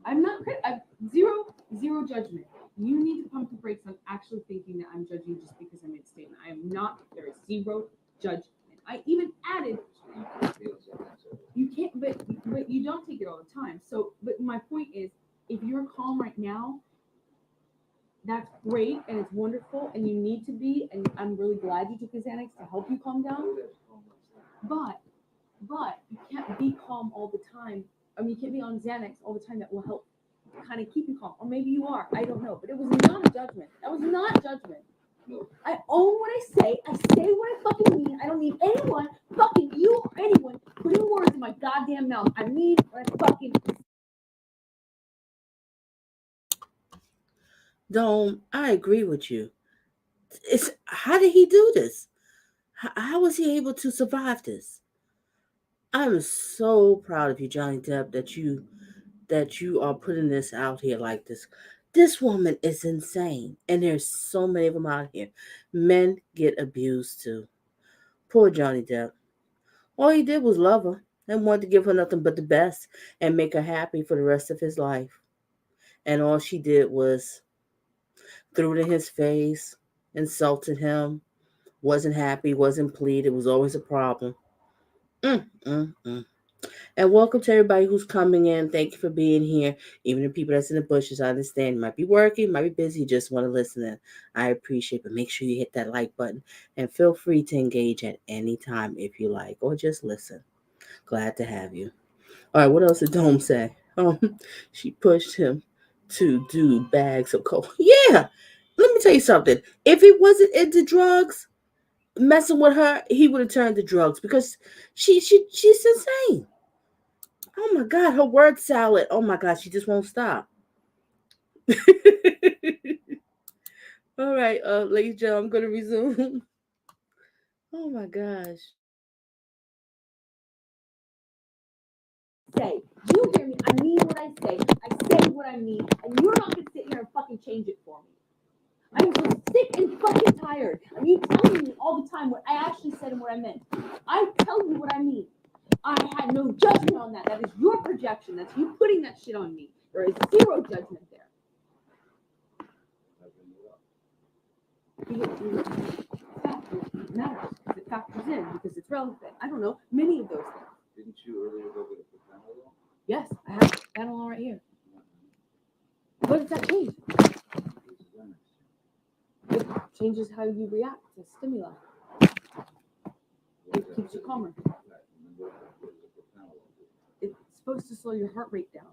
I'm not I'm zero judgment. You need to pump the brakes on actually thinking that I'm judging just because I made a statement. I am not. There is zero judgment. I even added you can't, but you don't take it all the time. So, but my point is, if you're calm right now, that's great and it's wonderful and you need to be, and I'm really glad you took the Xanax to help you calm down. But you can't be calm all the time. I mean, you can't be on Xanax all the time. That will help kind of keep you calm. Or maybe you are. I don't know. But it was not a judgment. That was not judgment. No. I own what I say. I say what I fucking mean. I don't need anyone, fucking you or anyone, putting words in my goddamn mouth. I mean what I fucking. Dome, I agree with you. It's how did he do this? How was he able to survive this? I'm so proud of you, Johnny Depp, that you that you are putting this out here like this. This woman is insane. And there's so many of them out here. Men get abused too. Poor Johnny Depp. All he did was love her and wanted to give her nothing but the best and make her happy for the rest of his life. And all she did was threw it in his face, insulted him, wasn't happy, wasn't pleased. It was always a problem. Mm, mm, mm. And welcome to everybody who's coming in. Thank you for being here. Even the people that's in the bushes, I understand. You might be working, might be busy, you just want to listen in. I appreciate it. But make sure you hit that like button. And feel free to engage at any time if you like. Or just listen. Glad to have you. All right, what else did Dome say? She pushed him to do bags of coke. Yeah, let me tell you something. If he wasn't into drugs, messing with her, he would have turned to drugs because she's insane. Oh my God, her word salad. Oh my God, she just won't stop. All right, ladies and gentlemen, I'm gonna resume. Oh my gosh. Say, you hear me? I mean what I say what I mean, and you're not gonna sit here and fucking change it for me. I'm so sick and fucking tired of you telling me all the time what I actually said and what I meant. I tell you what I mean. I had no judgment on that. That is your projection. That's you putting that shit on me. There is zero judgment there. Fact matters because it factors in because it's relevant. I don't know many of those things. Didn't you earlier go get a propanol? Yes, I have Panadol right here. What does that change? It changes how you react to stimuli. It keeps you calmer. It's supposed to slow your heart rate down.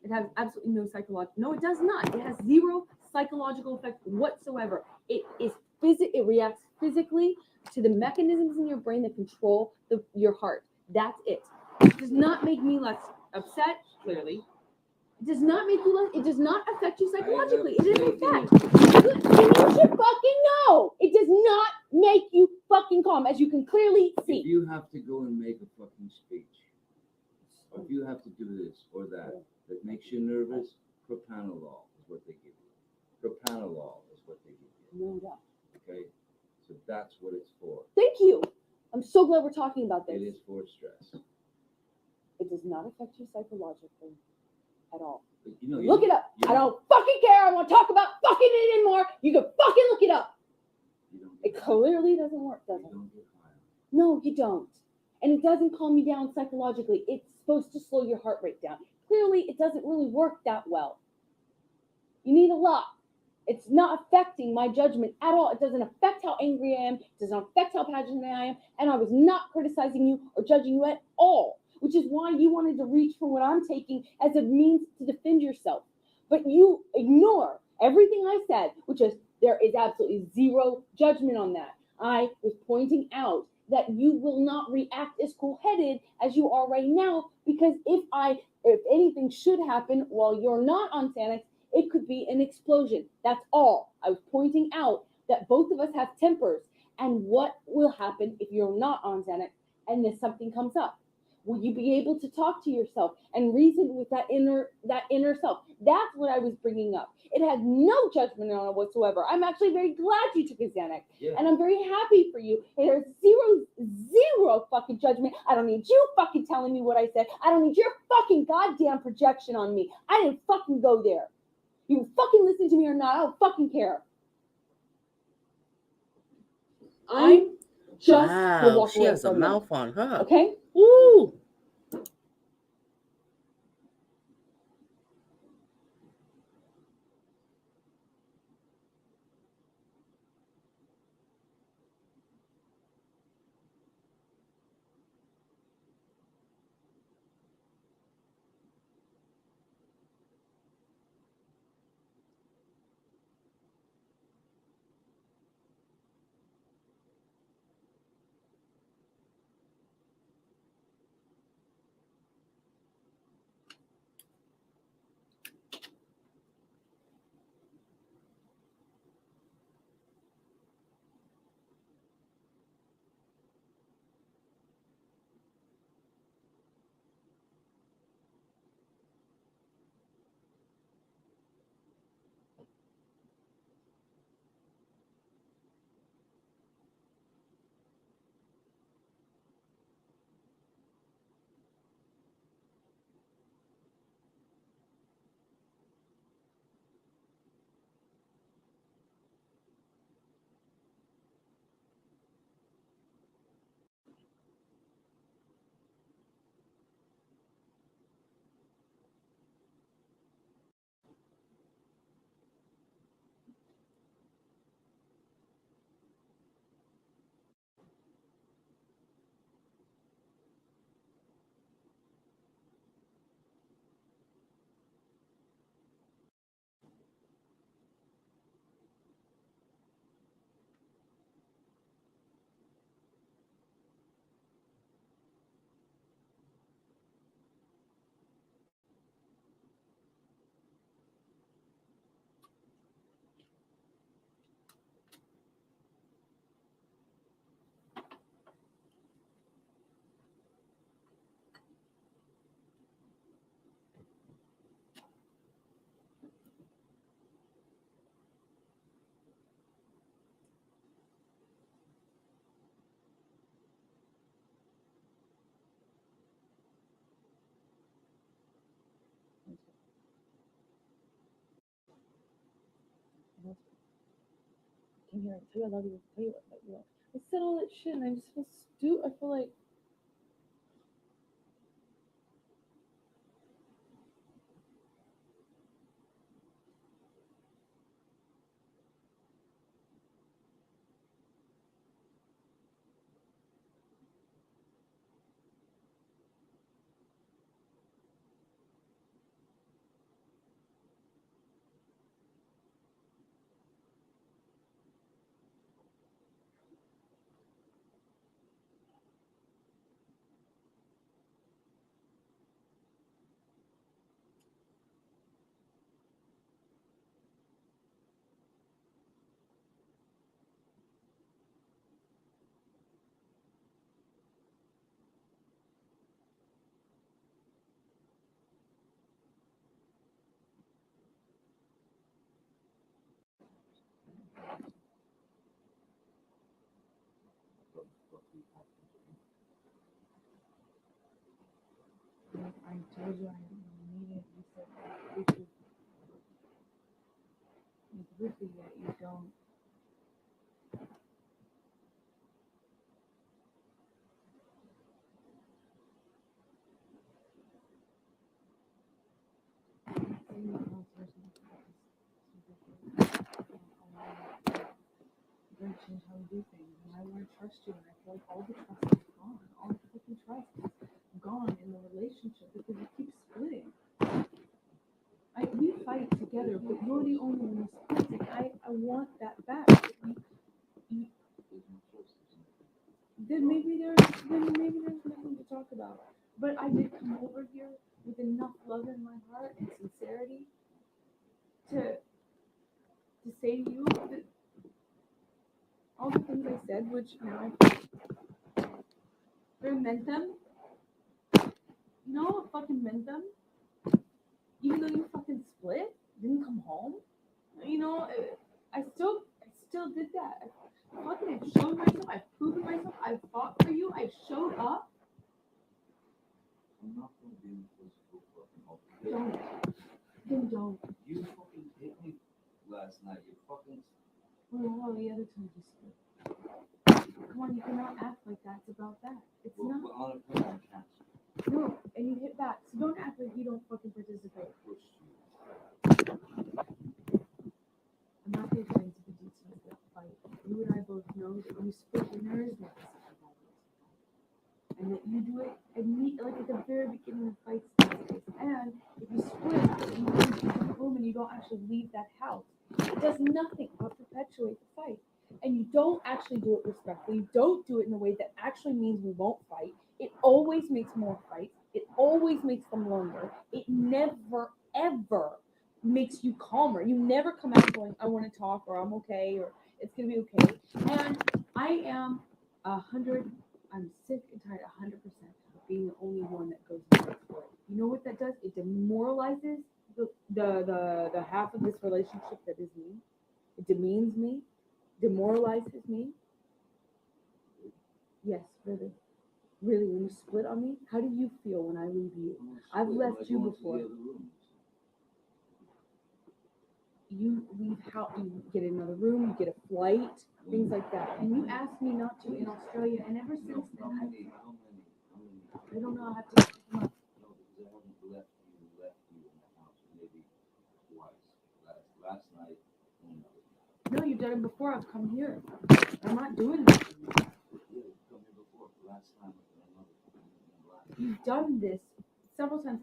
It has absolutely no psychological. No, it does not. It has zero psychological effect whatsoever. It reacts physically to the mechanisms in your brain that control your heart. That's it. It does not make me less upset. Clearly, it does not make you less. It does not affect you psychologically. It is a fact. You should fucking know. It does not make you fucking calm, as you can clearly see. If you have to go and make a fucking speech, or if you have to do this or that makes you nervous, propanolol is what they give you. Propanolol is what they give you. No doubt. Okay? So that's what it's for. Thank you. I'm so glad we're talking about this. It is for stress. It does not affect you psychologically at all. But, you know, Look it up. I don't fucking care. I want to talk about fucking it anymore. You can fucking look it up. It clearly doesn't work, does it? No, you don't. And it doesn't calm you down psychologically. It's supposed to slow your heart rate down. Clearly, it doesn't really work that well. You need a lot. It's not affecting my judgment at all. It doesn't affect how angry I am. It doesn't affect how passionate I am. And I was not criticizing you or judging you at all, which is why you wanted to reach for what I'm taking as a means to defend yourself. But you ignore everything I said, which is there is absolutely zero judgment on that. I was pointing out that you will not react as cool-headed as you are right now, because if anything should happen while you're not on Xanax, it could be an explosion. That's all. I was pointing out that both of us have tempers, and what will happen if you're not on Xanax and then something comes up? Will you be able to talk to yourself and reason with that inner self? That's what I was bringing up. It had no judgment on it whatsoever. I'm actually very glad you took a Xanax, and I'm very happy for you. There's zero fucking judgment. I don't need you fucking telling me what I said. I don't need your fucking goddamn projection on me. I didn't fucking go there. You fucking listen to me or not, I don't fucking care. I'm just gonna walk she away has a from it. mouth on her. Okay? Woo! come here and tell you I love you, tell you what you know. I said all that shit and I just feel stupid. I feel like I told you I need it. You said we should make Ruthie yet you don't. You're gonna change how we do things, and I want to trust you, and I feel like all the trust is gone. All the fucking trust is gone in the relationship because we keep splitting. We fight together, but you're the only one who's splitting. I want that back. Then maybe there's nothing to talk about. But I did come over here with enough love in my heart and sincerity to say to you that all the things I said, which now I meant them. You know what fucking meant them? Even though you fucking split, didn't come home. You know, I still did that. I fucking have shown myself. I've proven myself. I've fought for you. I showed up. I'm not gonna be in physical fucking help. Don't. Then don't. You fucking hit me last night. You fucking. Well, the other time you split. Come on, you cannot act like that's about that. It's Well, not. on a point, I can't. No, and you hit back. So don't act like you don't fucking participate. Push you. I'm not going to get into the details of that fight. You and I both know that you split when there is no decision about it. And that you do it like at the very beginning of fights nowadays. And if you split and you go into the room and you don't actually leave that house, it does nothing but perpetuate the fight. And you don't actually do it respectfully. You don't do it in a way that actually means we won't fight. It always makes more fights. It always makes them longer. It never, ever makes you calmer. You never come out going, I want to talk, or I'm okay, or it's going to be okay. And I am 100, I'm sick and tired 100% of being the only one that goes and fights for it. You know what that does? It demoralizes the half of this relationship that is me. It demeans me, demoralizes me. Yes, really. Really, when you split on me, how do you feel when I leave you? I've left you before. You leave how you get another room, you get a flight, things like that. And you asked me not to in Australia, and ever since then, I don't know. I have to. No, because I haven't left you in the house maybe twice. Last night. No, you've done it before. I've come here. I'm not doing this. Yeah, you come here before. Last time. You've done this several times,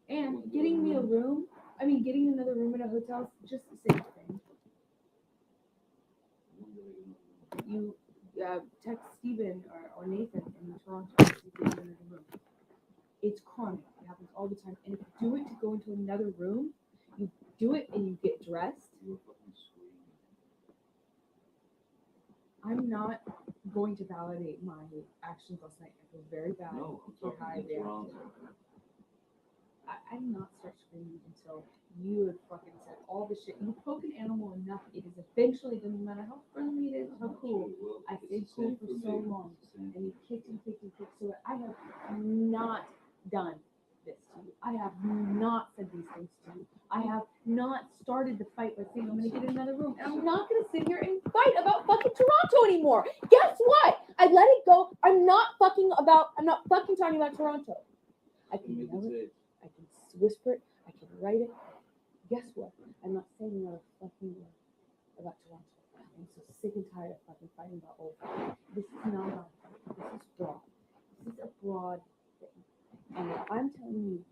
and getting me a room. I mean, getting another room in a hotel is just the same thing. You text Steven or Nathan in Toronto to see if they have another room. It's chronic. It happens all the time. And if you do it to go into another room, you do it and you get dressed. I'm not going to validate my actions last night. I feel very bad. No, I'm for talking how I in reacted. Toronto. I did not start screaming until you had fucking said all the shit. You poke an animal enough, it is eventually, doesn't matter how friendly it is, how cool. I stayed cool for so long, and you kicked and kicked and kicked. So I have not done this to you. I have not said these things to you. I have not started the fight by saying I'm going to get another room. And I'm not going to sit here and fight about fucking Toronto anymore. Guess what? I let it go. I'm not fucking talking about Toronto. I can yell it. I can whisper it. I can write it. Guess what? I'm not saying another fucking word about Toronto. I'm so sick and tired of fucking fighting about old fight. This is not about fight. This is broad. This is a broad thing. And if I'm telling you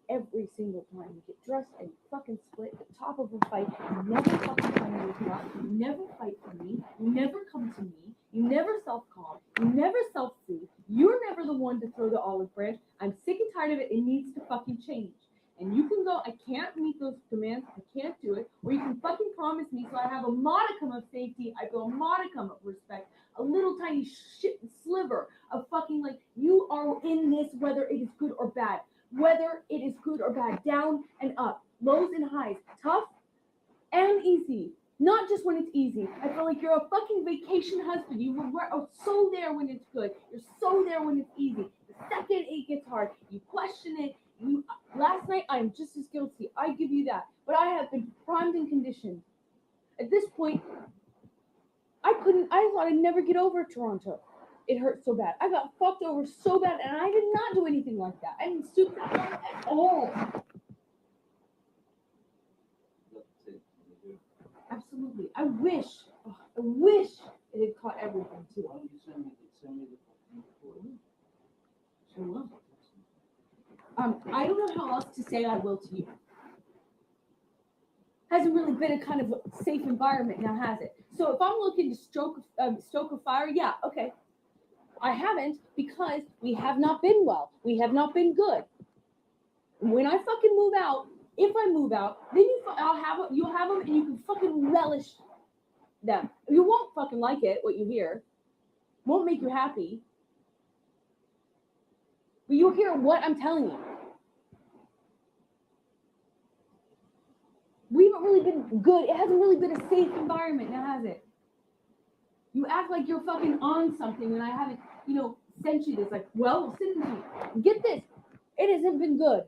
every single time you get dressed and fucking split at the top of a fight, you never fucking find your spot, you never fight for me, you never come to me, you never self-calm, you never self-soothe, you're never the one to throw the olive branch. I'm sick and tired of it. It needs to fucking change. And you can go, I can't meet those demands, I can't do it, or you can fucking promise me so I have a modicum of safety, I feel a modicum of respect, a little tiny shit sliver of fucking like, you are in this whether it is good or bad, whether it is good or bad, down and up, lows and highs, tough and easy. Not just when it's easy. I feel like you're a fucking vacation husband. You are so there when it's good. You're so there when it's easy. The second it gets hard, you question it. Last night, I'm just as guilty. I give you that. But I have been primed and conditioned. At this point, I thought I'd never get over Toronto. It hurt so bad. I got fucked over so bad, and I did not do anything like that. I didn't stoop that low at all. Absolutely. I wish it had caught everything too. Sure will. I don't know how else to say I will to you. Hasn't really been a kind of safe environment now, has it? So if I'm looking to stoke a fire, yeah, okay. I haven't because we have not been well. We have not been good. When I fucking move out, if I move out, then you'll have them and you can fucking relish them. You won't fucking like it, what you hear. Won't make you happy. But you'll hear what I'm telling you. We haven't really been good. It hasn't really been a safe environment now, has it? You act like you're fucking on something and I haven't, sent you this. Like, well, listen to me. Get this. It hasn't been good.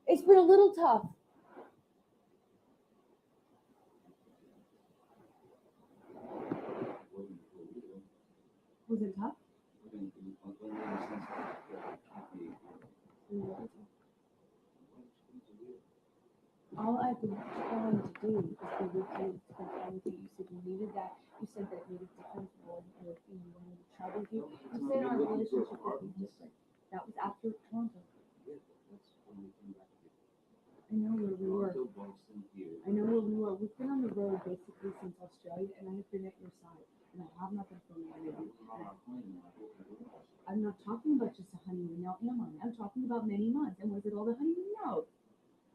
It's been a little tough. Was it tough? All I've been trying to do is be with you, spend time with you. You said you needed that. You said that it made it defensible and you wanted to travel with you. You said our relationship would be different. That was after Toronto. I know where we were. We've been on the road basically since Australia, and I have been at your side. And I have not been filming anything. I'm not talking about just a honeymoon. Now, am I? I'm talking about many months. And was it all the honeymoon? No.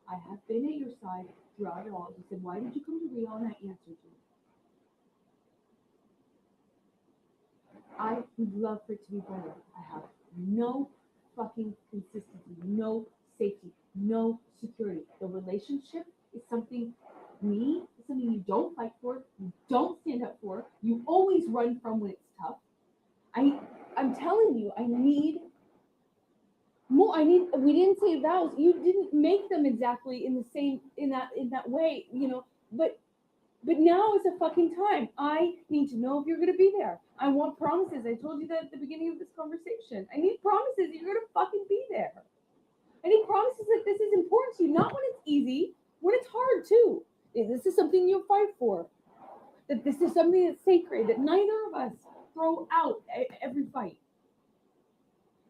I have been at your side throughout it all. You said, why did you come to Rio? And I answered you. I would love for it to be better. I have no fucking consistency, no safety, no security. The relationship is something you don't fight for, you don't stand up for, you always run from when it's tough. I'm telling you, I need more. We didn't say vows. You didn't make them exactly in the same, in that way, but now is the fucking time. I need to know if you're going to be there. I want promises. I told you that at the beginning of this conversation. I need promises that you're going to fucking be there. I need promises that this is important to you, not when it's easy, when it's hard too. This is something you'll fight for. That this is something that's sacred, that neither of us throw out every fight.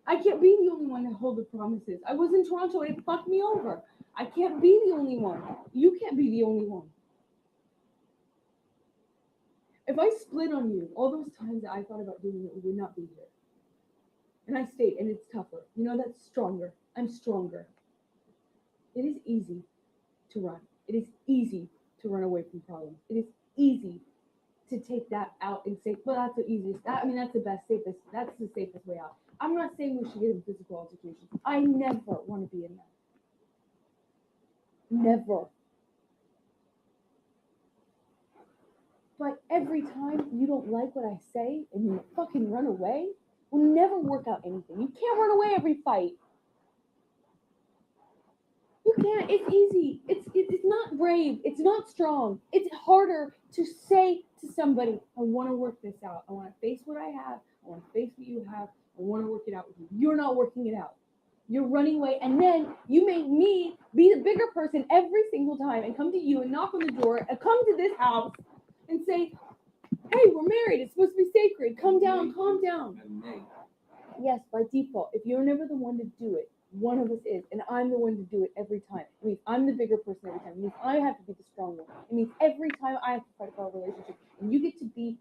I can't be the only one to hold the promises. I was in Toronto and it fucked me over. I can't be the only one. You can't be the only one. If I split on you, all those times that I thought about doing it, we would not be here. And I stayed, and it's tougher. That's stronger. I'm stronger. It is easy to run. It is easy to run away from problems. It is easy to take that out and say, well, that's the easiest. That's the safest way out. I'm not saying we should get in physical altercations. I never want to be in that. Never. But every time you don't like what I say and you fucking run away, will never work out anything. You can't run away every fight. can't. It's easy. It's not brave. It's not strong. It's harder to say to somebody, I want to work this out. I want to face what I have. I want to face what you have. I want to work it out with you. You're not working it out. You're running away, and then you make me be the bigger person every single time and come to you and knock on the door and come to this house and say, hey, we're married. It's supposed to be sacred. Calm down, calm down. Yes, by default, if you're never the one to do it, one of us is, and I'm the one to do it every time. It means I'm the bigger person every time. It means I have to be the strong one. It means every time I have to fight for a relationship, and you get to be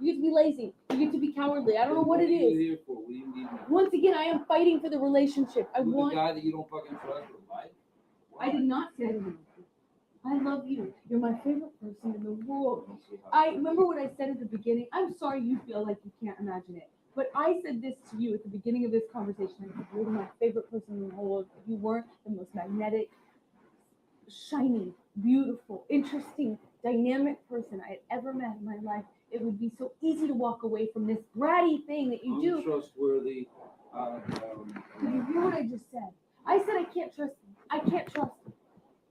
you get to be lazy. You get to be cowardly. I don't know what it is. What are you here for? What do you need? Once again, I am fighting for the relationship. I want. The guy that you don't fucking trust with life? I did not say I didn't. I love you. You're my favorite person in the world. I remember what I said at the beginning. I'm sorry you feel like you can't imagine it. But I said this to you at the beginning of this conversation. I said, you're my favorite person in the whole world. If you weren't the most magnetic, shiny, beautiful, interesting, dynamic person I had ever met in my life, it would be so easy to walk away from this bratty thing that you do. Untrustworthy. Did you hear what I just said? I said I can't trust. I can't trust.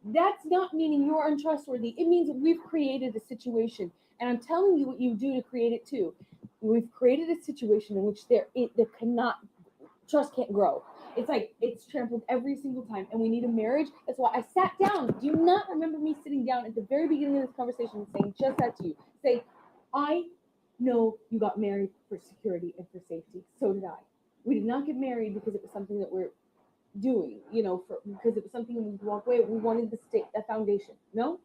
That's not meaning you're untrustworthy. It means that we've created a situation, and I'm telling you what you do to create it too. We've created a situation in which there trust can't grow. It's like it's trampled every single time, and we need a marriage. That's why I sat down. Do you not remember me sitting down at the very beginning of this conversation and saying just that to you? Say, I know you got married for security and for safety. So did I. We did not get married because it was something that we're doing, because it was something we would walk away. We wanted the foundation. No?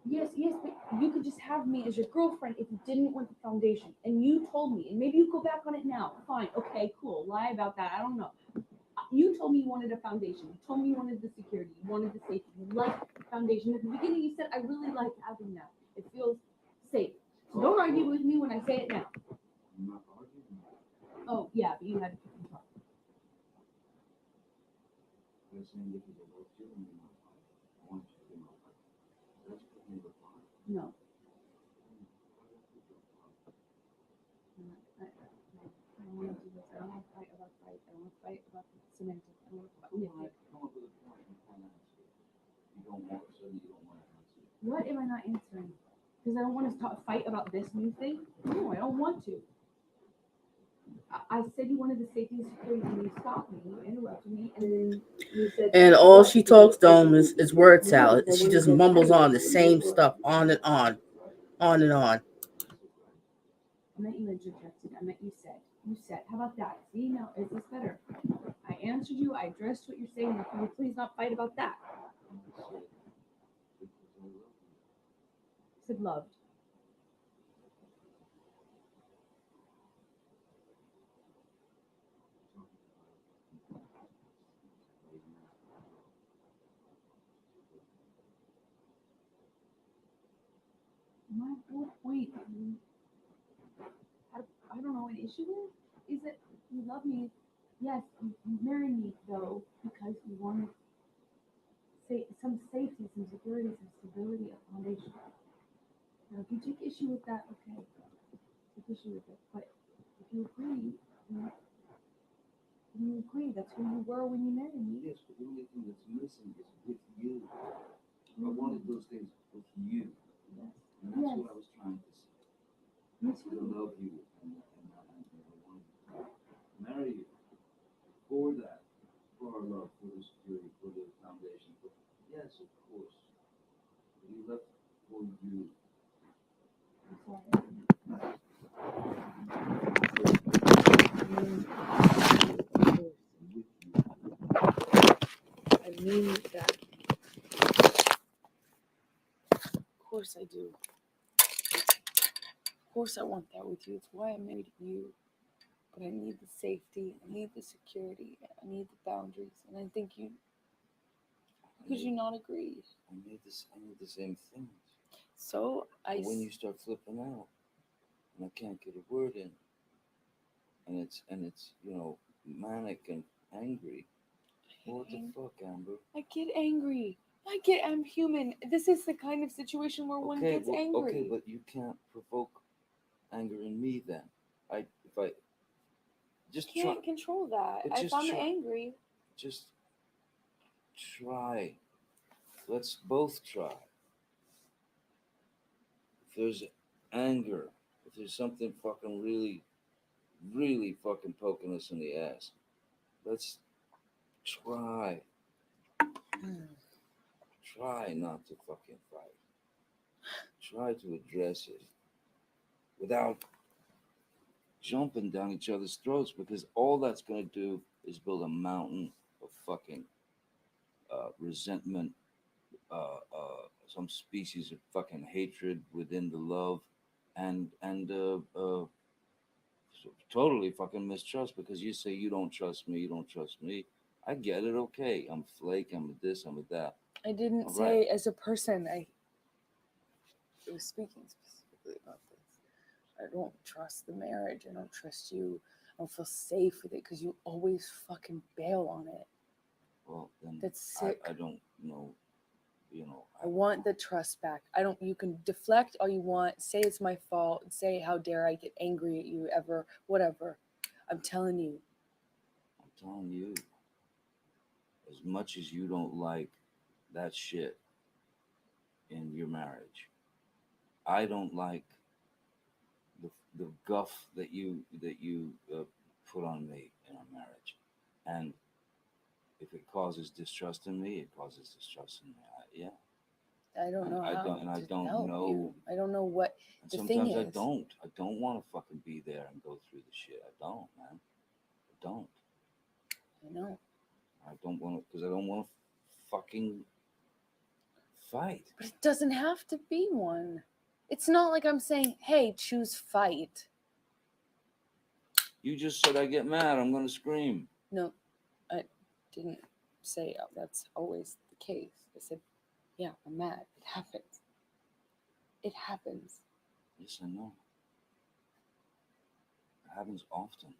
Yes, but you could just have me as your girlfriend if you didn't want the foundation. And you told me, and maybe you go back on it now. Fine, okay, cool. Lie about that. I don't know. You told me you wanted a foundation. You told me you wanted the security. You wanted the safety. You liked the foundation. At the beginning, you said, I really like having that. It feels safe. So don't argue with me when I say it now. I'm not arguing. Oh, yeah, but you had to keep talk. You're saying this is a love you and you're not fine. I want you to be my wife. That's what you were fine. No. I don't want to do this. I don't want to fight about fight. I don't want to fight about the semantics. I don't want to fight. Come up with a point. You can't answer it. You don't want to answer it. What am I not answering? Because I don't want to fight about this new thing? No, I don't want to. I said you wanted the safety and security, and you stopped me, you interrupted me, and then you said. And all she talks, Dome, is word salad. She just mumbles on the same stuff on and on and on. I meant you interjected. I meant you said. You said. How about that? See, now, is this better? I answered you. I addressed what you're saying. Now, can we please not fight about that? I said loved. My whole point, I don't know, an issue is that you love me. Yes, you married me though because you wanted some safety, some security, some stability, a foundation. Now, if you take issue with that, okay, take issue with it. But if you agree, that's who you were when you married me. Yes, but the only thing that's missing is with you. I wanted those things with you. Yes. And that's what I was trying to say. Me I too. love you and I wanted to marry you for that, for our love, for the security, for the foundation. But yes, of course. But you left for you. I'm sorry. I mean that. Of course I do. Of course I want that with you. It's why I married you. But I need the safety. I need the security. I need the boundaries. And I think you, because you not agree. I need the same things. So when you start flipping out, and I can't get a word in, and it's manic and angry. What the fuck, Amber? I get angry. I'm human. This is the kind of situation where one gets angry. Okay, but you can't provoke anger in me then. Just Can't control that. But If just I'm try. angry, Just try. Let's both try. If there's anger, if there's something fucking really, really fucking poking us in the ass, let's try. Try not to fucking fight. Try to address it without jumping down each other's throats, because all that's going to do is build a mountain of fucking resentment, some species of fucking hatred within the love, and totally fucking mistrust, because you say you don't trust me, you don't trust me. I get it, okay. I'm flake, I'm a this, I'm a that. I didn't All say right. as a person. I was speaking specifically about this. I don't trust the marriage. I don't trust you. I don't feel safe with it because you always fucking bail on it. Well, then That's sick. I don't know. I want the trust back. I don't. You can deflect all you want. Say it's my fault. Say how dare I get angry at you ever. Whatever. I'm telling you. As much as you don't like that shit in your marriage, I don't like the guff that you put on me in our marriage, and if it causes distrust in me, it causes distrust in me. Yeah. I don't know I how don't, and I to don't help know. you. I don't know what And the sometimes thing I is. don't want to fucking be there and go through the shit. I don't, man. I don't. I know. I don't want to, because I don't want to fucking fight. But it doesn't have to be one. It's not like I'm saying, hey, choose fight. You just said I get mad, I'm gonna scream. No, I didn't say that's always the case. I said, yeah, I'm mad. It happens. It happens. Yes, I know. It happens often.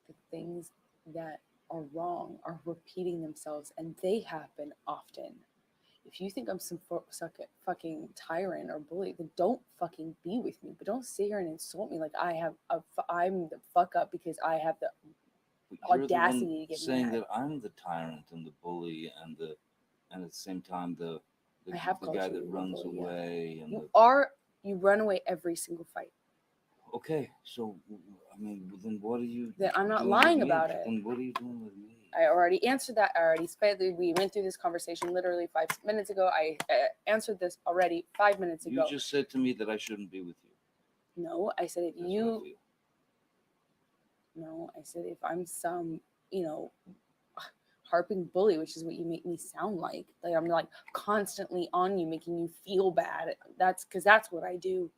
The things that are wrong are repeating themselves, and they happen often. If you think I'm some fucking tyrant or bully, then don't fucking be with me. But don't sit here and insult me like I'm the fuck up because I have the But you're audacity the one to get saying mad. that I'm the tyrant and the bully and at the same time the I have guy called that you a runs bully, yeah. away and You run away every single fight. Okay, so I mean, then what are you? That I'm not doing lying with me? about it. Then what are you doing with me? I already answered that. We went through this conversation literally 5 minutes ago. I answered this already 5 minutes ago. You just said to me that I shouldn't be with you. No, I said if That's you. what I feel. No, I said if I'm some, harping bully, which is what you make me sound like. Like I'm like constantly on you, making you feel bad. That's because that's what I do.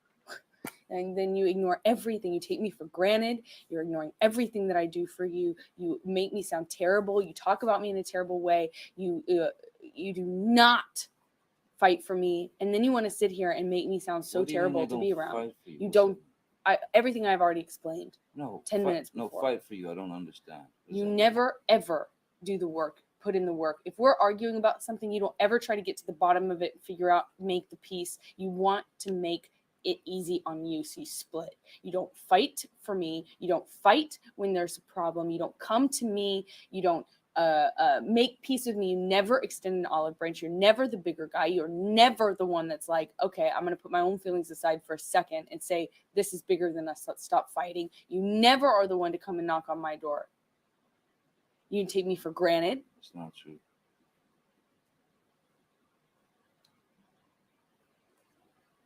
And then you ignore everything. You take me for granted. You're ignoring everything that I do for you. You make me sound terrible. You talk about me in a terrible way. You do not fight for me. And then you want to sit here and make me sound so What do you mean terrible I to don't be around. fight for you? You What's don't. that? Everything I've already explained. No. 10 minutes No, before. fight for you. I don't understand. You never, ever do the work. Put in the work. If we're arguing about something, you don't ever try to get to the bottom of it, figure out, make the peace. You want to make it easy on you, so you split. You don't fight for me. You don't fight when there's a problem. You don't come to me. You don't make peace with me. You never extend an olive branch. You're never the bigger guy. You're never the one that's like, okay, I'm going to put my own feelings aside for a second and say, this is bigger than us. Let's stop fighting. You never are the one to come and knock on my door. You take me for granted. It's not true.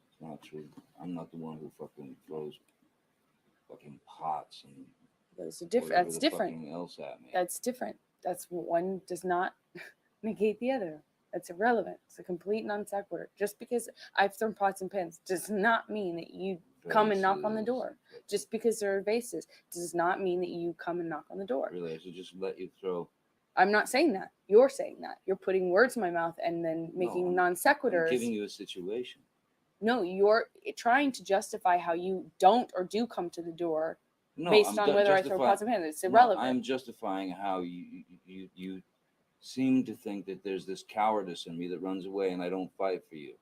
It's not true. I'm not the one who fucking throws fucking pots and Those are different. That's different. fucking else at me. That's different. That's one does not negate the other. That's irrelevant. It's a complete non sequitur. Just because I've thrown pots and pans does not mean that you come and knock on the door. Just because there are vases does not mean that you come and knock on the door. Really, I should just let you throw. I'm not saying that. You're saying that. You're putting words in my mouth and then making non sequiturs. I'm giving you a situation. No, you're trying to justify how you don't or do come to the door based on whether I throw pots and pans. It's irrelevant. No, I'm justifying how you seem to think that there's this cowardice in me that runs away and I don't fight for you.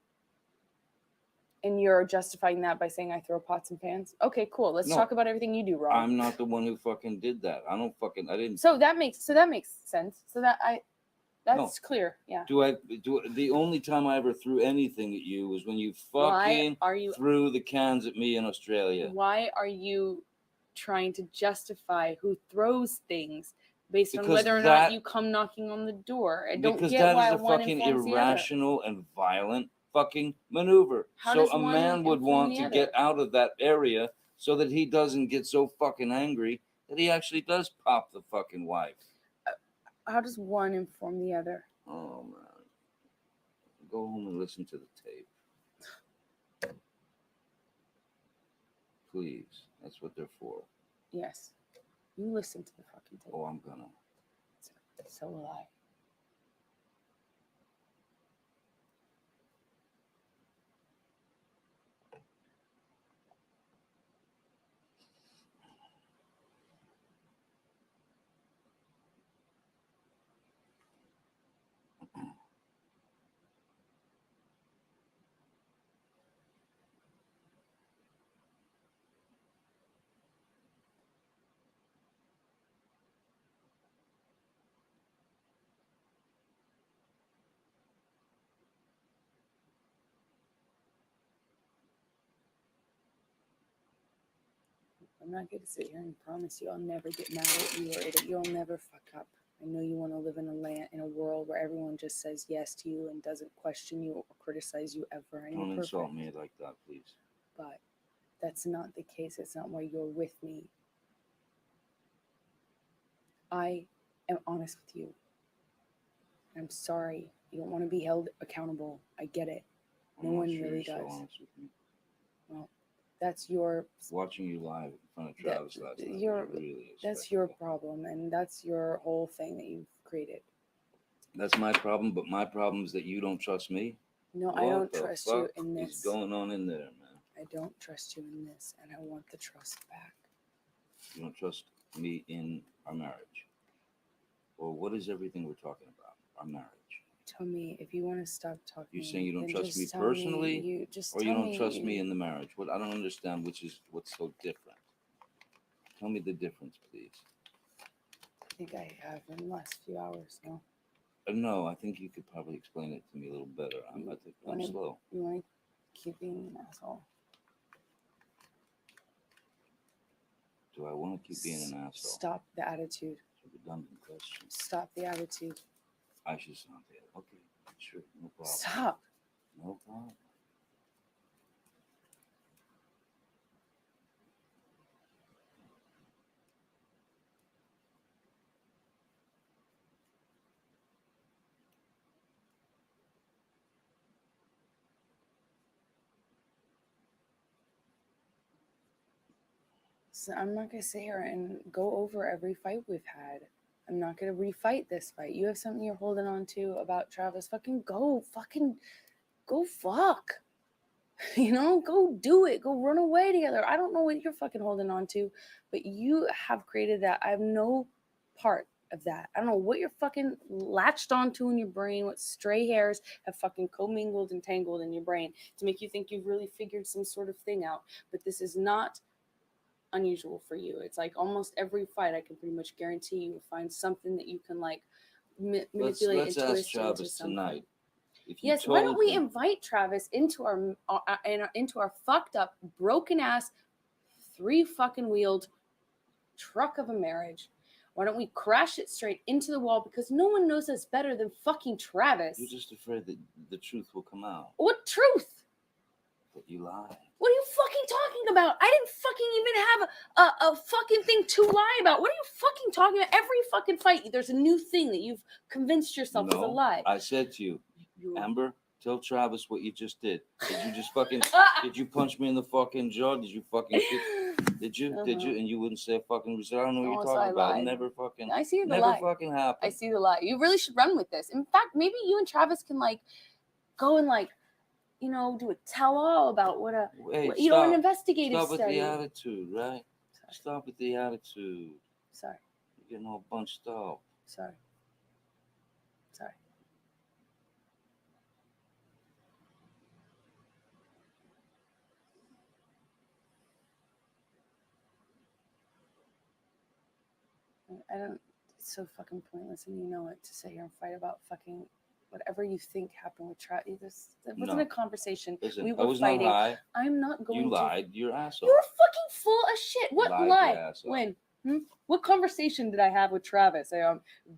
And you're justifying that by saying I throw pots and pans? Okay, cool. Let's No, talk about everything you do wrong. I'm not the one who fucking did that. I didn't. So that makes sense. That's clear. Yeah. The only time I ever threw anything at you was when you fucking threw the cans at me in Australia. Why are you trying to justify who throws things based on whether or not you come knocking on the door? I don't get why one informs the other. Because that is a fucking irrational and violent fucking maneuver. So a man would want to get out of that area so that he doesn't get so fucking angry that he actually does pop the fucking wife. How does one inform the other? Oh man. Go home and listen to the tape. Please. That's what they're for. Yes. You listen to the fucking tape. Oh, I'm gonna. So will I. I'm not going to sit here and promise you I'll never get mad at you or you'll never fuck up. I know you want to live in a world where everyone just says yes to you and doesn't question you or criticize you ever. And don't insult me like that, please. But that's not the case. It's not why you're with me. I am honest with you. I'm sorry. You don't want to be held accountable. I get it. No one really does. Well, that's your watching you live in front of Travis last night. That's your problem, and that's your whole thing that you've created. That's my problem, but my problem is that you don't trust me. No, I don't trust you in this. What's going on in there, man? I don't trust you in this, and I want the trust back. You don't trust me in our marriage? Well, what is everything we're talking about? Our marriage. Tell me if you want to stop talking. You're saying you don't trust me personally, you don't trust me in the marriage. What I don't understand, what's so different. Tell me the difference, please. I think I have in the last few hours. No. No, I think you could probably explain it to me a little better. I'm slow. You want to keep being an asshole? Do I want to keep being an asshole? Stop the attitude. It's a redundant question. Stop the attitude. I should stop there. Okay, sure, no problem. Stop. No problem. So I'm not going to sit here and go over every fight we've had. I'm not going to refight this fight. You have something you're holding on to about Travis. Fucking go fuck. You know, go do it. Go run away together. I don't know what you're fucking holding on to, but you have created that. I have no part of that. I don't know what you're fucking latched onto in your brain, what stray hairs have fucking commingled and tangled in your brain to make you think you've really figured some sort of thing out. But this is not unusual for you. It's like almost every fight I can pretty much guarantee you will find something that you can like manipulate and twist into something. Tonight. Yes, why don't we invite Travis into our fucked up, broken ass, 3 fucking wheeled truck of a marriage? Why don't we crash it straight into the wall? Because no one knows us better than fucking Travis. You're just afraid that the truth will come out. What truth? That you lie. What are you fucking talking about? I didn't fucking even have a fucking thing to lie about. What are you fucking talking about? Every fucking fight, there's a new thing that you've convinced yourself is a lie. I said to you, Amber, tell Travis what you just did. Did you just fucking, did you punch me in the fucking jaw? Did you fucking did you? Did you? And you wouldn't say a fucking reason. I don't know what you're talking about. It never fucking, I see the never lie. Fucking happened. I see the lie. You really should run with this. In fact, maybe you and Travis can like go and like, you know, do a tell-all about what an investigative study. Stop with the attitude, right? Sorry. Stop with the attitude. Sorry. You're getting all bunched up. Sorry. I don't. It's so fucking pointless, and you know it, to sit here and fight about fucking whatever you think happened with Travis. That wasn't No. a conversation. Listen, We I were was fighting. not high. I'm not going You to. lied. You're an asshole. You were fucking full of shit. What Lied, lie? you asshole. When? What conversation did I have with Travis?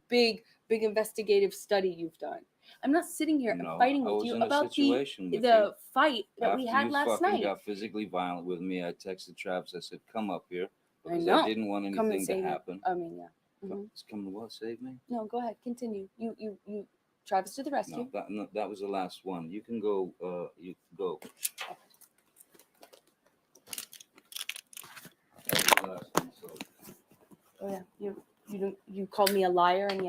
Big investigative study you've done. I'm not sitting here and fighting with you about the fight that we had last night. After you got physically violent with me, I texted Travis. I said, "Come up here," because know. I didn't want Come and anything to save me. happen. I mean, yeah. Come to what? Save me? No, go ahead. Continue. You. Travis to the rescue. No, that was the last one. You can go. You go. That was the last one, so. Oh yeah. You called me a liar, and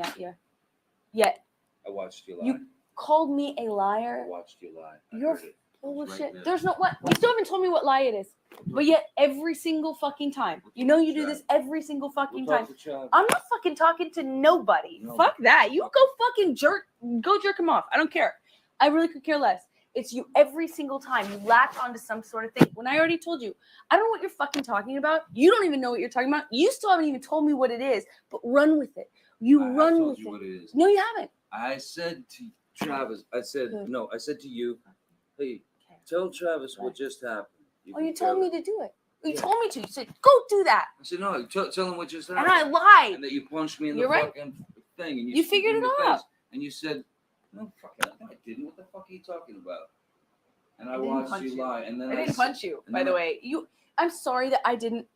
yet I watched you lie. you called me a liar. I watched you lie. You're full of shit. There's no what. You still haven't told me what lie it is. But yet every single fucking time, you know, you do this every single fucking time. I'm not fucking talking to nobody. No. Fuck that. You go fucking jerk him off. I don't care. I really could care less. It's you every single time. You latch onto some sort of thing. When I already told you, I don't know what you're fucking talking about. You don't even know what you're talking about. You still haven't even told me what it is. But run with it. Run with it. What it is. No, you haven't. I said to Travis. I said to you. Hey, tell Travis what just happened. You told me to do it. You told me to. You said, go do that. I said, no, tell him what just happened. And I lied. And that you punched me in the fucking thing. And you figured it out. And you said, no, fucking, I didn't. What the fuck are you talking about? And I watched you lie. And then I didn't punch you, by the way. I'm sorry that I didn't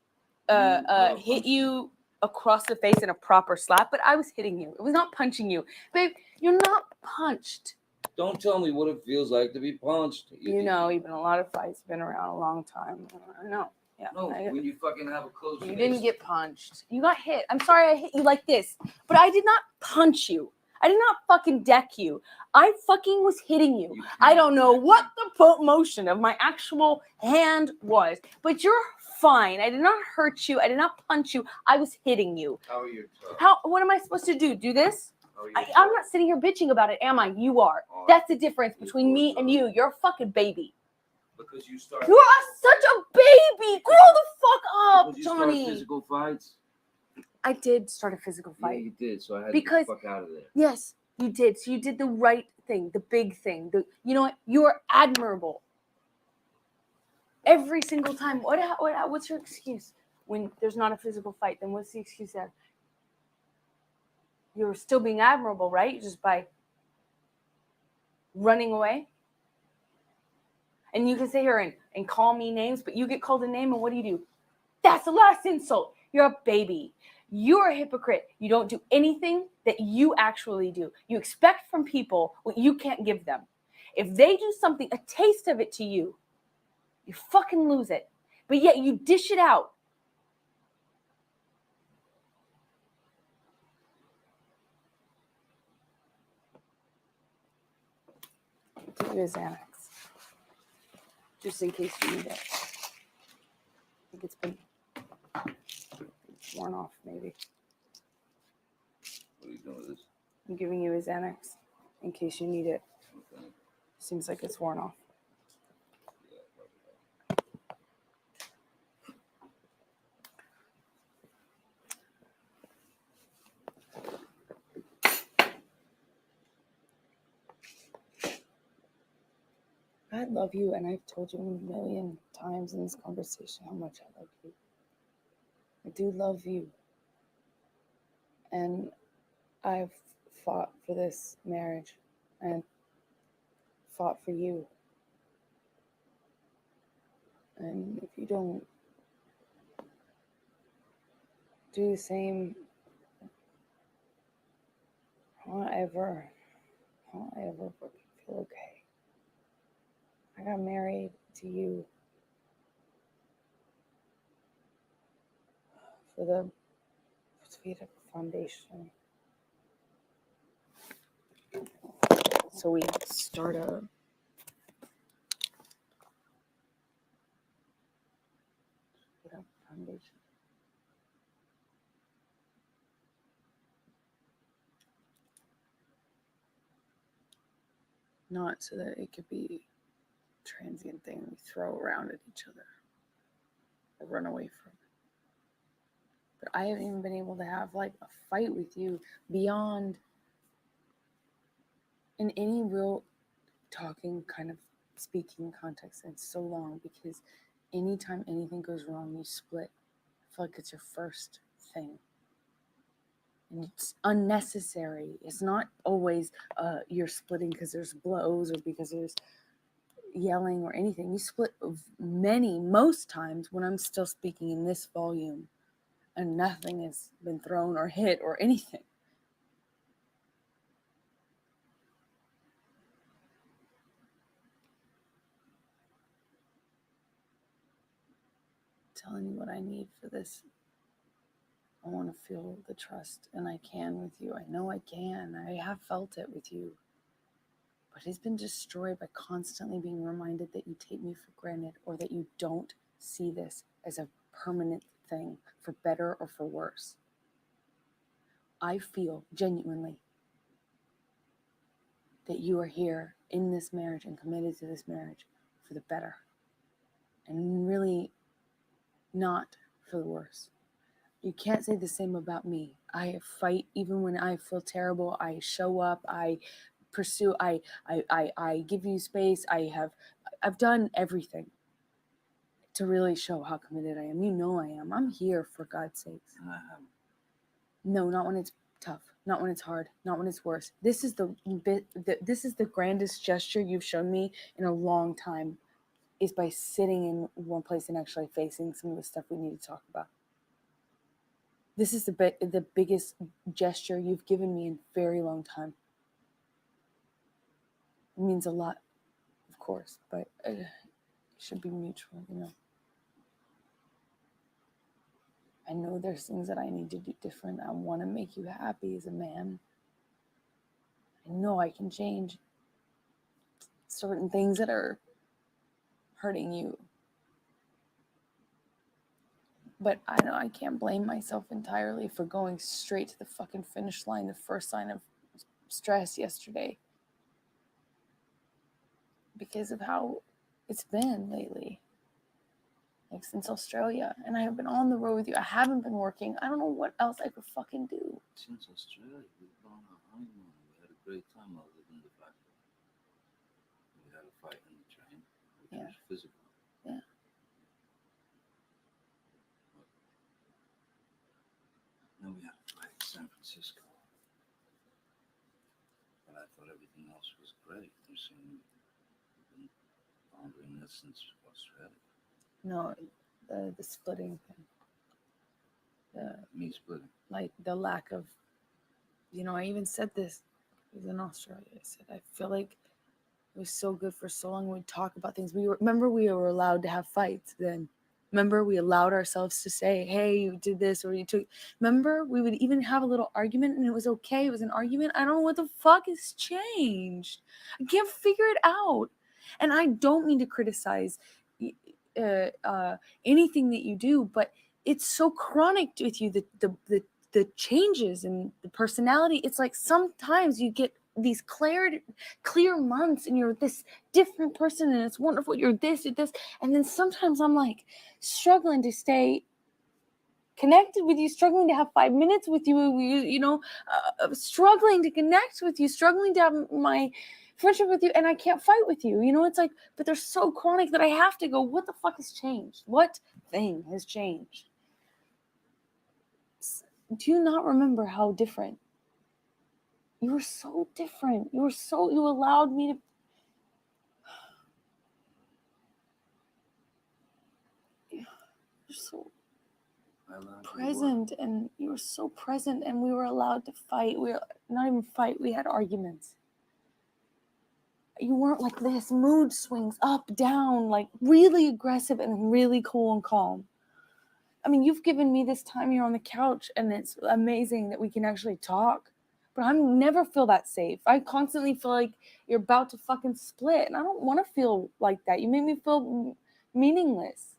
hit you across the face in a proper slap, but I was hitting you. It was not punching you. Babe, you're not punched. Don't tell me what it feels like to be punched. You've been in a lot of fights, been around a long time. I know. Yeah. No, when you fucking have a close You didn't get punched. You got hit. I'm sorry I hit you like this, but I did not punch you. I did not fucking deck you. I fucking was hitting you. I don't know what the motion of my actual hand was, but you're fine. I did not hurt you. I did not punch you. I was hitting you. How are you? What am I supposed to do? Do this? I'm not sitting here bitching about it, am I? You are. That's the difference between me and you. You're a fucking baby. Because you started. You are such a baby. Grow the fuck up, you Johnny. Physical fights. I did start a physical fight. Yeah, you did. So I had to get the fuck out of there. Yes, you did. So you did the right thing, the big thing. You know what? You are admirable. Every single time. What's your excuse when there's not a physical fight? Then what's the excuse there? You're still being admirable, right? Just by running away. And you can sit here and call me names, but you get called a name, and what do? That's the last insult. You're a baby. You're a hypocrite. You don't do anything that you actually do. You expect from people what you can't give them. If they do something, a taste of it to you, you fucking lose it. But yet you dish it out. Give you a Xanax. Just in case you need it. I think it's been worn off, maybe. What are you doing with this? I'm giving you a Xanax in case you need it. Okay. Seems like it's worn off. I love you, and I've told you a million times in this conversation how much I love you. I do love you. And I've fought for this marriage and fought for you. And if you don't do the same, how I ever fucking feel okay. I got married to you for the sweet foundation. So we start a foundation. Not so that it could be a transient thing we throw around at each other or run away from. But I haven't even been able to have like a fight with you beyond in any real talking kind of speaking context in so long, because anytime anything goes wrong, you split. I feel like it's your first thing. And it's unnecessary. It's not always you're splitting because there's blows or because there's yelling or anything. You split most times when I'm still speaking in this volume and nothing has been thrown or hit or anything. I'm telling you what I need for this. I want to feel the trust, and I can with you. I know I can. I have felt it with you. But it's been destroyed by constantly being reminded that you take me for granted, or that you don't see this as a permanent thing, for better or for worse. I feel genuinely that you are here in this marriage and committed to this marriage for the better, and really not for the worse. You can't say the same about me. I fight even when I feel terrible. I show up. I pursue. I give you space. I've done everything to really show how committed I am. You know I am. I'm here for God's sakes. And I haven't. No, not when it's tough. Not when it's hard. Not when it's worse. This is this is the grandest gesture you've shown me in a long time, is by sitting in one place and actually facing some of the stuff we need to talk about. This is the biggest gesture you've given me in a very long time. It means a lot, of course, but it should be mutual, you know. I know there's things that I need to do different. I want to make you happy as a man. I know I can change certain things that are hurting you. But I know I can't blame myself entirely for going straight to the fucking finish line, the first sign of stress yesterday, because of how it's been lately, like since Australia. And I have been on the road with you. I haven't been working. I don't know what else I could fucking do. Since Australia, we've gone on a honeymoon. We had a great time other than the fact that we had a fight in the train, which was physical. Yeah. Then we had a fight in San Francisco. But I thought everything else was great. You're saying you've been pondering this since Australia. No, the splitting thing. Me splitting. Like the lack of, you know, I even said this. It was in Australia. I said, I feel like it was so good for so long. We'd talk about things. We were allowed to have fights then. Remember, we allowed ourselves to say, hey, you did this, or you took. Remember, we would even have a little argument and it was okay. It was an argument. I don't know what the fuck has changed. I can't figure it out. And I don't mean to criticize anything that you do, but it's so chronic with you, the changes in the personality. It's like sometimes you get these clear months and you're this different person and it's wonderful, you're this, and then sometimes I'm like struggling to stay connected with you, struggling to have 5 minutes with you, struggling to connect with you, struggling to have my friendship with you, and I can't fight with you. You know, it's like, but they're so chronic that I have to go, what the fuck has changed? What thing has changed? Do you not remember how different? You were so different. You allowed me to. You're so present, and you were so present, and we were allowed to fight. We were not even fight. We had arguments. You weren't like this, mood swings up, down, like really aggressive and really cool and calm. I mean, you've given me this time here on the couch, and it's amazing that we can actually talk. But I never feel that safe. I constantly feel like you're about to fucking split, and I don't want to feel like that. You make me feel meaningless.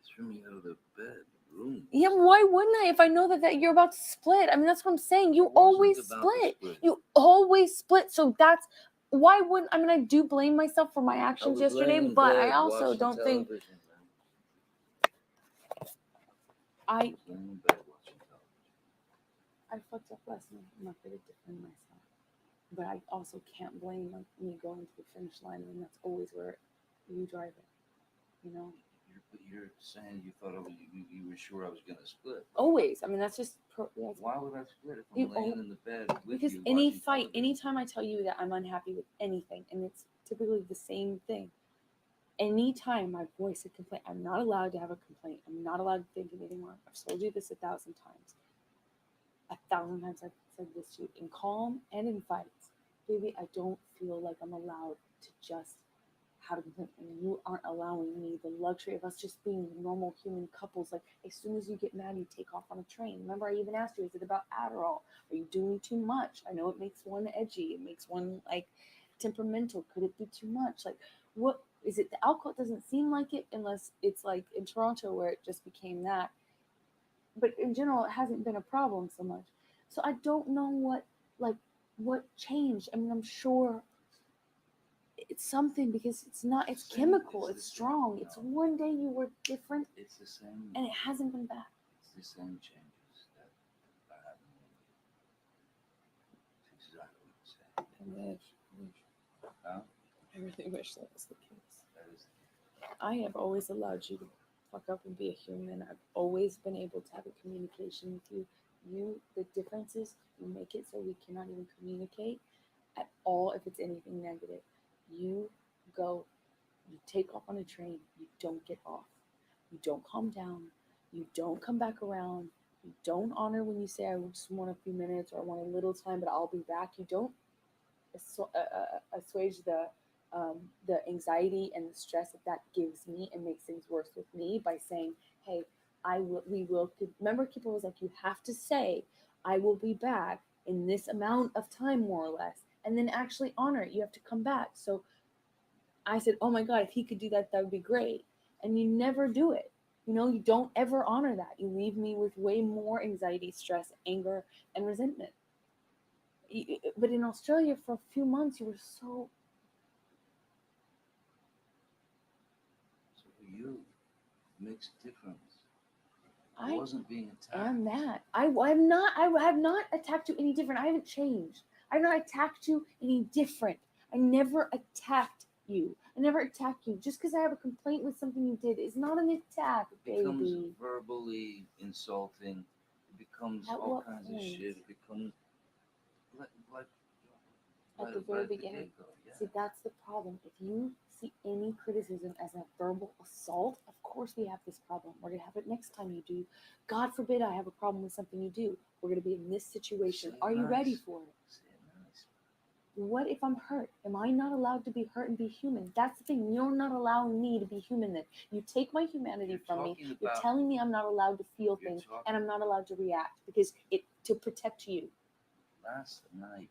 You threw me out of the bed, the room. Yeah, why wouldn't I if I know that you're about to split? I mean, that's what I'm saying. You always split. You always split. So that's why wouldn't I mean? I do blame myself for my actions yesterday, but I also don't think. I was laying in bed watching I fucked up last night. I'm not going to defend myself. But I also can't blame like me going to the finish line and that's always where you drive it. You know? But you're saying you thought you were sure I was gonna split. Always. I mean, that's just Why would I split if I'm You- laying in the bed with because you? any watching fight, television? anytime I tell you that I'm unhappy with anything, and it's typically the same thing. Anytime my voice a complaint, I'm not allowed to have a complaint. I'm not allowed to think anything wrong. I've told you this 1,000 times. 1,000 times I've said this to you in calm and in fights. Baby, I don't feel like I'm allowed to just have a complaint. And you aren't allowing me the luxury of us just being normal human couples. Like, as soon as you get mad, you take off on a train. Remember, I even asked you, is it about Adderall? Are you doing too much? I know it makes one edgy. It makes one, like, temperamental. Could it be too much? Like, what is it? The alcohol doesn't seem like it unless it's like in Toronto where it just became that. But in general, it hasn't been a problem so much. So I don't know what changed. I mean, I'm sure it's something because it's chemical, it's strong. It's one day you were different It's the same. and it hasn't been back. It's the same changes that happened. It's exactly the same. Huh? I really wish that was the case. That is. I have always allowed you to fuck up and be a human. I've always been able to have a communication with you. The difference is you make it so we cannot even communicate at all if it's anything negative. You go, you take off on a train, you don't get off. You don't calm down. You don't come back around. You don't honor when you say, I just want a few minutes or I want a little time, but I'll be back. You don't assuage the anxiety and the stress that gives me and makes things worse with me by saying, hey, we will. Remember, Kipper was like, you have to say, I will be back in this amount of time, more or less, and then actually honor it. You have to come back. So I said, oh my God, if he could do that, that would be great. And you never do it. You know, you don't ever honor that. You leave me with way more anxiety, stress, anger, and resentment. But in Australia, for a few months, you were so. So for you, it makes a difference. I wasn't being attacked. am that. I have not attacked you any different. I haven't changed. I have not attacked you any different. I never attacked you. I never attacked you. Just because I have a complaint with something you did is not an attack, It becomes baby. verbally insulting. It becomes At all what kinds point? of shit. It becomes like At the very beginning. get-go, yeah. See, that's the problem. If you see any criticism as a verbal assault, of course we have this problem. We're going to have it next time you do. God forbid I have a problem with something you do. We're going to be in this situation. Say Are you nice. ready for it? Say it nice. What if I'm hurt? Am I not allowed to be hurt and be human? That's the thing. You're not allowing me to be human then. You take my humanity You're from me. talking You're about- telling me I'm not allowed to feel You're things talking- and I'm not allowed to react because to protect you. Last night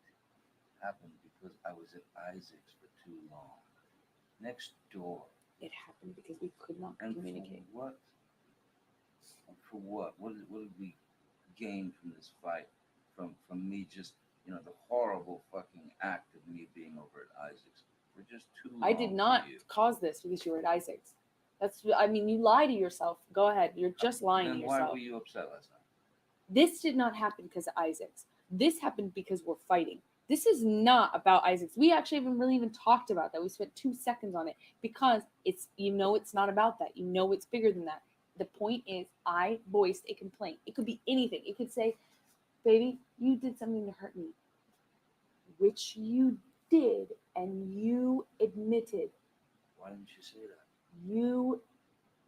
happened because I was at Isaac's for too long. Next door. It happened because we could not And communicate. for what? For what? What did we gain from this fight? From me just, the horrible fucking act of me being over at Isaac's for just too long. I did not for you. cause this because you were at Isaac's. You lie to yourself. Go ahead. You're just lying Then to why yourself. were you upset last night? This did not happen because of Isaac's. This happened because we're fighting. This is not about Isaac's. We actually haven't really even talked about that. We spent 2 seconds on it because it's not about that. It's bigger than that. The point is I voiced a complaint. It could be anything. It could say, baby, you did something to hurt me, which you did, and you admitted. Why didn't you say that? You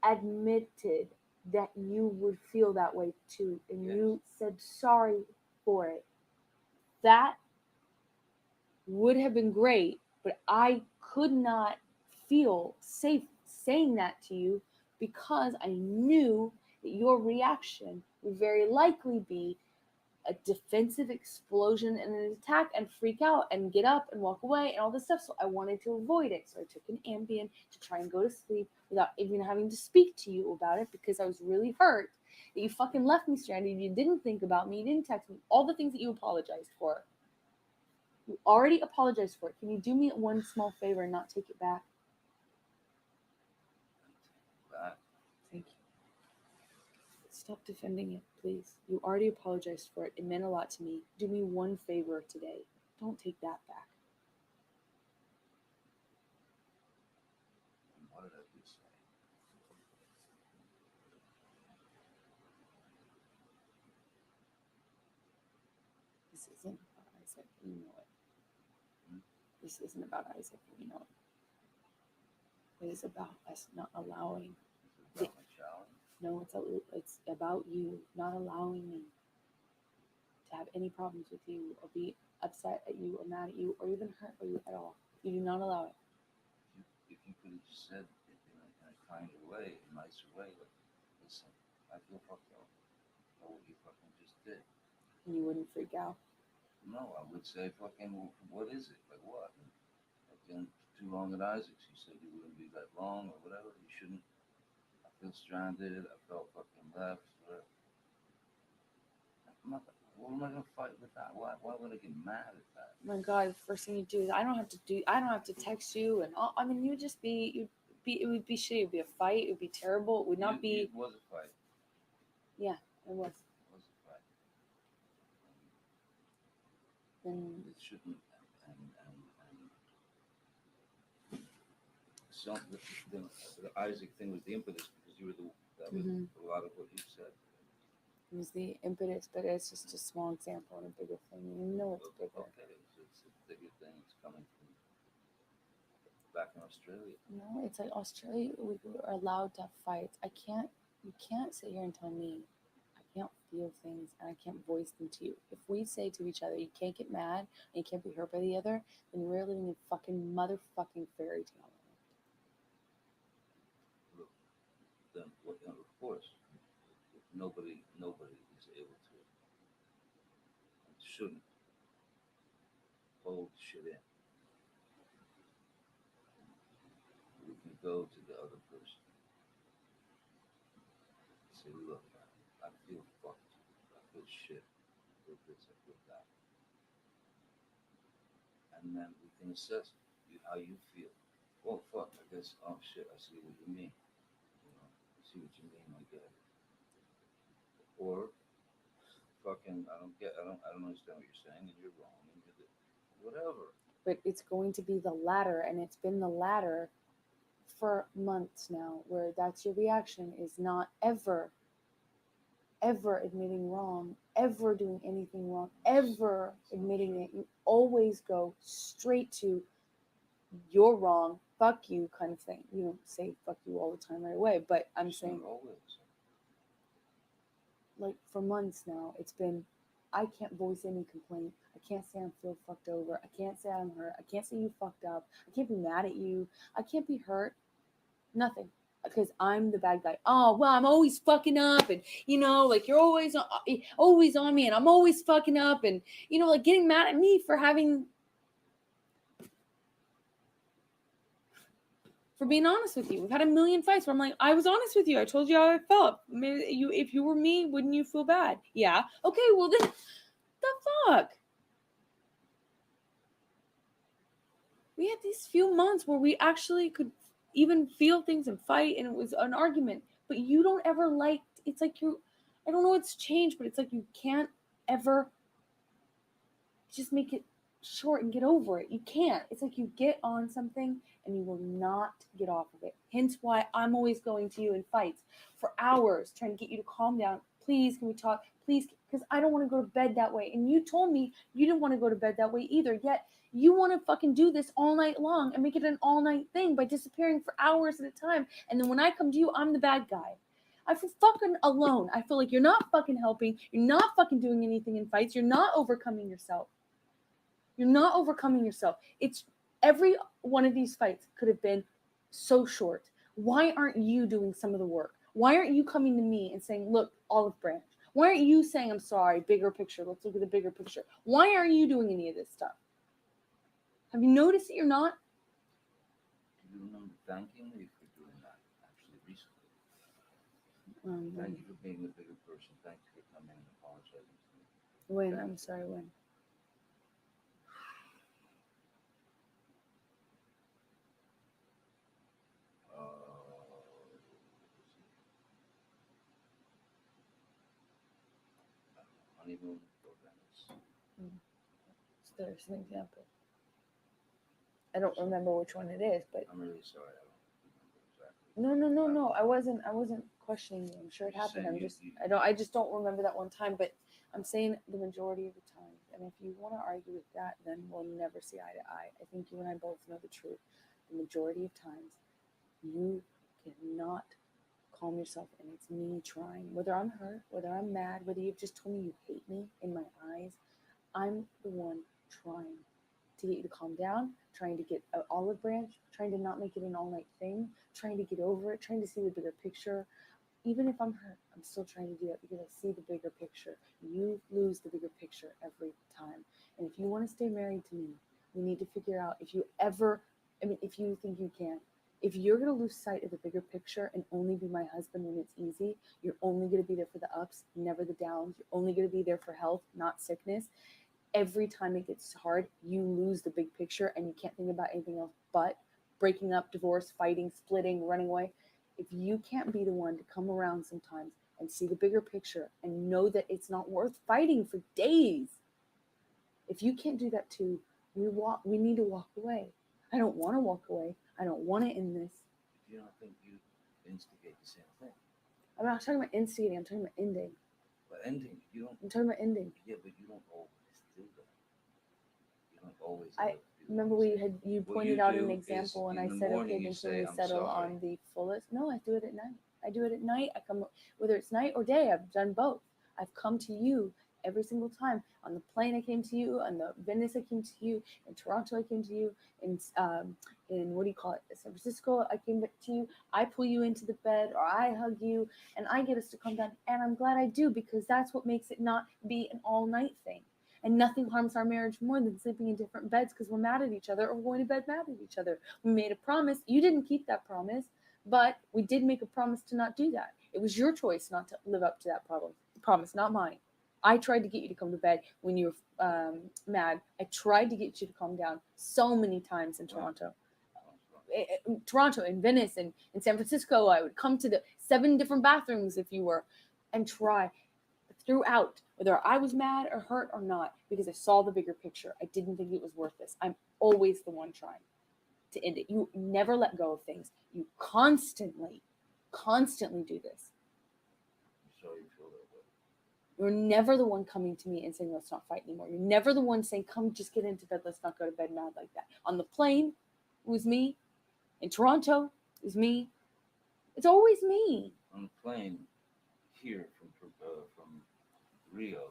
admitted that you would feel that way too, and Yes. you said sorry for it. That would have been great, but I could not feel safe saying that to you because I knew that your reaction would very likely be a defensive explosion and an attack and freak out and get up and walk away and all this stuff. So I wanted to avoid it. So I took an Ambien to try and go to sleep without even having to speak to you about it because I was really hurt that you fucking left me stranded. You didn't think about me. You didn't text me. All the things that you apologized for. You already apologized for it. Can you do me one small favor and not take it back? But Thank you. Stop defending it, please. You already apologized for it. It meant a lot to me. Do me one favor today. Don't take that back. And what did I just say? This isn't about Isaac. You know it. Hmm? This isn't about Isaac. You know it. It is about us not allowing. Is it about my child? No, it's about you not allowing me to have any problems with you or be upset at you or mad at you or even hurt by you at all. You do not allow it. If you could have just said it in a kinder way, a nicer way, like, listen, I feel fucked up. Know what you fucking just did. And you wouldn't freak out. No, I would say fucking, what is it? Like what? I've been too long at Isaac's. You said you wouldn't be that long or whatever. You shouldn't. I feel stranded. I felt fucking left. Whatever. What am I gonna fight with that? Why would I get mad at that? Oh my God, the first thing you do is I don't have to text you and all, I mean it would be shitty. It would be a fight. It would be terrible. It would not be. It was a fight. Yeah, it was. It was a fight. And It shouldn't. And so the Isaac thing was the impetus because you were that was a lot of what you said. it was the impetus, but it's just a small example and a bigger thing. You know it's bigger. Okay, so it's a bigger thing. It's coming from back in Australia. No, it's like Australia. We are allowed to have fights. You can't sit here and tell me I can't feel things and I can't voice them to you. If we say to each other, you can't get mad and you can't be hurt by the other, then we're living in fucking motherfucking fairy tale. Look, then of course, nobody is able to and shouldn't hold shit in. We can go to the other person. Say, look, I feel fucked. I feel shit. I feel this, I feel that. And then we can assess how you feel. Well, fuck, I guess, oh shit, I see what you mean. You know, I see what you mean, I get it. Or, fucking, I don't understand what you're saying, and you're wrong, and you're whatever. But it's going to be the latter, and it's been the latter for months now, where that's your reaction, is not ever admitting wrong, ever doing anything wrong, ever admitting it. You always go straight to you're wrong, fuck you kind of thing. You don't say fuck you all the time right away, but I'm saying Always. like for months now, it's been I can't voice any complaint. I can't say I'm feel fucked over. I can't say I'm hurt. I can't say you fucked up. I can't be mad at you. I can't be hurt. Nothing. Because I'm the bad guy. Oh, well, I'm always fucking up. And, like you're always on me and I'm always fucking up. And, like getting mad at me for being honest with you. We've had a million fights where I'm like, I was honest with you. I told you how I felt. Maybe if you were me, wouldn't you feel bad? Yeah. Okay, well then, the fuck? We had these few months where we actually could even feel things and fight, and it was an argument. But you don't ever it's like I don't know what's changed, but it's like you can't ever just make it short and get over it. You can't. It's like you get on something and you will not get off of it. Hence why I'm always going to you in fights for hours trying to get you to calm down. Please, can we talk? Please, because I don't want to go to bed that way. And you told me you didn't want to go to bed that way either. Yet you want to fucking do this all night long and make it an all night thing by disappearing for hours at a time. And then when I come to you, I'm the bad guy. I feel fucking alone. I feel like you're not fucking helping. You're not fucking doing anything in fights. You're not overcoming yourself. You're not overcoming yourself. It's every one of these fights could have been so short. Why aren't you doing some of the work? Why aren't you coming to me and saying, look, olive branch? Why aren't you saying, I'm sorry, bigger picture? Let's look at the bigger picture. Why aren't you doing any of this stuff? Have you noticed that you're not? Do you remember thanking me for doing that actually recently? Thank you for being the bigger person. Thank you for coming and apologizing to me. When? I'm sorry, when? honeymoon for Venice. So there's an example. I don't remember which one it is, but I'm really sorry. I don't remember exactly. no. I wasn't questioning you. I'm sure it Just happened. saying I just don't remember that one time. But I'm saying the majority of the time. And if you want to argue with that, then we'll never see eye to eye. I think you and I both know the truth. The majority of times, you cannot calm yourself, and it's me trying. Whether I'm hurt, whether I'm mad, whether you've just told me you hate me in my eyes, I'm the one trying to get you to calm down, trying to get an olive branch, trying to not make it an all-night thing, trying to get over it, trying to see the bigger picture. Even if I'm hurt, I'm still trying to do that because I see the bigger picture. You lose the bigger picture every time. And if you want to stay married to me, we need to figure out if you think you can. If you're going to lose sight of the bigger picture and only be my husband when it's easy, you're only going to be there for the ups, never the downs. You're only going to be there for health, not sickness. Every time it gets hard, you lose the big picture and you can't think about anything else but breaking up, divorce, fighting, splitting, running away. If you can't be the one to come around sometimes and see the bigger picture and know that it's not worth fighting for days, if you can't do that too, we need to walk away. I don't want to walk away. I don't want to end this. If you don't think you instigate the same thing. I'm not talking about instigating, I'm talking about ending. But ending, you don't. I'm talking about ending. Yeah, but you don't always do that. You don't always. Remember you pointed out an example and I said, okay, then can we settle sorry. on the fullest? No, I do it at night. I do it at night. I come, whether it's night or day, I've done both. I've come to you every single time. On the plane I came to you, on the Venice I came to you, in Toronto I came to you, in what do you call it, San Francisco I came back to you. I pull you into the bed or I hug you and I get us to calm down, and I'm glad I do because that's what makes it not be an all night thing. And nothing harms our marriage more than sleeping in different beds because we're mad at each other or going to bed mad at each other. We made a promise. You didn't keep that promise, but we did make a promise to not do that. It was your choice not to live up to that promise, not mine. I tried to get you to come to bed when you were mad. I tried to get you to calm down so many times in Toronto. Toronto, in Venice, and in San Francisco. I would come to the 7 different bathrooms if you were, and try throughout, whether I was mad or hurt or not, because I saw the bigger picture. I didn't think it was worth this. I'm always the one trying to end it. You never let go of things. You constantly do this. I'm sorry you feel that way. You're never the one coming to me and saying, let's not fight anymore. You're never the one saying, come, just get into bed. Let's not go to bed mad like that. On the plane, it was me. In Toronto, it was me. It's always me. On the plane here from Rio,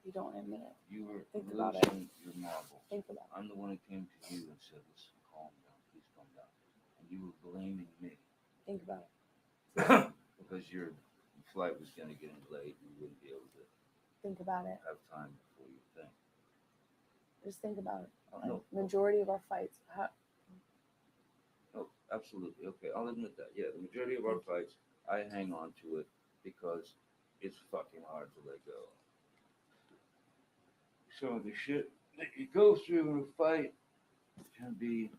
You don't admit it. you were Think about it. losing your marbles. Think about it. I'm the one who came to you and said, listen, calm down, please calm down. And you were blaming me. Think about it. Because your flight was going to get in late and you wouldn't be able to Think about it. have time before you think. Just think about it. No. Majority of our fights. No, absolutely. Okay, I'll admit that. Yeah, the majority of our fights, I hang on to it because it's fucking hard to let go. So the shit that you go through in a fight can be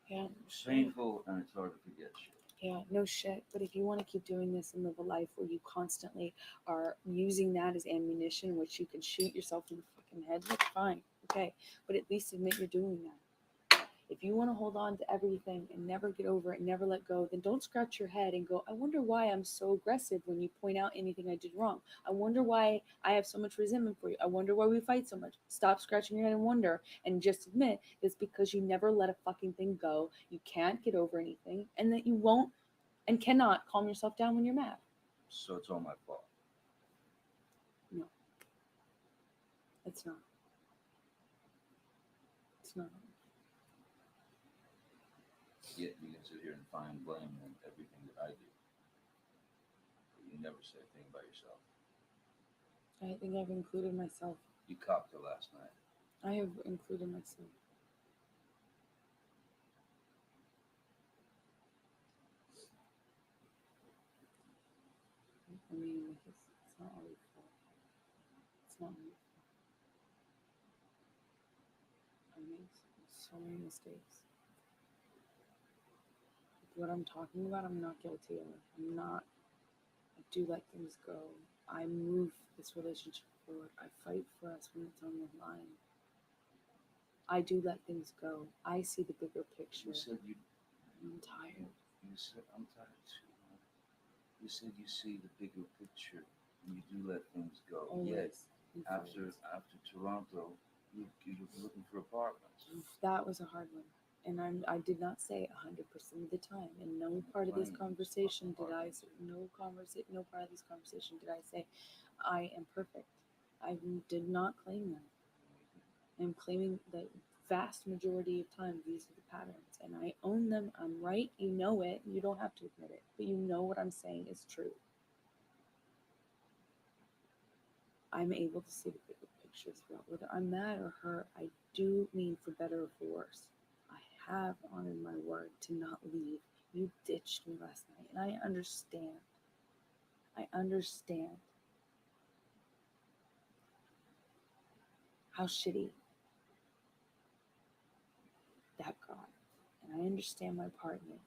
painful and it's hard to forget shit. Yeah, no shit. But if you want to keep doing this and live a life where you constantly are using that as ammunition, which you can shoot yourself in the fucking head, that's fine. Okay. But at least admit you're doing that. If you want to hold on to everything and never get over it and never let go, then don't scratch your head and go, I wonder why I'm so aggressive when you point out anything I did wrong. I wonder why I have so much resentment for you. I wonder why we fight so much. Stop scratching your head and wonder and just admit it's because you never let a fucking thing go. You can't get over anything, and that you won't and cannot calm yourself down when you're mad. So it's all my fault. No. It's not. It's not. Yet you can sit here and find blame in everything that I do. But you never say a thing about yourself. I think I've included myself. You copped it last night. I have included myself. I mean, it's not all your fault. It's not my fault. I made so many mistakes. What I'm talking about, I'm not guilty of. I do let things go. I move this relationship forward. I fight for us when it's on the line. I do let things go. I see the bigger picture. You said I'm tired. You said I'm tired too. You said you see the bigger picture and you do let things go. Yet Always. after Toronto, you're looking for apartments. That was a hard one. And I did not say 100% of the time. And no part of this conversation did I say, no part of this conversation did I say I am perfect. I did not claim that. I'm claiming the vast majority of time these are the patterns, and I own them. I'm right. You know it. You don't have to admit it, but you know what I'm saying is true. I'm able to see the bigger picture throughout. Whether I'm mad or hurt, I do mean for better or for worse. I have honored my word to not leave. You ditched me last night, and I understand. I understand how shitty that got, and I understand my part in it.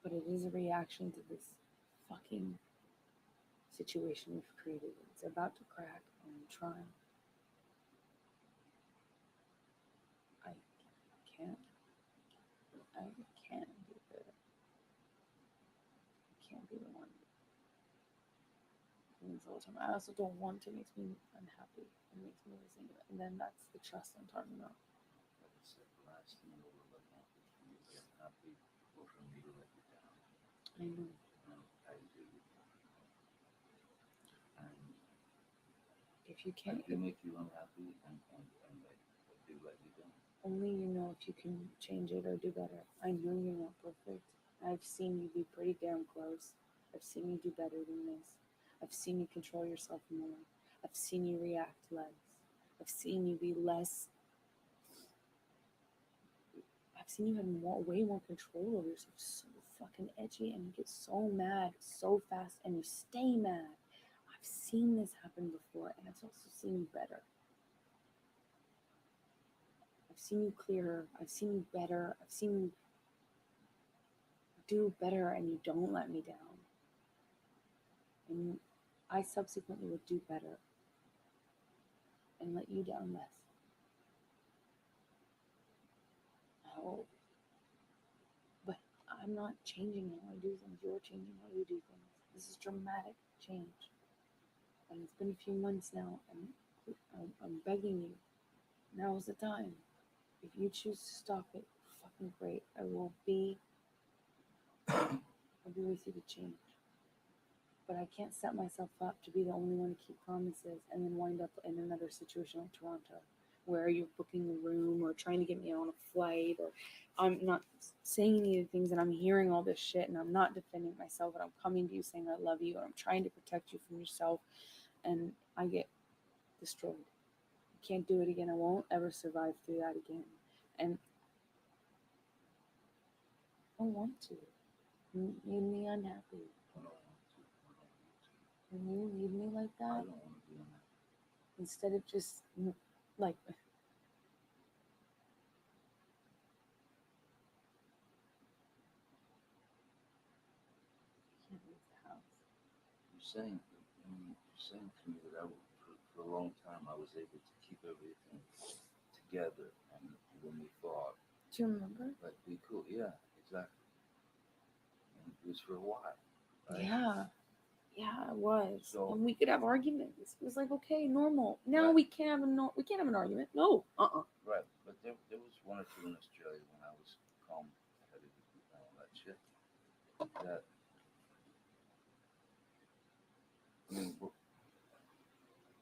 But it is a reaction to this fucking situation we've created. It's about to crack, and I'm trying. I can't. I can't do it. I can't be the one. It means all the time. I also don't want to. It makes me unhappy. It makes me resent it. And then that's the trust I'm talking about. Like I said, the last thing I would let happen is for you to get happy or for me to let you down. I know. I do. And If you can't, I do make you unhappy and I do let you down. only you know if you can change it or do better. I know you're not perfect. I've seen you be pretty damn close. I've seen you do better than this. I've seen you control yourself more. I've seen you react less. I've seen you be less. I've seen you have way more control over yourself. So fucking edgy, and you get so mad so fast, and you stay mad. I've seen this happen before, and I've also seen you better. I've seen you clearer. I've seen you better. I've seen you do better, and you don't let me down. And I subsequently would do better and let you down less. I hope. But I'm not changing how I do things. You're changing how you do things. This is dramatic change. And it's been a few months now, and I'm begging you. Now's the time. If you choose to stop it, fucking great. I will be I'll be with you to change. But I can't set myself up to be the only one to keep promises and then wind up in another situation like Toronto, where you're booking a room or trying to get me on a flight, or I'm not saying any of the things, and I'm hearing all this shit, and I'm not defending myself, and I'm coming to you saying I love you, and I'm trying to protect you from yourself, and I get destroyed. I can't do it again. I won't ever survive through that again. And I don't want to. You made me unhappy. I don't want to. I don't want to. When you leave me like I that, don't want to be unhappy. instead of just like I can't leave the house. You're saying to me that for a long time I was able to keep everything together, and when we fought, Do you remember? like be cool. Yeah, exactly. And it was for a while. Right? Yeah, it was. So- And we could have arguments. It was like, okay, normal. Now Right. we can't have we can't have an argument. No. Right, but there was one or two in Australia when I was calm-headed and all that shit. That I mean,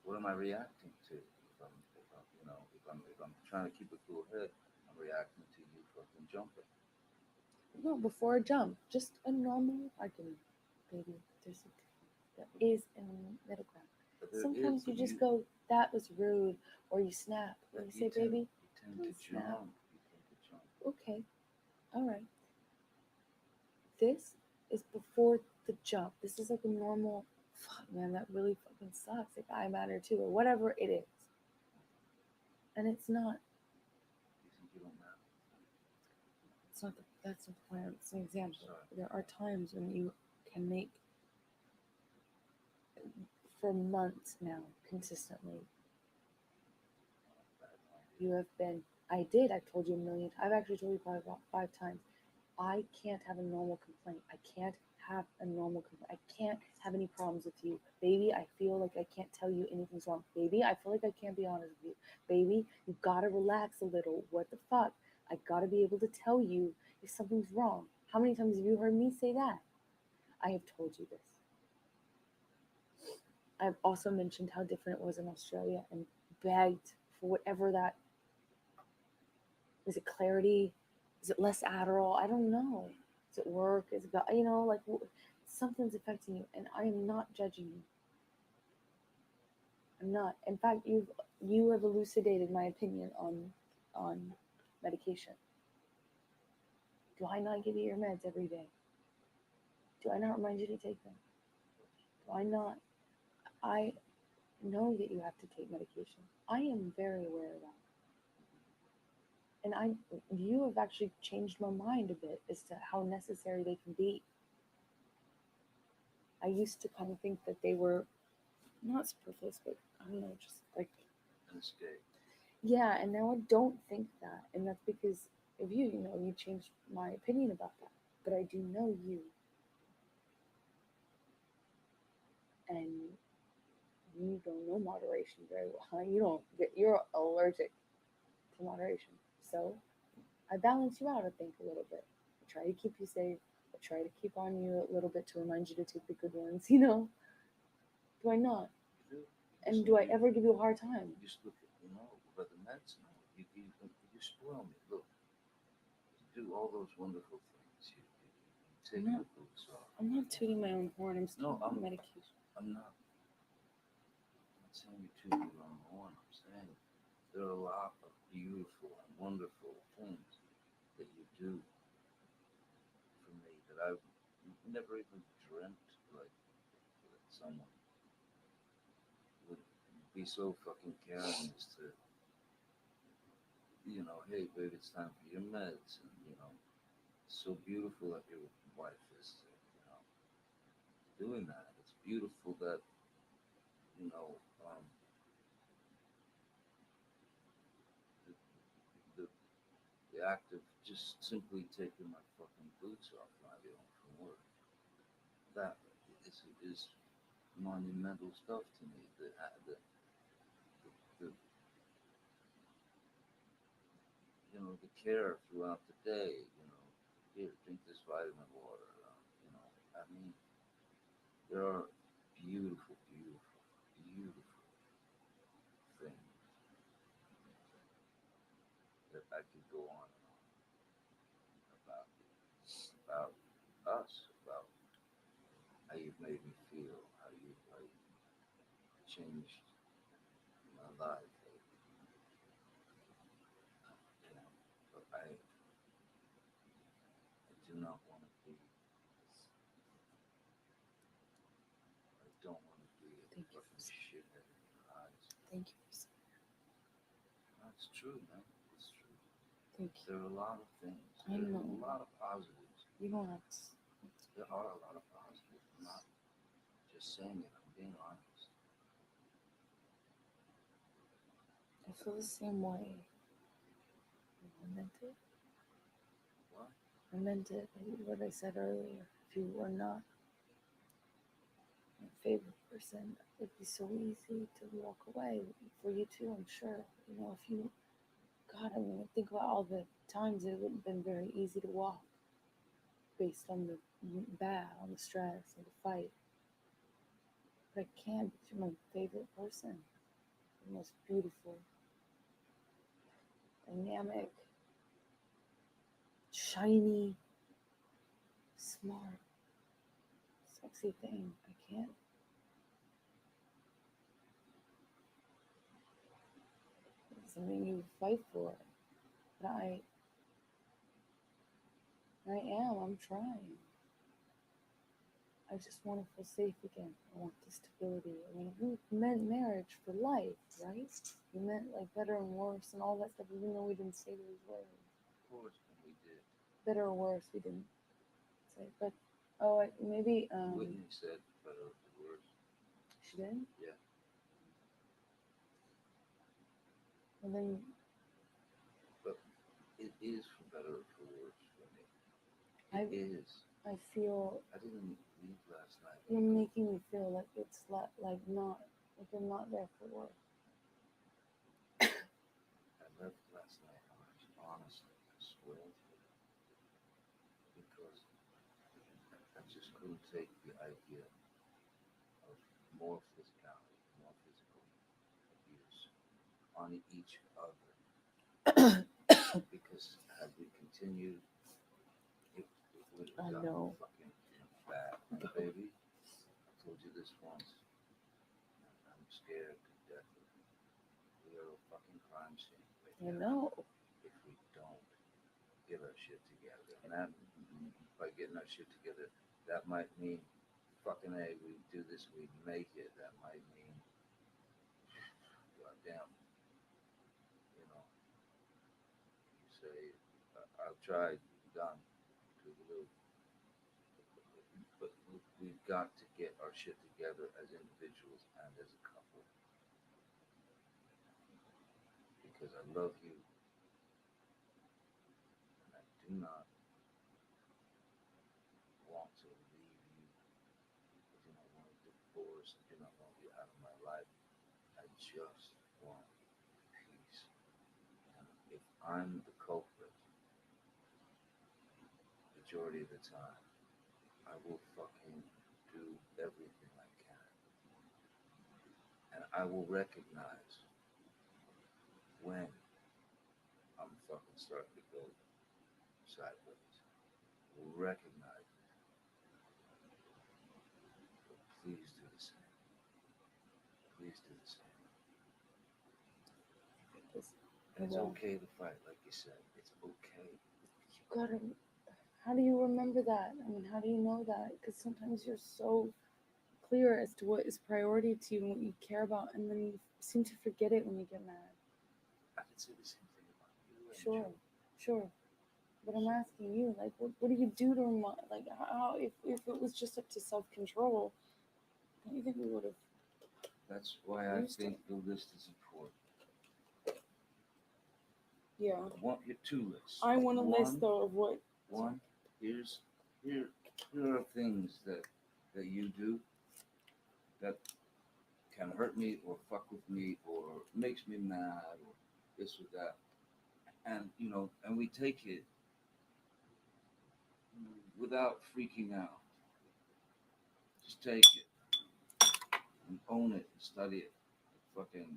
what am I reacting to? If I'm trying to keep a cool head, I'm reacting to you fucking jumping. No, before a jump. Just a normal argument. Baby, there is a middle ground. But there Sometimes is, you but just go, that was rude, or you snap. but And you say, tend- baby, you tend don't to snap. jump. You tend to jump. Okay, all right. This is before the jump. This is like a normal, fuck, man, that really fucking sucks. Like, I matter too, or whatever it is. And it's not. You think you don't matter? It's not. That's the point. It's an example. Sorry. There are times when you can make for months now, consistently. You have been, I told you a million times. I've actually told you probably about 5 times. I can't have a normal complaint. I can't have a normal complaint. I can't have any problems with you. Baby, I feel like I can't tell you anything's wrong. Baby, I feel like I can't be honest with you. Baby, you gotta relax a little. What the fuck? I gotta be able to tell you if something's wrong. How many times have you heard me say that? I have told you this. I've also mentioned how different it was in Australia and begged for whatever that, is it clarity? Is it less Adderall? I don't know. Is it work? Is it, like something's affecting you, and I am not judging you. I'm not. In fact, you have elucidated my opinion on medication. Do I not give you your meds every day? Do I not remind you to take them? Do I not? I know that you have to take medication. I am very aware of that. And you have actually changed my mind a bit as to how necessary they can be. I used to kind of think that they were not superfluous, but I don't know, just like An escape. yeah. And now I don't think that, and that's because of you. You changed my opinion about that. But I do know you, and you don't know moderation very well. You're allergic to moderation. So I balance you out, I think, a little bit. I try to keep you safe. I try to keep on you a little bit to remind you to take the good ones, Do I not? You do. And do I ever give you a hard time? You just look at, but the meds, no. You spoil me. Look, you do all those wonderful things. You take I'm not- your boots off. I'm not tooting my own horn. I'm still on medication. I'm not saying you're tooting your own horn. I'm saying there are a lot of beautiful and wonderful things that you do for me that I've never even dreamt that someone would be so fucking caring as to, hey babe, it's time for your meds, and it's so beautiful that your wife is, doing that. It's beautiful that, the, the act of just simply taking my fucking boots off when I get home from work. That is monumental stuff to me. The care throughout the day. Here, drink this vitamin water. I mean, there are beautiful, beautiful, beautiful things that I could go on and on about us, about how you've made me feel, how you changed my life. But I do not want to be. I don't want to be a Thank you fucking shithead in your eyes. Thank you for saying That's true, man. It's true. Thank you. There are a lot of things. I There are know. a lot of positives. You don't have to. There are a lot of positives. I'm not just saying it. I'm being honest. I feel the same way. I meant it. What? I meant it. What I said earlier. If you were not my favorite person, it'd be so easy to walk away. For you too, I'm sure. If you, God, I mean, think about all the times it would have been very easy to walk based on the on the stress, and the fight. But I can't because you're my favorite person. The most beautiful, dynamic, shiny, smart, sexy thing. I can't. It's something you fight for. But I'm trying. I just want to feel safe again. I want the stability. I mean, we meant marriage for life, right? We meant like better and worse and all that stuff, even though we didn't say those words. Of course, we did. Better or worse, we didn't say. But maybe Whitney said better or worse. you did? Yeah. And then But it is for better or for worse for me. I- It is. I feel I didn't leave last night. you're making me feel like it's like not like you're not there for work. I left last night, honestly, I swear to you, because I just couldn't take the idea of more physicality, more physical abuse on each other. Because had we continued, it would I have know. gotten fucking bad. And baby, I told you this once. I'm scared to death of it. We are a fucking crime scene right I now know. if we don't get our shit together. And that, by getting our shit together, that might mean fucking A, we do this, we make it. That might mean, goddamn, you know, you say, I've tried, done, toodaloo. But we've got to get our shit together as individuals and as a couple. Because I love you, and I do not want to leave you. I do not want a divorce. I do not want you out of my life. I just want peace. And if I'm the culprit, majority of the time, I will fucking do everything I can. And I will recognize when I'm fucking starting to go sideways. I will recognize it. But please do the same. Please do the same. And it's okay to fight, like you said. It's okay. You gotta. How do you remember that? I mean, how do you know that? Because sometimes you're so clear as to what is priority to you and what you care about, and then you seem to forget it when you get mad. I could say the same thing about you. Sure, sure. But I'm asking you, like, what do you do to remind, like, how, if it was just up to self-control, don't you think we would have? That's why I Used think the list is important. Yeah. I want your two lists. I want a list, though, of what. One, here are things that you do that can hurt me or fuck with me or makes me mad or this or that. And, you know, and we take it without freaking out. Just take it and own it and study it. Fucking,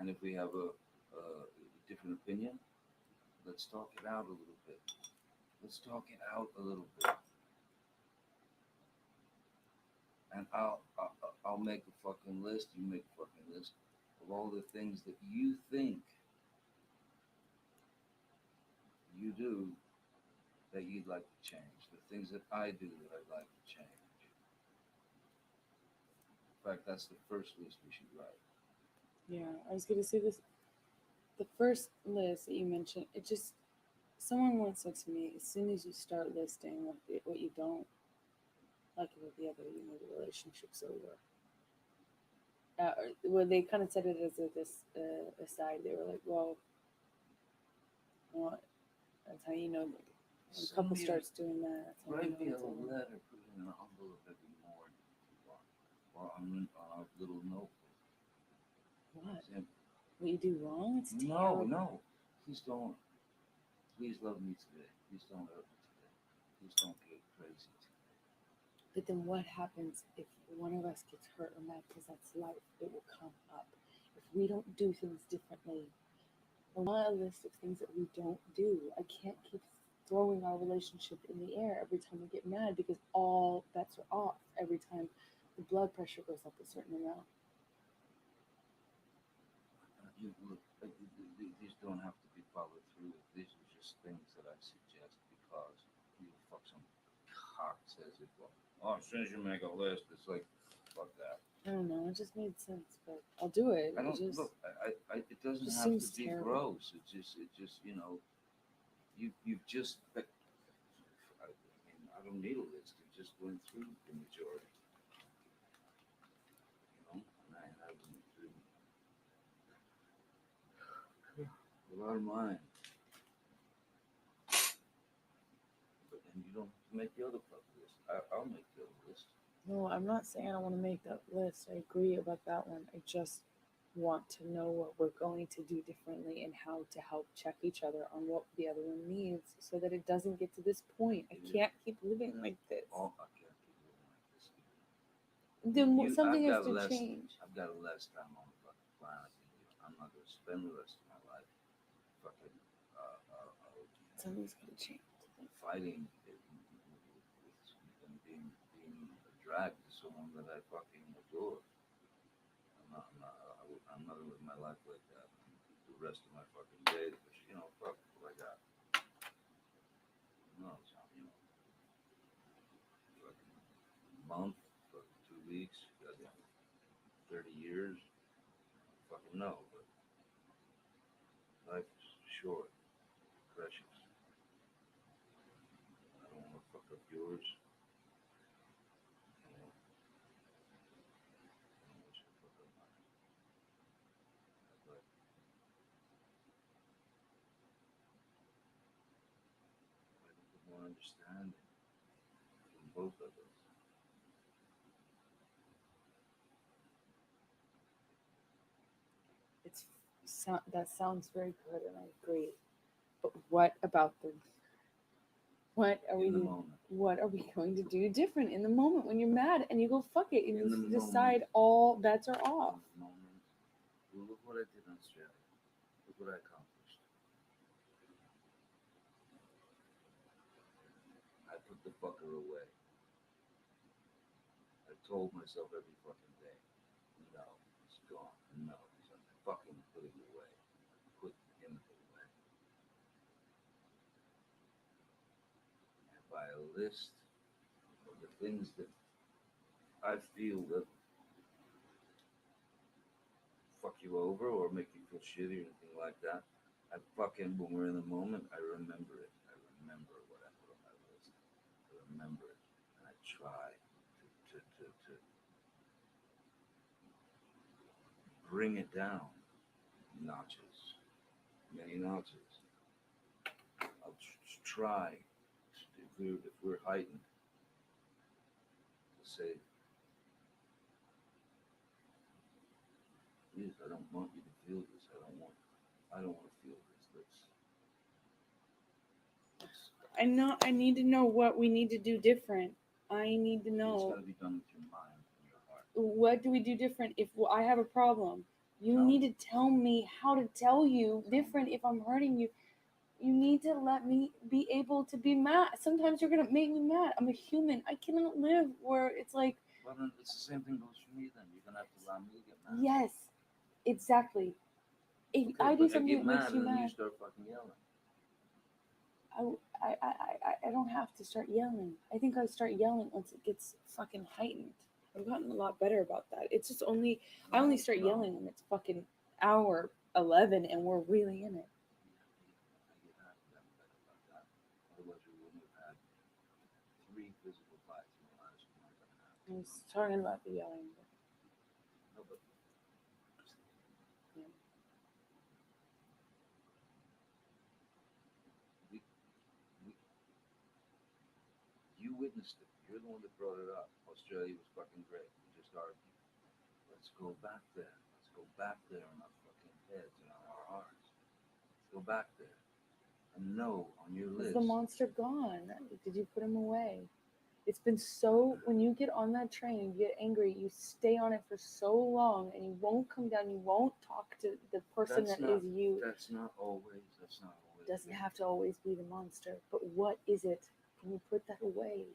and if we have a different opinion, let's talk it out a little bit. Let's talk it out a little bit. And I'll make a fucking list. You make a fucking list of all the things that you think you do that you'd like to change. The things that I do that I'd like to change. In fact, that's the first list we should write. Yeah, I was gonna say this. The first list that you mentioned, it just. Someone once said to me, as soon as you start listing what you don't like about the other, you know, the relationship's over. Well, they kind of said it as this aside. They were like, well, that's how you know when a couple starts doing that. That's how you Write know me a it's over. letter, put it in an envelope every morning if you want, or on a little notebook. What? And What you do wrong? It's no, terrible. no, please don't. Please love me today. Please don't hurt me today. Please don't get crazy today. But then what happens if one of us gets hurt or mad? Because that's life. It will come up. If we don't do things differently, I want a list of things that we don't do. I can't keep throwing our relationship in the air every time we get mad because all bets are off every time the blood pressure goes up a certain amount. Look, these don't have to be followed through. These are just things that I suggest because you fuck some cock says it. Well, as soon as you make a list, it's like, fuck that. I don't know. It just made sense, but I'll do it. I don't It just, look. It doesn't just have to seems be terrible. gross. It just you know, you've just. I mean, I don't need a list. You just went through the majority. You know. Bottom line. But then you don't make the other fuck list. I'll make the other list. No, I'm not saying I don't want to make that list. I agree about that one. I just want to know what we're going to do differently and how to help check each other on what the other one needs so that it doesn't get to this point. I can't keep living like this. Oh, I can't keep living like this. Something I've has to got change. I've got less time on the fucking planet than you. I'm not going to spend the rest of my life fucking Something's got to change. fighting and being a drag to someone that I fucking adore. I'm not gonna live my life like that the rest of my fucking day. Because, you know, fuck what I got. No, it's not, you know, fucking month, fucking 2 weeks, goddamn, 30 years. Fucking no, but life is short, precious. I don't want to fuck up yours. You know, I don't want you to fuck up mine. But I think more understanding from both of us. That sounds very good, and I agree. But what about what are In the we moment. what are we going to do different in the moment when you're mad and you go fuck it and In the you decide moment. all bets are off? In the moment. Well, look what I did in Australia. Look what I accomplished. I put the fucker away. I told myself every fucking day, no, it's gone. No, I'm fucking putting it away. Put him away. And by a list of the things that I feel that fuck you over or make you feel shitty or anything like that, I fucking, when we're in the moment, I remember it. I remember what I put on my list. I remember it. And I try to bring it down notches, many notches. I'll try, if we're heightened, to say, please, I don't want you to feel this. I don't want to feel this. I need to know what we need to do different. I need to It's know, got to be done with your mind and your heart. what do we do different if I have a problem? You Tell need me. to tell me how to tell you different if I'm hurting you. You need to let me be able to be mad. Sometimes you're gonna make me mad. I'm a human. I cannot live where it's like, Well, then it's the same thing goes for me. Then you're gonna have to allow me to get mad. yes, exactly. If Okay, I do but something get that makes mad you and then you mad, start fucking yelling. I don't have to start yelling. I think I start yelling once it gets fucking heightened. I've gotten a lot better about that. It's just I only start No. yelling when it's fucking hour 11 and we're really in it. I get better about that. Otherwise, we wouldn't have had 3 physical fights in the last month and a half. I was talking about the yelling. No, but Yeah. you witnessed it. You're the one that brought it up. Australia was fucking great. We just argued. Let's go back there. Let's go back there in our fucking heads and our hearts. Let's go back there. And no, on your Is list. the monster gone? Did you put him away? It's been so, when you get on that train and you get angry, you stay on it for so long and you won't come down, you won't talk to the person That's that not- is you. That's not always. It doesn't have to always be the monster. But what is it? Can you put that away?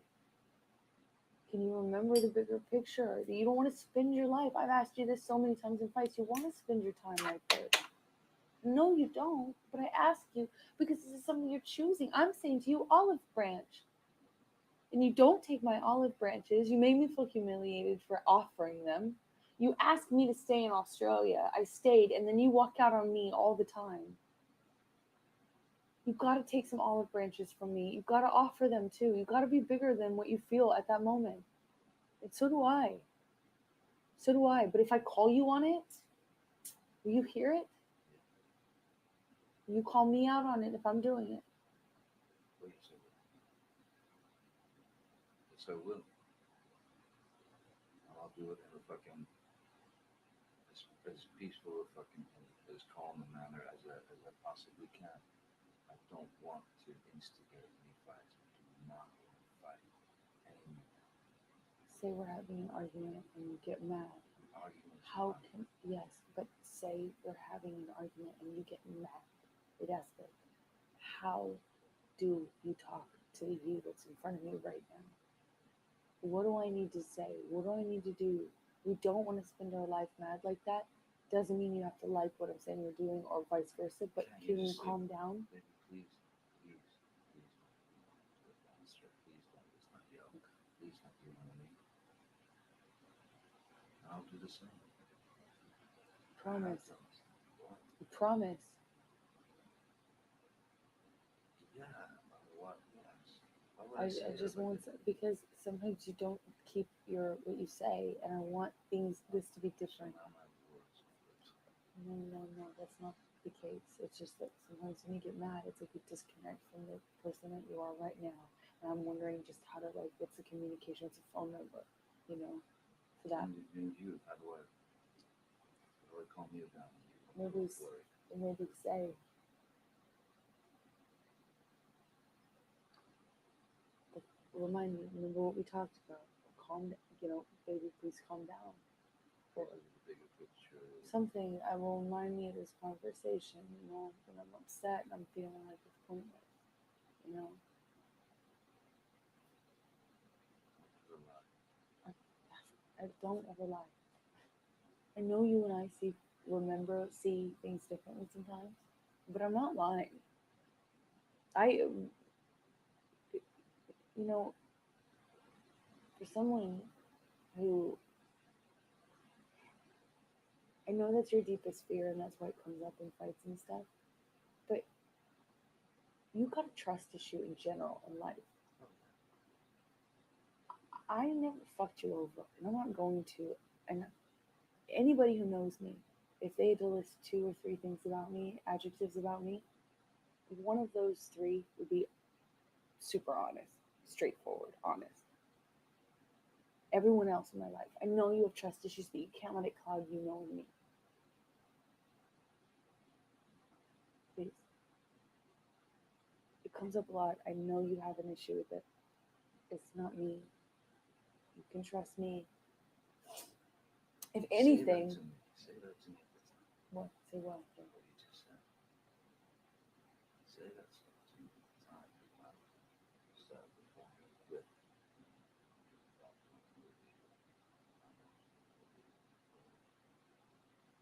Can you remember the bigger picture? You don't want to spend your life. I've asked you this so many times in fights. You want to spend your time like this. No, you don't. But I ask you because this is something you're choosing. I'm saying to you, olive branch. And you don't take my olive branches. You made me feel humiliated for offering them. You asked me to stay in Australia. I stayed, and then you walk out on me all the time. You've got to take some olive branches from me. You've got to offer them too. You've got to be bigger than what you feel at that moment. And so do I. So do I. But if I call you on it, will you hear it? You call me out on it if I'm doing it. Well, yes, I will. Yes, I will. And I'll do it in a fucking as peaceful, fucking, as calm a manner as I possibly can. I don't want to instigate any fights. I do not want to fight anymore. Say we're having an argument and you get mad. Arguments. How can, yes, but say we're having an argument and you get mad. It escalates. How do you talk to the you that's in front of me right now? What do I need to say? What do I need to do? We don't want to spend our life mad like that. Doesn't mean you have to like what I'm saying or doing or vice versa, but Can you can you just say, calm down? Baby, please, please, please don't do it faster. Please don't. Let's not yell. Please not, you know what I mean? I'll do the same. Promise. What? Promise. Yeah. What? Yes. Why would I say that just if I want didn't? because sometimes you don't keep your what you say, and I want this to be different. So now my words. No, that's not the case. It's just that sometimes when you get mad, it's like you disconnect from the person that you are right now. And I'm wondering just how to what's the communication, what's the phone number, for that. And you, how do I calm you down? Maybe say, remind me, remember what we talked about. Calm down, baby, please calm down. Or The bigger picture. something that will remind me of this conversation, when I'm upset and I'm feeling like it's pointless, I don't ever lie. I know you and I see things differently sometimes, but I'm not lying. For someone who, I know that's your deepest fear and that's why it comes up in fights and stuff, but you got a trust issue in general in life. I never fucked you over, and I'm not going to. And anybody who knows me, if they had to list 2 or 3 things about me, adjectives about me, one of those 3 would be super honest, straightforward, honest. Everyone else in my life, I know you have trust issues, but you can't let it cloud you knowing me. Please. It comes up a lot. I know you have an issue with it. It's not me. You can trust me. If anything, Say that to me. what? Say what? What you just said. Say that stuff to me all the time. Start performing with.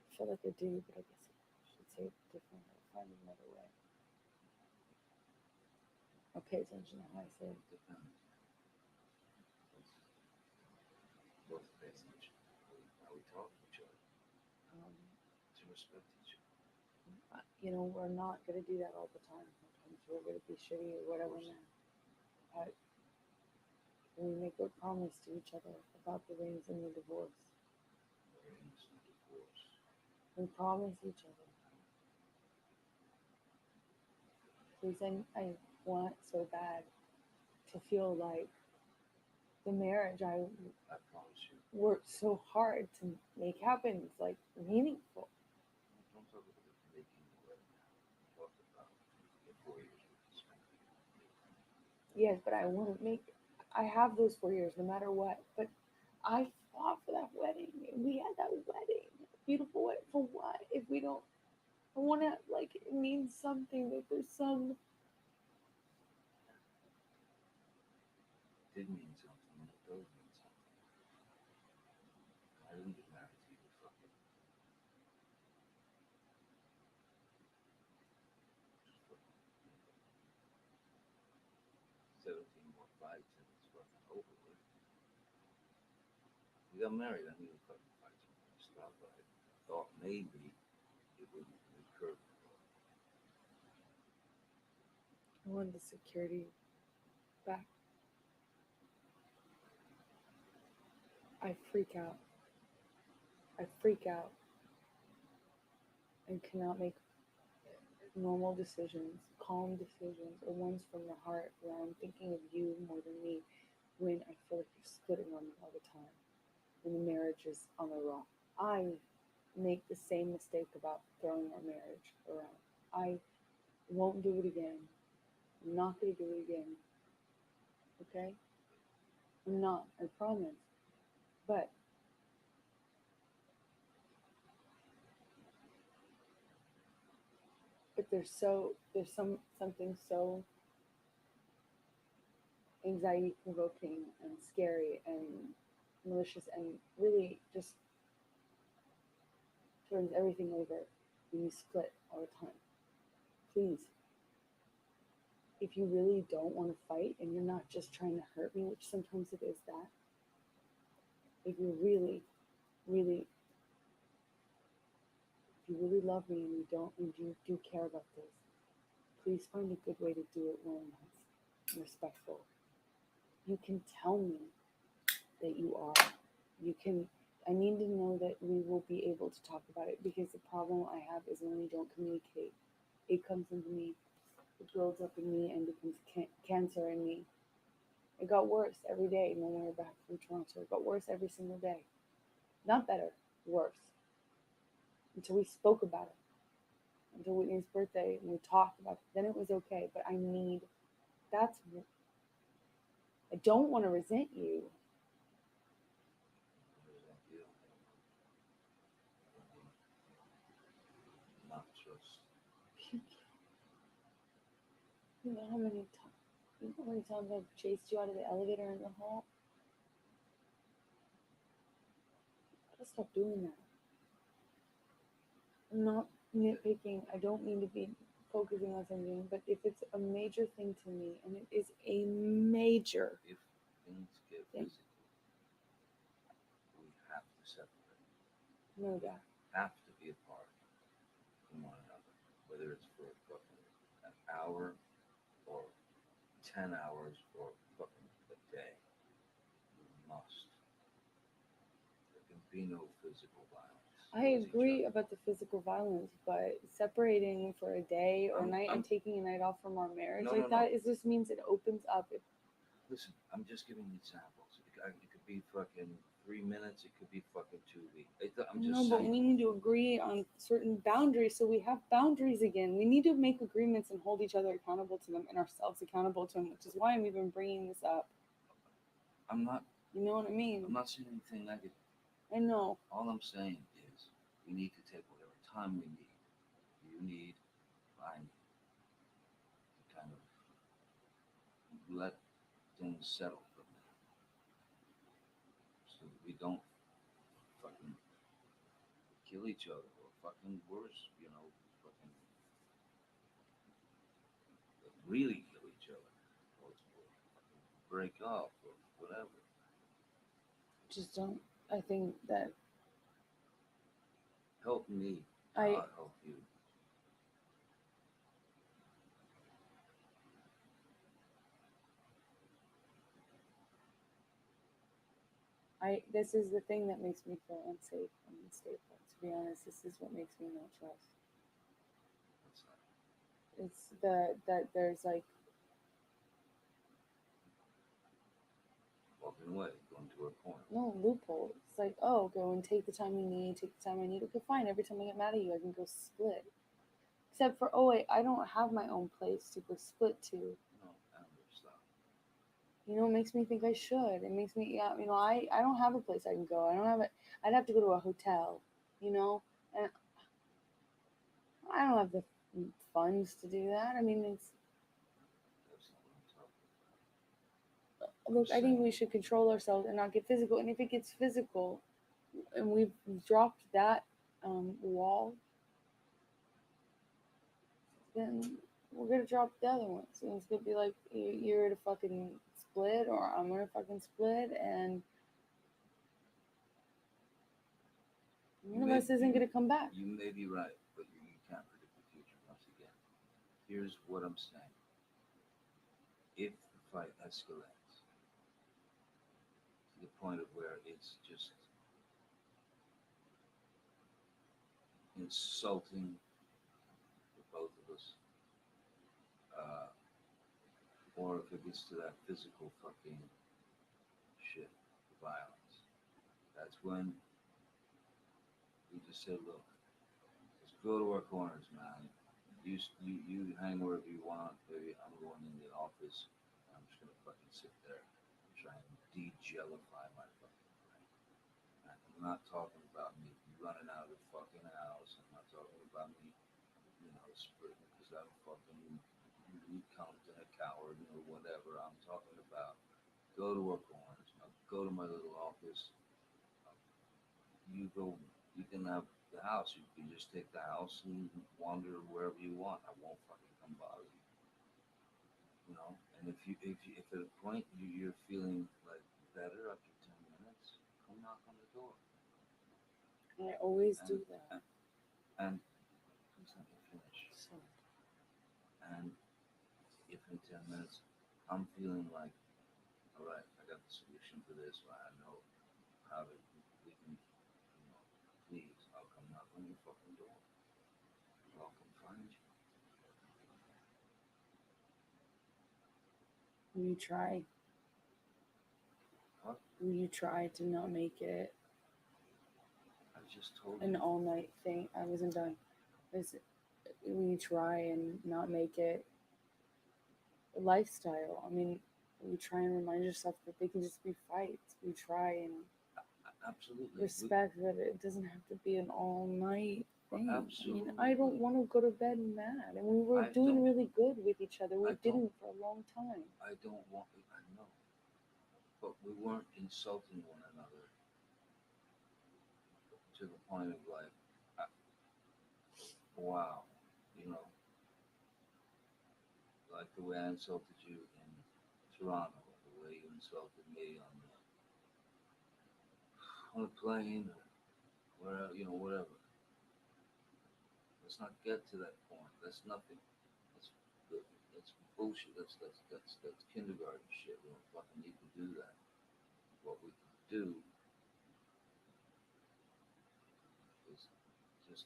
I feel like I do, but I guess I should say it differently. Find another way. I'll pay attention to how I say it. Depends. Both pay attention. How we talk to each other. To respect each other. We're not going to do that all the time. Sometimes we're going to be shitty or whatever. But we make a promise to each other about the rings and the divorce. We promise each other. Please, I want so bad to feel like the marriage I promise you. worked so hard to make happen is meaningful. Don't talk about the making the wedding. Talk about the 4 years we spent. Yes, but I have those 4 years no matter what. But I fought for that wedding. We had that wedding. Beautiful wedding. For what? If we don't, I want to, it means something. That there's some. It did mean something, and it does mean something. I didn't get married to you, fucking. 17 more fights and it's fucking over with. We got married, I knew the fucking fights were going to stop, but I thought maybe it wouldn't recur. I wanted the security back. I freak out. And cannot make normal decisions, calm decisions, or ones from the heart where I'm thinking of you more than me when I feel like you're splitting on me all the time, when the marriage is on the rock. I make the same mistake about throwing our marriage around. I won't do it again. I'm not going to do it again. Okay? I'm not, I promise. But there's something so anxiety provoking and scary and malicious and really just turns everything over when you split all the time. Please, if you really don't want to fight and you're not just trying to hurt me, which sometimes it is that, if you really, really, if you really love me and you do care about this, please find a good way to do it one that's respectful. You can tell me that you are. I need to know that we will be able to talk about it, because the problem I have is when we don't communicate. It comes into me, it builds up in me and becomes cancer in me. It got worse every day when we were back from Toronto. It got worse every single day. Not better, worse. Until we spoke about it. Until Whitney's birthday and we talked about it. Then it was okay. But I don't want to resent you. Not just. You know how many times I've chased you out of the elevator in the hall? I gotta stop doing that. I'm not nitpicking. I don't mean to be focusing on something, but if it's a major thing to me, and it is a major If things get thing. physical, we have to separate. No doubt. Have to be apart from one another, whether it's for fucking an hour or 10 hours or fucking a day. You must. There can be no physical violence. I agree about the physical violence, but separating for a day or night and taking a night off from our marriage that is just means it opens up. Listen, I'm just giving examples. It could be fucking 3 minutes. It could be fucking 2 weeks. I'm just saying. But we need to agree on certain boundaries so we have boundaries again. We need to make agreements and hold each other accountable to them and ourselves accountable to them, which is why I'm even bringing this up. I'm not. You know what I mean? I'm not saying anything negative. I know. All I'm saying is we need to take whatever time we need. You need, I need, to kind of let things settle for a minute, so that we don't fucking kill each other or fucking worse, fucking really kill each other or break up or whatever. Just don't. I think that Help me, I'll help you. this is the thing that makes me feel unsafe and unstable. To be honest, this is what makes me not trust. What's that? It's that there's like Walking away, going to a corner. no loophole. It's like, oh, go and take the time you need, take the time I need. Okay, fine. Every time I get mad at you, I can go split. Except for, oh wait, I don't have my own place to go split to. No, Amber, stop. You know, it makes me think I should. It makes me, yeah, I don't have a place I can go. I don't have it. I'd have to go to a hotel, and I don't have the funds to do that. I mean, it's, That's not what I'm talking about. look, I think we should control ourselves and not get physical. And if it gets physical, and we've dropped that wall, then we're gonna drop the other ones. And it's gonna be like, you're to fucking split, or I'm gonna fucking split, and one of us isn't gonna come back. You may be right, but you can't predict the future once again. Here's what I'm saying. If the fight escalates to the point of where it's just insulting the both of us. Or if it gets to that physical fucking shit, violence, that's when we just say, look, let's go to our corners, man. You hang wherever you want, baby. I'm going in the office. I'm just gonna fucking sit there and try and de-jellify my fucking brain. And I'm not talking about me running out of the fucking house. I'm not talking about me, sprinting because I'm fucking recounting a coward or whatever. I'm talking about go to our corners. Go to my little office. You go. You can have the house. You can just take the house and wander wherever you want. I won't fucking come bother you. And if at a point you're feeling like better after 10 minutes, come knock on the door. I always do that. And please let me finish. So, And if in 10 minutes I'm feeling like, all right, I got the solution for this, or I know how to, we can, please, I'll come knock on your fucking door. I'll come find you. will you try? Huh? Will you try to not make it I just told an you. all-night thing? I wasn't done. Will you try and not make it a lifestyle? I mean, will you try and remind yourself that they can just be fights? We try and Absolutely. respect that it doesn't have to be an all-night thing. Absolutely. I mean, I don't want to go to bed mad, and we were I doing don't- really good with each other. We I don't- didn't for a long time. I don't want, I know, but we weren't insulting one another to the point of like, wow, like the way I insulted you in Toronto, the way you insulted me on the plane, or whatever. Let's not get to that point. That's nothing. That's bullshit. That's kindergarten shit. We don't fucking need to do that. What we can do is just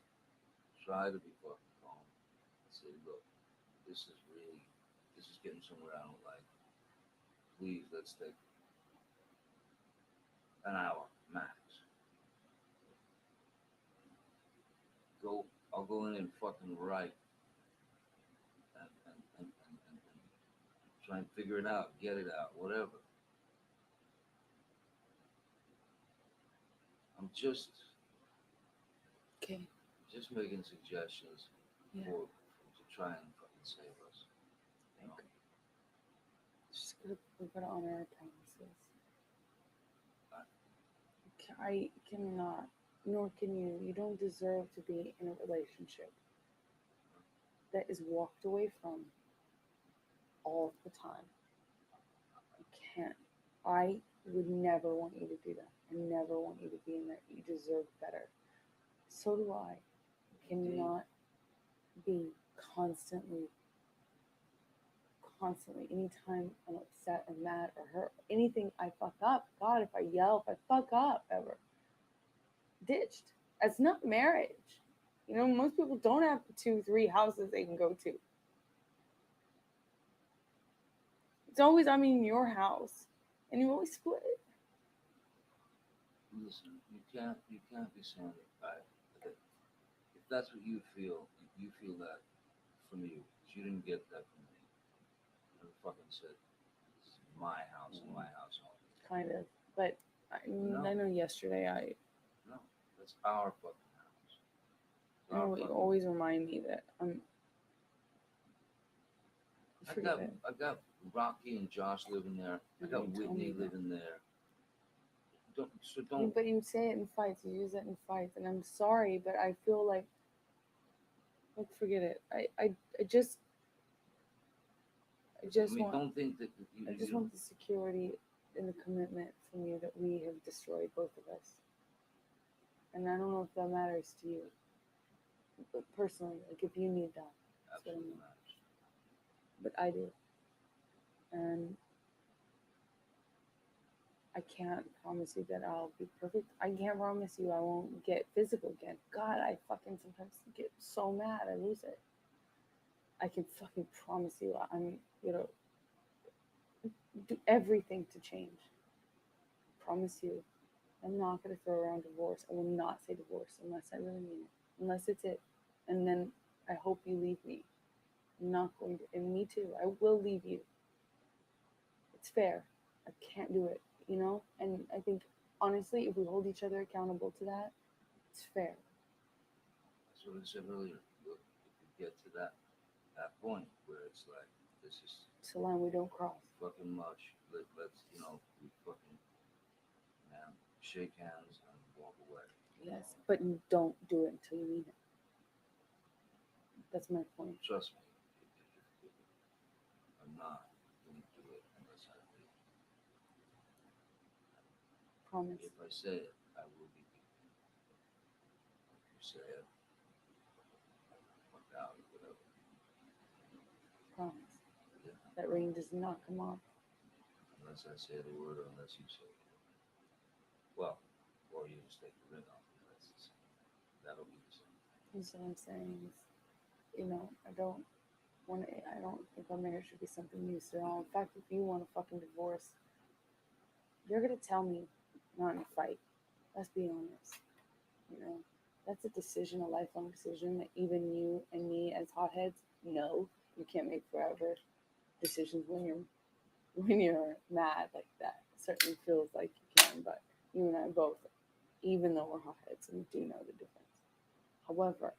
try to be fucking calm and say, look, this is getting somewhere I don't like. Please, let's take an hour max. I'll go in and fucking write and try and figure it out, get it out, whatever. I'm just Okay. making suggestions Yeah. to try and fucking save us. Okay. We're gonna honor our promises. I cannot, nor can you. You don't deserve to be in a relationship that is walked away from all the time. You can't. I would never want you to do that. I never want you to be in that. You deserve better. So do I. You cannot be constantly, anytime I'm upset or mad or hurt, anything I fuck up, God, if I yell, if I fuck up ever, ditched. That's not marriage. Most people don't have 2-3 houses they can go to. It's always, I'm in your house, and you always split it. Listen, you can't be saying that. If that's what you feel that from you. You didn't get that from me. You never fucking said, this is my house and my house only. Kind of, but I know yesterday No, that's our fucking house. you always remind me that I got Rocky and Josh living there. I got Whitney living there. Don't. But you say it in fights. You use it in fights, and I'm sorry, but I feel like forget it. I just want. Don't think that I just want the security and the commitment from you that we have destroyed both of us. And I don't know if that matters to you, but personally, like if you need that, that's what I mean. But I do, and I can't promise you that I'll be perfect. I can't promise you I won't get physical again. God, I fucking sometimes get so mad I lose it. I can fucking promise you I'm gonna do everything to change. Promise you. I'm not gonna throw around divorce. I will not say divorce unless I really mean it. Unless it's it. And then I hope you leave me. I'm not going to, and me too. I will leave you. It's fair. I can't do it, you know? And I think, honestly, if we hold each other accountable to that, it's fair. That's what I said earlier. Look, if we get to that point where it's like, this is It's a line we don't cross. fucking much. Let's, we fucking, man, shake hands and walk away. Yes, but you don't do it until you mean it. That's my point. Trust me, I'm not going to do it unless I leave. Promise. If I say it, I will be leaving. If you say it, fuck out or whatever. Promise. Yeah. That ring does not come off. Unless I say the word or unless you say the word. Well, or you just take the ring off. That'll be the same. That's what I'm saying. Is, I don't think our marriage should be something you surround. In fact, if you want a fucking divorce, you're gonna tell me, not in a fight. Let's be honest. That's a decision, a lifelong decision that even you and me as hotheads know you can't make forever decisions when you're mad like that. It certainly feels like you can, but you and I both, even though we're hotheads, we do know the difference. However,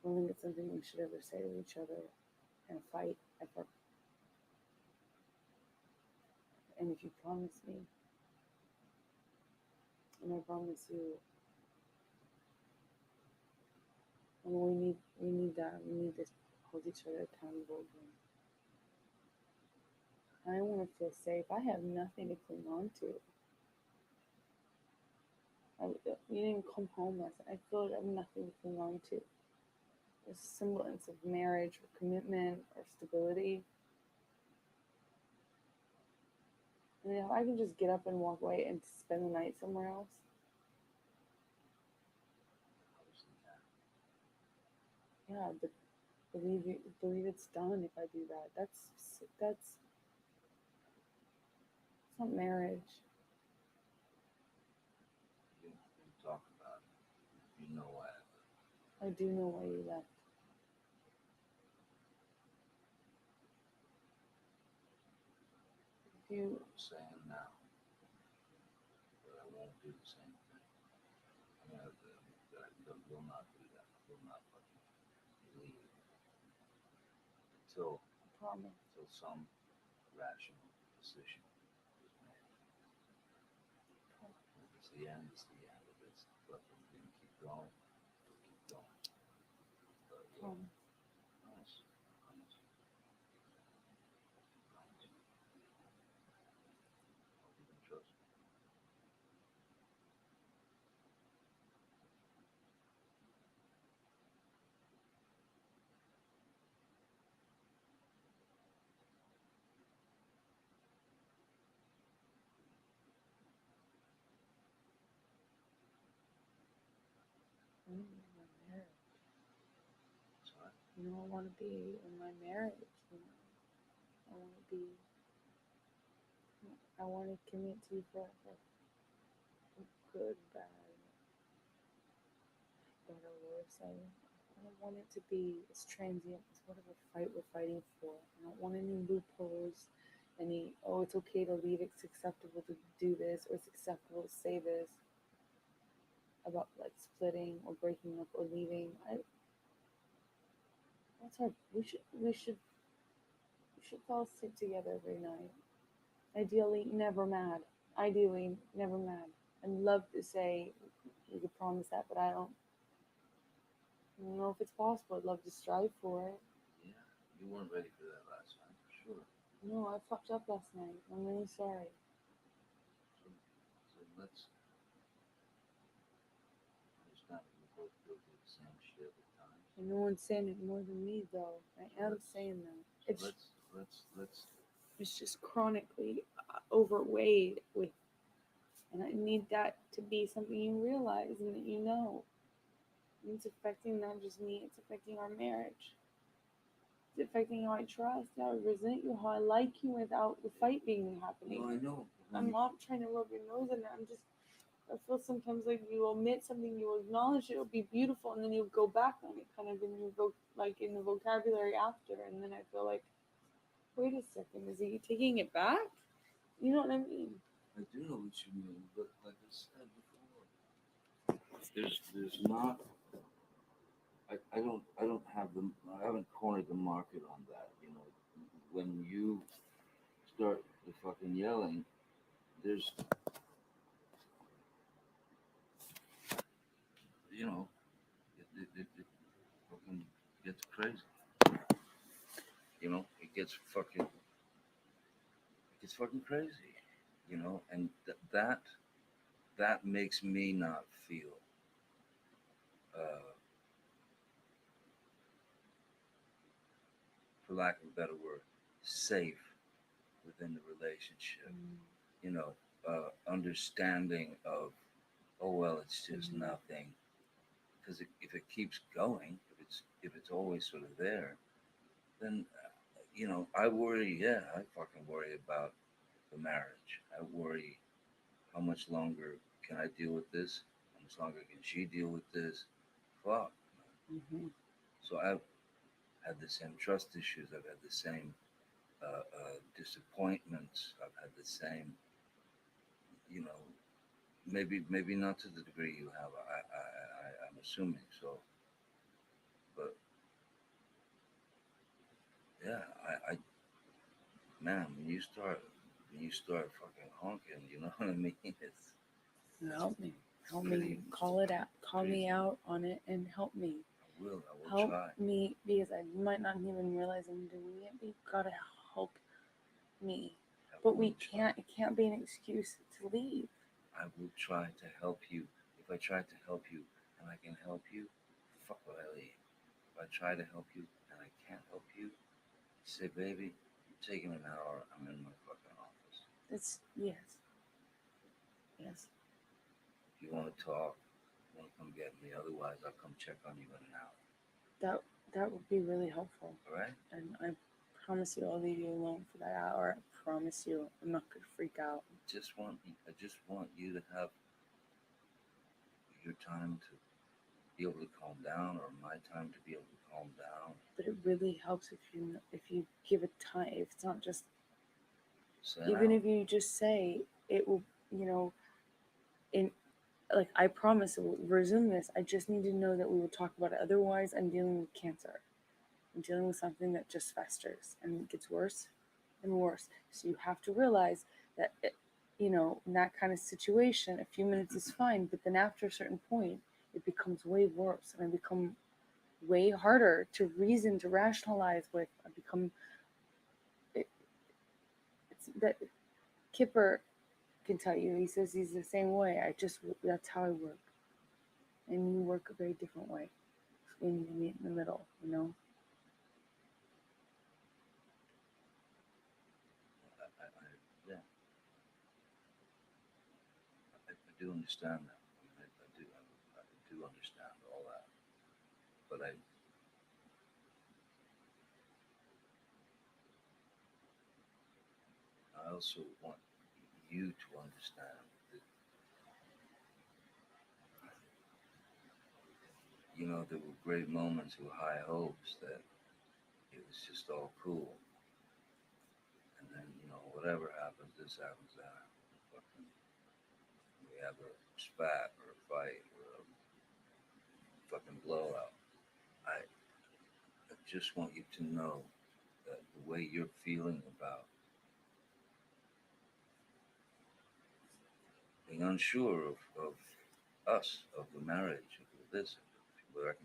I don't think it's something we should ever say to each other in a fight ever. And if you promise me, and I promise you, and we need that. We need to hold each other accountable again. I want to feel safe. I have nothing to cling on to. You didn't come home last night. I feel like I have nothing to cling on to. There's a semblance of marriage or commitment or stability. And if I can just get up and walk away and spend the night somewhere else, yeah, but believe it's done if I do that. That's it's not marriage. You talk about it. You know why. I do know why you left. I'm saying now that I won't do the same thing. That I will not do that. I will not fucking leave until some rational decision is made. If it's the end, it's the end. If it's fucking gonna keep going, we'll keep going. But promise. You can trust me. I don't want my marriage. Sorry. I want to be in my marriage. I want to commit to you forever. Good, bad, better, worse. I don't want it to be as transient as whatever fight we're fighting for. I don't want any loopholes, it's okay to leave, it's acceptable to do this, or it's acceptable to say this about like splitting or breaking up or leaving. We should fall asleep together every night. Ideally, never mad. I'd love to say we could promise that, but I don't know if it's possible. I'd love to strive for it. Yeah, you weren't ready for that last time, for sure. No, I fucked up last night. I'm really sorry. So let's understand that we both go through the same shit at times. And no one's saying it more than me, though. I am saying that. So let's It's just chronically overweighed with, and I need that to be something you realize and that you know. It's affecting not just me, it's affecting our marriage. affecting how I trust, how I resent you, how I like you without the fight being happening. No, I know. I'm not trying to rub your nose in it. I feel sometimes like you omit something, you acknowledge it will be beautiful, and then you go back on it, kind of in your like in the vocabulary after, and then I feel like, wait a second, is he taking it back? You know what I mean? I do know what you mean, but like I said before, there's not. I don't have the. I haven't cornered the market on that. You know, when you start the fucking yelling, there's, you know, it fucking gets crazy. You know, it gets fucking crazy. You know, and that makes me not feel. Uh, for lack of a better word, safe within the relationship. You know, understanding of, oh well, it's just nothing. Because if it keeps going, if it's always sort of there, then you know, I worry. Yeah, I fucking worry about the marriage. I worry, how much longer can I deal with this? How much longer can she deal with this? Fuck. Mm-hmm. So I've had the same trust issues. I've had the same disappointments. I've had the same, you know, maybe not to the degree you have. I'm assuming so, but yeah, I man, when you start fucking honking, you know what I mean? It's Help me. Help pretty- me. Call it out. Call me crazy. out on it and help me. I will Help try. me, because I might not even realize I'm doing it, but you've got to help me. I But will we try. can't, it can't be an excuse to leave. I will try to help you. If I try to help you and I can help you, fuck what I leave. If I try to help you and I can't help you, say, baby, you're taking an hour. I'm in my fucking office. It's, yes. Yes. If you want to talk, you want to come get me. Otherwise, I'll come check on you in an hour. That would be really helpful. All right? And I promise you I'll leave you alone for that hour. I promise you I'm not going to freak out. I just want you to have your time to be able to calm down, or my time to be able to calm down. But it really helps if you give it time. If it's not just, Say even now. if you just say it will, in like, I promise we'll resume this. I just need to know that we will talk about it. Otherwise, I'm dealing with cancer. I'm dealing with something that just festers and it gets worse and worse. So you have to realize that, in that kind of situation, a few minutes is fine. But then after a certain point, it becomes way worse. And I become way harder to reason, to rationalize with. I become, it's that Kipper can tell you. He says he's the same way. That's how I work. And you work a very different way. We need to meet in the middle, Yeah, I do understand that. I do understand all that. But I also want you to understand that, you know, there were great moments with high hopes that it was just all cool. And then, you know, whatever happens, this happens, that happens. Fucking, we have a spat or a fight or a fucking blowout. I just want you to know that the way you're feeling about being unsure of us, of the marriage, of this, whether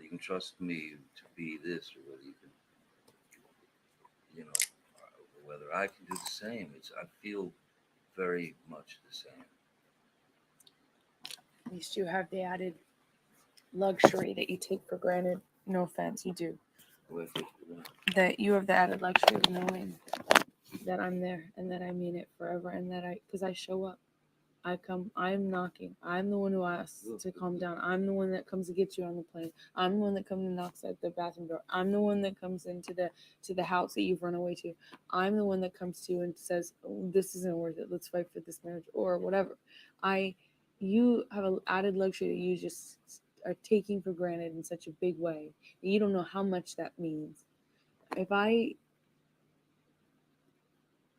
you can trust me to be this, or whether you can, you know, whether I can do the same. I feel very much the same. At least you have the added luxury that you take for granted. No offense, you do. That you have the added luxury of knowing that I'm there and that I mean it forever, and that because I show up. I'm knocking. I'm the one who asks to calm down. I'm the one that comes to get you on the plane. I'm the one that comes and knocks at the bathroom door. I'm the one that comes into the house that you've run away to. I'm the one that comes to you and says, oh, this isn't worth it. Let's fight for this marriage or whatever. You have an added luxury that you just are taking for granted in such a big way. You don't know how much that means. If I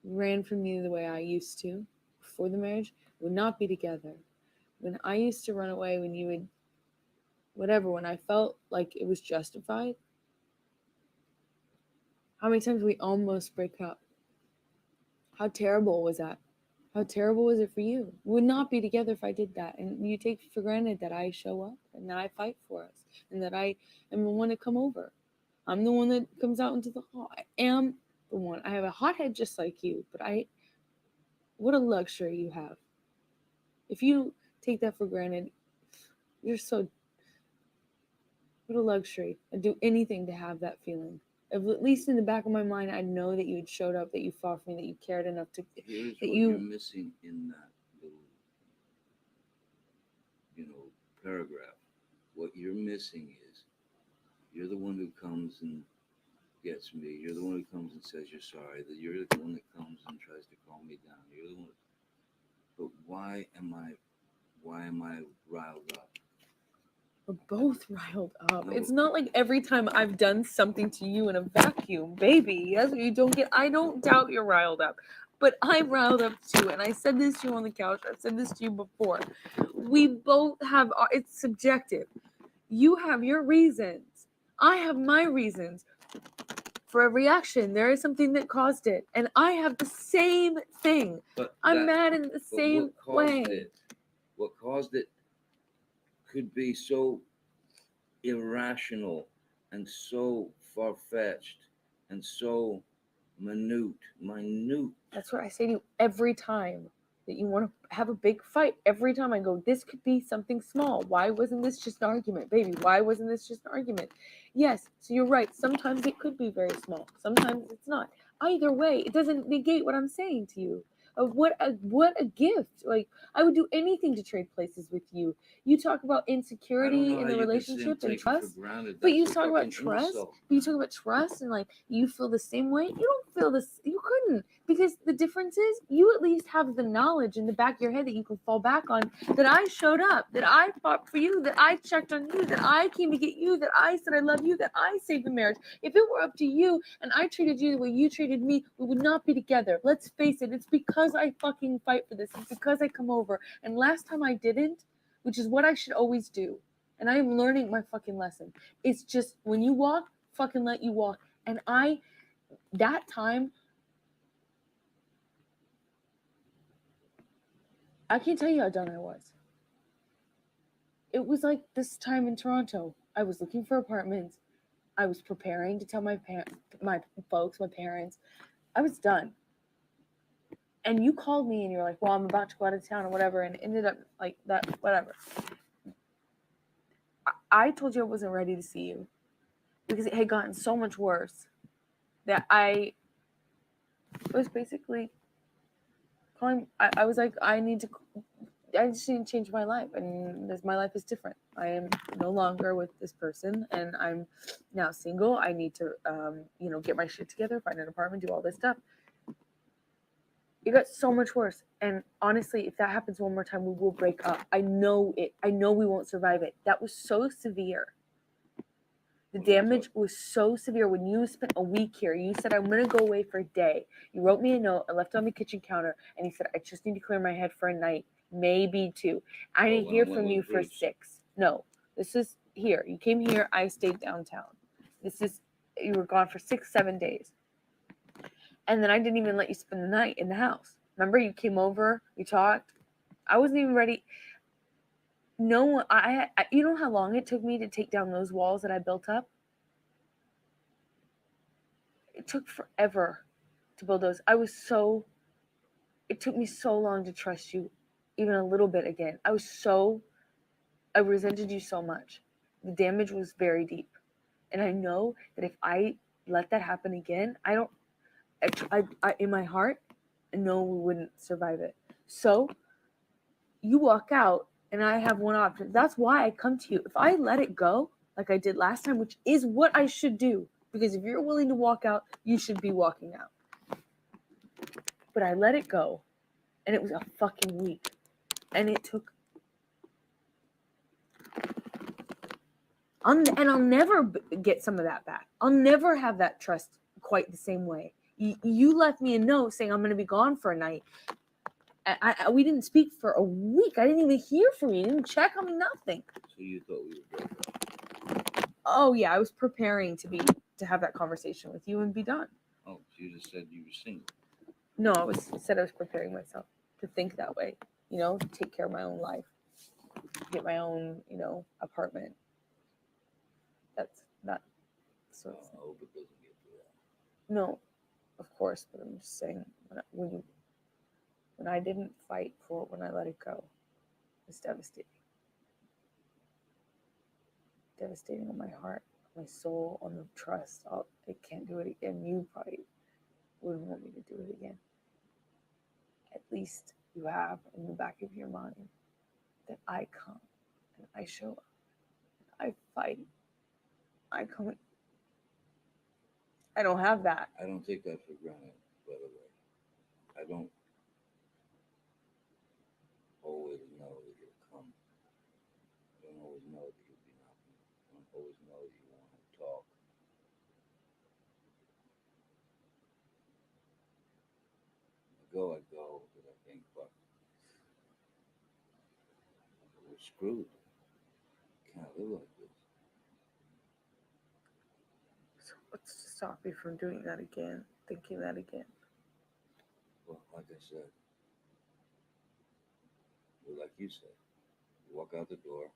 ran from you the way I used to before the marriage, we would not be together. When I used to run away, when you would, whatever, when I felt like it was justified, how many times we almost break up? How terrible was that? How terrible was it for you? We would not be together if I did that. And you take for granted that I show up and that I fight for us and that I am the one to come over. I'm the one that comes out into the hall. I am the one. I have a hothead just like you, but what a luxury you have. If you take that for granted, what a luxury. I'd do anything to have that feeling. If at least in the back of my mind, I know that you had showed up, that you fought for me, that you cared enough to. Here's that what you're missing in that little, paragraph. What you're missing is you're the one who comes and gets me. You're the one who comes and says you're sorry. That you're the one that comes and tries to calm me down. You're the one. But why am I riled up? We're both riled up. No. It's not like every time I've done something to you in a vacuum, baby. That's what you don't get. I don't doubt you're riled up, but I'm riled up too. And I said this to you on the couch. I've said this to you before. We both have. It's subjective. You have your reasons. I have my reasons for every action. There is something that caused it, and I have the same thing. But I'm mad in the same way. What caused it could be so irrational and so far-fetched and so minute. That's what I say to you every time that you want to have a big fight. Every time I go, this could be something small. Why wasn't this just an argument? Baby, why wasn't this just an argument? Yes, so you're right. Sometimes it could be very small. Sometimes it's not. Either way, it doesn't negate what I'm saying to you. What a gift. Like, I would do anything to trade places with you. You talk about insecurity in the relationship and trust. But you talk about trust. But you talk about trust and like you feel the same way. You don't feel this. You couldn't, because the difference is you at least have the knowledge in the back of your head that you can fall back on, that I showed up, that I fought for you, that I checked on you, that I came to get you, that I said I love you, that I saved the marriage. If it were up to you and I treated you the way you treated me, we would not be together. Let's face it. It's because I fucking fight for this. It's because I come over. And last time I didn't, which is what I should always do. And I am learning my fucking lesson. It's just when you walk, fucking let you walk. And that time, I can't tell you how done I was. It was like this time in Toronto. I was looking for apartments. I was preparing to tell my parents. I was done. And you called me and you were like, well, I'm about to go out of town or whatever. And it ended up like that, whatever. I told you I wasn't ready to see you because it had gotten so much worse that I was basically calling. I was like, I just need to change my life. And my life is different. I am no longer with this person and I'm now single. I need to, get my shit together, find an apartment, do all this stuff. It got so much worse. And honestly, if that happens one more time, we will break up. I know it. I know we won't survive it. That was so severe. The damage was so severe. When you spent a week here, you said, I'm going to go away for a day. You wrote me a note. I left it on the kitchen counter. And you said, I just need to clear my head for a night, maybe 2. I didn't hear from you for 6. No, this is here. You came here. I stayed downtown. You were gone for 6-7 days. And then I didn't even let you spend the night in the house. Remember, you came over, you talked. I wasn't even ready. No, you know how long it took me to take down those walls that I built up? It took forever to build those. It took me so long to trust you, even a little bit again. I resented you so much. The damage was very deep. And I know that if I let that happen again, I in my heart, I know we wouldn't survive it. So you walk out and I have one option. That's why I come to you. If I let it go, like I did last time, which is what I should do, because if you're willing to walk out, you should be walking out. But I let it go, and it was a fucking week. And it took... and I'll never get some of that back. I'll never have that trust quite the same way. You left me a note saying I'm going to be gone for a night. We didn't speak for a week. I didn't even hear from you. You didn't check on me, nothing. So you thought we were broke up? Oh yeah, I was preparing to have that conversation with you and be done. Oh, so you just said you were single. No, I was preparing myself to think that way. You know, take care of my own life, get my own, apartment. That's not. So I hope it doesn't get to that. no, of course, but I'm just saying when I didn't fight for it, when I let it go, it's devastating. Devastating on my heart, my soul, on the trust. I can't do it again. You probably wouldn't want me to do it again. At least you have in the back of your mind that I come and I show up. I fight. I come. I don't have that. I don't take that for granted, by the way. I don't always know that you'll come. I don't always know that you'll be knocking. I don't always know that you want to talk. I go, but I think, fuck, we're screwed. Can't live like this. So what's to stop me from doing that again? Thinking that again? Well, like I said, like you said, you walk out the door,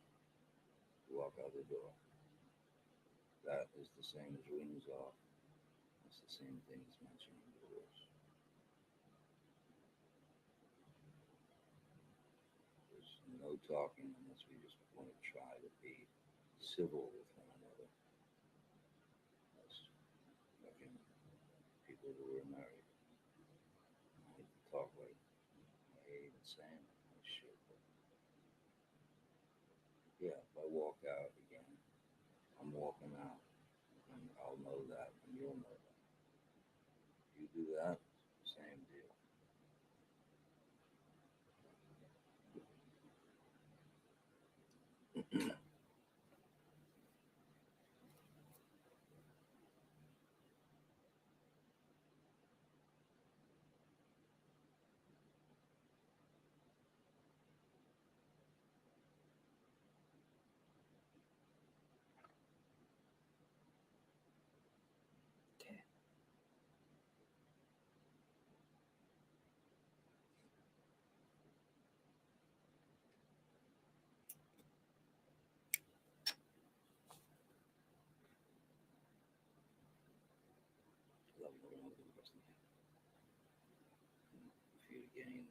you walk out the door. That is the same as wings off. It's the same thing as mentioning divorce. There's no talking unless we just want to try to be civil with one another. That's fucking people who are married. I hate to talk like I hate even saying that shit. But yeah, if I walk out again, I'm walking out. And I'll know that and you'll know that. You do that, same deal. Okay. Love you more than the rest of you. For you to gain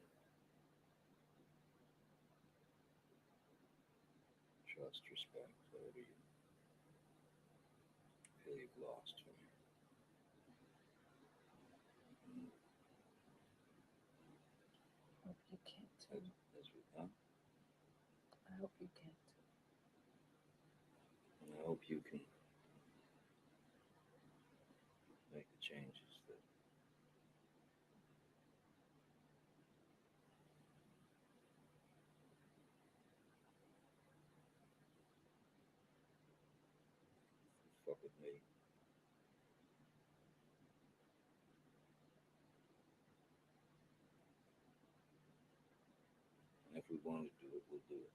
trust, respect, whatever you feel you've lost from me. I hope you can't. As we've done. I hope you can't. And I hope you can make the changes that fuck with me. And if we want to do it, we'll do it.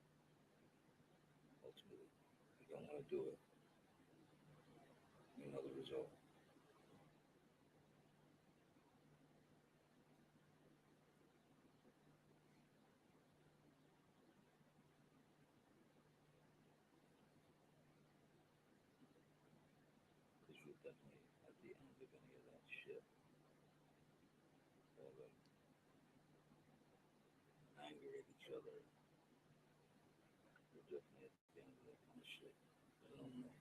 Ultimately, if we don't want to do it, you know the result. Because we're definitely at the end of any of that shit. All the anger at each other. We're definitely at the end of that kind of shit. I don't know.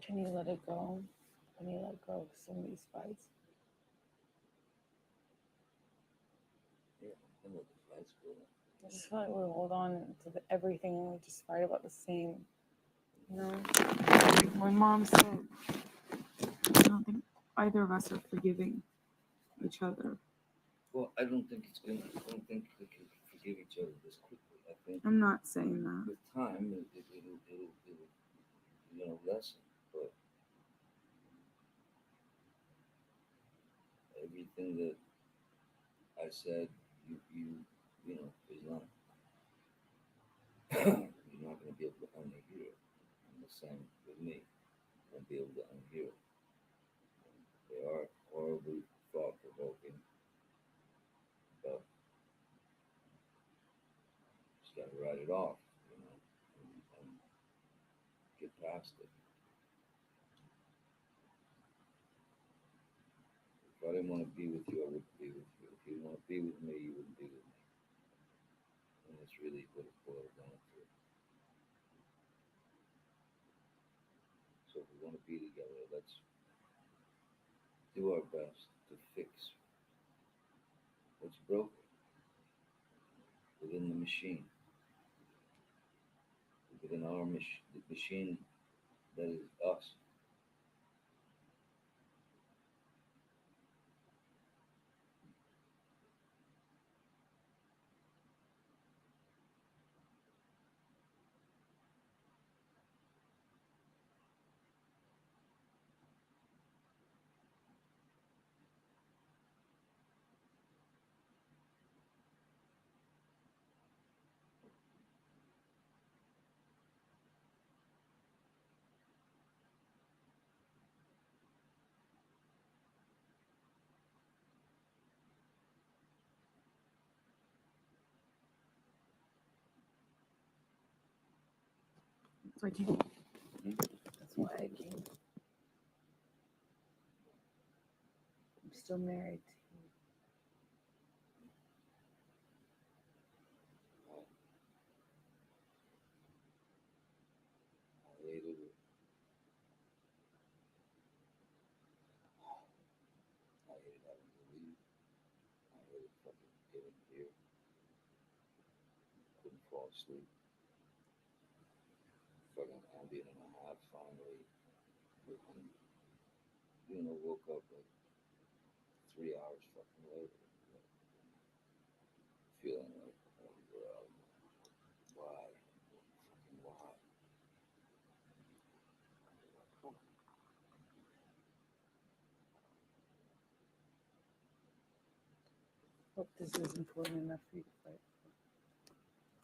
Can you let it go? Can you let go of some of these fights? Yeah, I love the fight. high school. I just feel like we hold on to everything and we just fight about the same. You know, my mom said, I don't think either of us are forgiving each other. Well, I don't think we can forgive each other this quickly. I think I'm not saying that. with time, it'll lessen. But everything that I said, you know, is not. You're not going to be able to unhear it. And the same with me. You won't be able to unhear it. They are horribly thought-provoking, but just got to write it off, you know, and get past it. If I didn't want to be with you, I wouldn't be with you. If you didn't want to be with me, you wouldn't be with me. And that's really what it boils down to. So if we want to be together, let's do our best to fix what's broken within the machine, within our the machine that is us. That's why I came. That's why I came. I'm still married to you. I hated it. I hated having to leave. I hated fucking getting here. Couldn't fall asleep. Fucking ambient and a half finally. And, you know, woke up like 3 hours fucking later. Feeling like, oh, bro, why? Fucking why? Hope this is important enough for you to fight.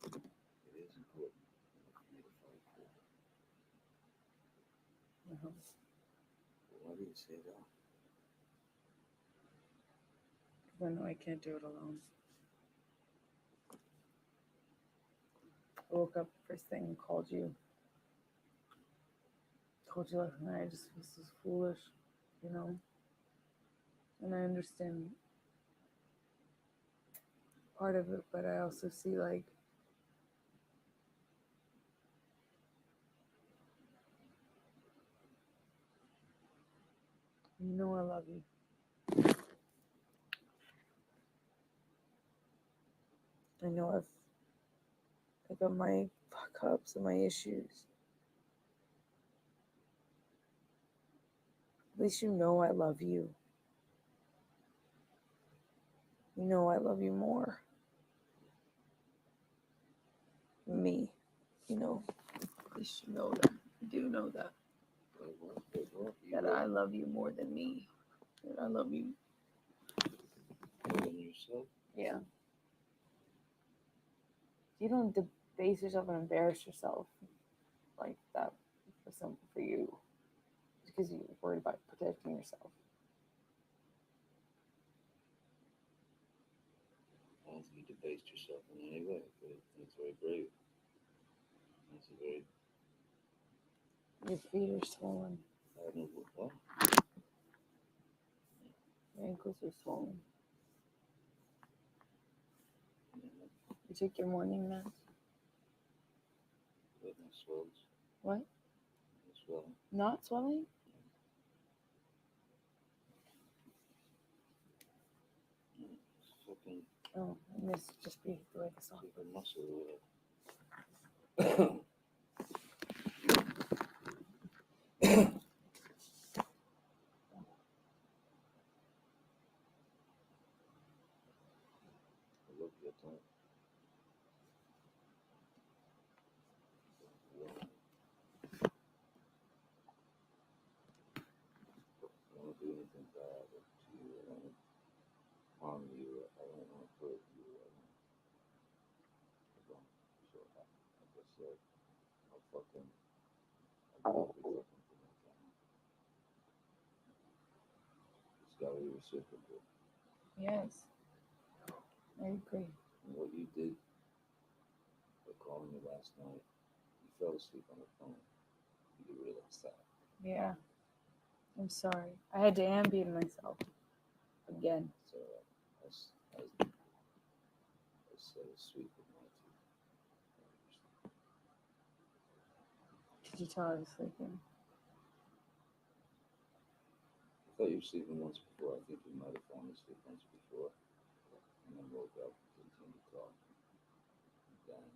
It is important for me to fight for. Uh-huh. Well, why do you say that? Because I know I can't do it alone. I woke up first thing and called you. Told you last night I just feel so foolish, you know? And I understand part of it, but I also see like you know I love you. I know I got my fuck ups and my issues. At least you know I love you. You know I love you more. Me. You know. At least you know that. You do know that. That I love you more than me. That I love you. More than yourself? Yeah. You don't debase yourself and embarrass yourself like that for you. It's because you're worried about protecting yourself. I don't think you debased yourself in any way, but it's very brave. It's a very... Your feet are swollen. I don't know what? Your ankles are swollen. Yeah, You took your morning meds? but my swells. What? My swelling. Not swelling? It's fucking... Oh, and this just be the way this all Keep a muscle with I love your time. I don't do anything bad to you. I don't harm you. I don't want to hurt you. I don't. So, like I said, I'll fucking, I'll do every fucking thing I can. It's gotta be reciprocal. Yes, I agree. And what you did by calling me last night, you fell asleep on the phone. You realize that. Yeah, I'm sorry. I had to ambient myself again. So I said a sweet good night to you. Did you tell I was sleeping? I thought you were sleeping once before. I think you might have fallen asleep once before. And then woke up and continued to talk. And then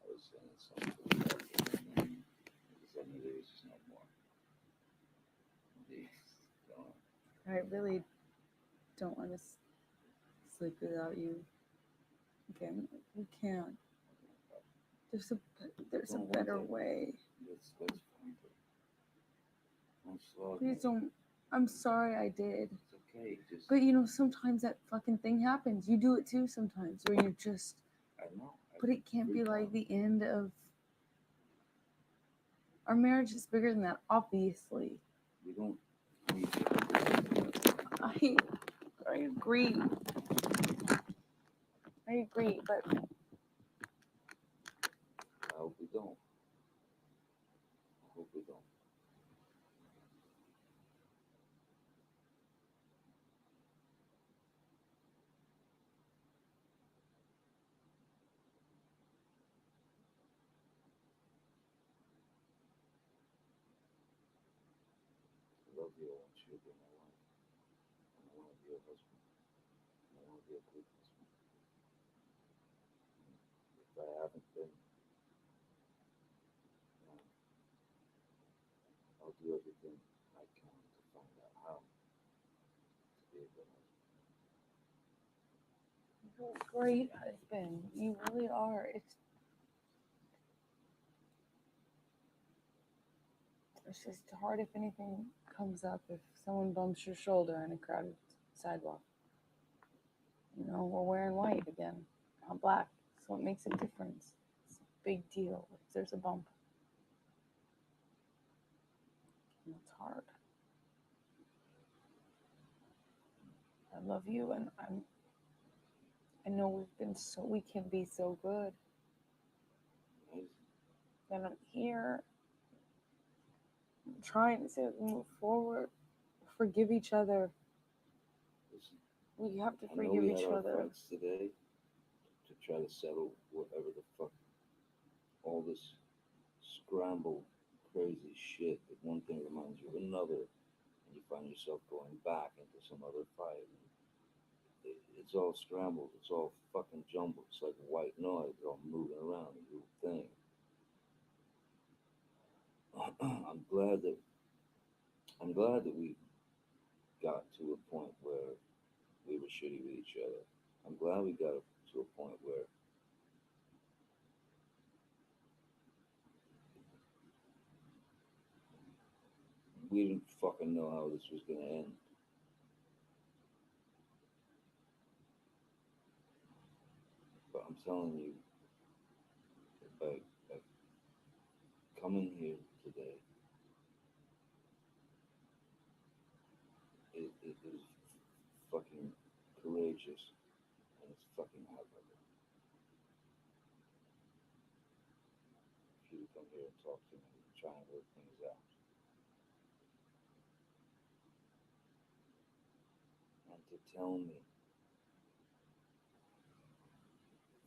I was saying something to you. And then suddenly there was just no more. Gone. I really don't want to sleep without you. Again, we can't. There's a better way. That's fine. I'm sorry. Please don't. I'm sorry I did. It's okay. Just But sometimes that fucking thing happens. You do it too sometimes, where you just. I know. But it can't be like the end of. Our marriage is bigger than that, obviously. We don't need to. I agree. I agree, but I hope we don't. I hope we don't. I love you. I want you to be my wife. And I want to be your husband. And I want to be a good husband. If I haven't been, I'll do everything I can to find out how to be a good husband. you're a great husband. You really are. It's just hard if anything comes up, if someone bumps your shoulder on a crowded sidewalk. We're wearing white again, not black. So it makes a difference. It's a big deal if there's a bump. And it's hard. I love you, and I know we can be so good. Amazing. And I'm here trying to move forward, forgive each other. Listen, We have to I know forgive we each had our other. fights today to try to settle whatever the fuck, all this scrambled, crazy shit that one thing reminds you of another, and you find yourself going back into some other fight. It's all scrambled. It's all fucking jumbled. It's like white noise. It's all moving around the little thing. I'm glad that we got to a point where we were shitty with each other. I'm glad we got to a point where we didn't fucking know how this was gonna end. But I'm telling you, by coming here today, it was fucking courageous, and it's fucking admirable for you to come here and talk to me and try and work things out. And to tell me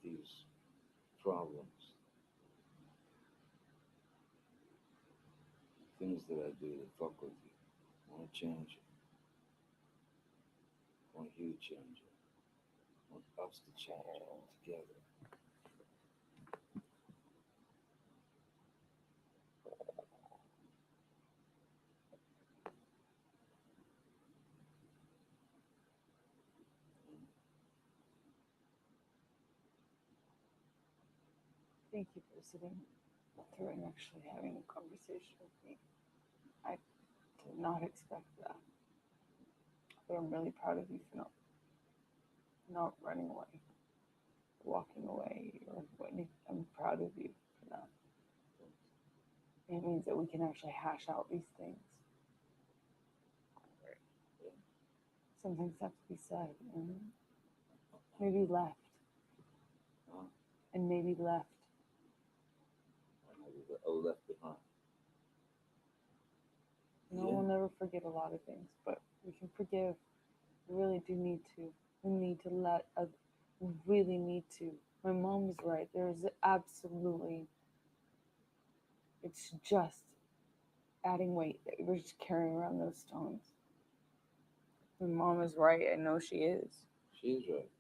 these problems, things that I do that fuck with you. I want to change it. I want you to change it. I want us to change together. Thank you for sitting through and actually having a conversation with me. I did not expect that. But I'm really proud of you for not running away, walking away, or what. I'm proud of you for that. It means that we can actually hash out these things. Some things have to be said, and maybe left, and maybe left. Left behind. No, we'll never forget a lot of things, but we can forgive. We really do need to. We need to we really need to. My mom was right. There's absolutely, it's just adding weight that we're just carrying around those stones. My mom is right. I know she is. She's right.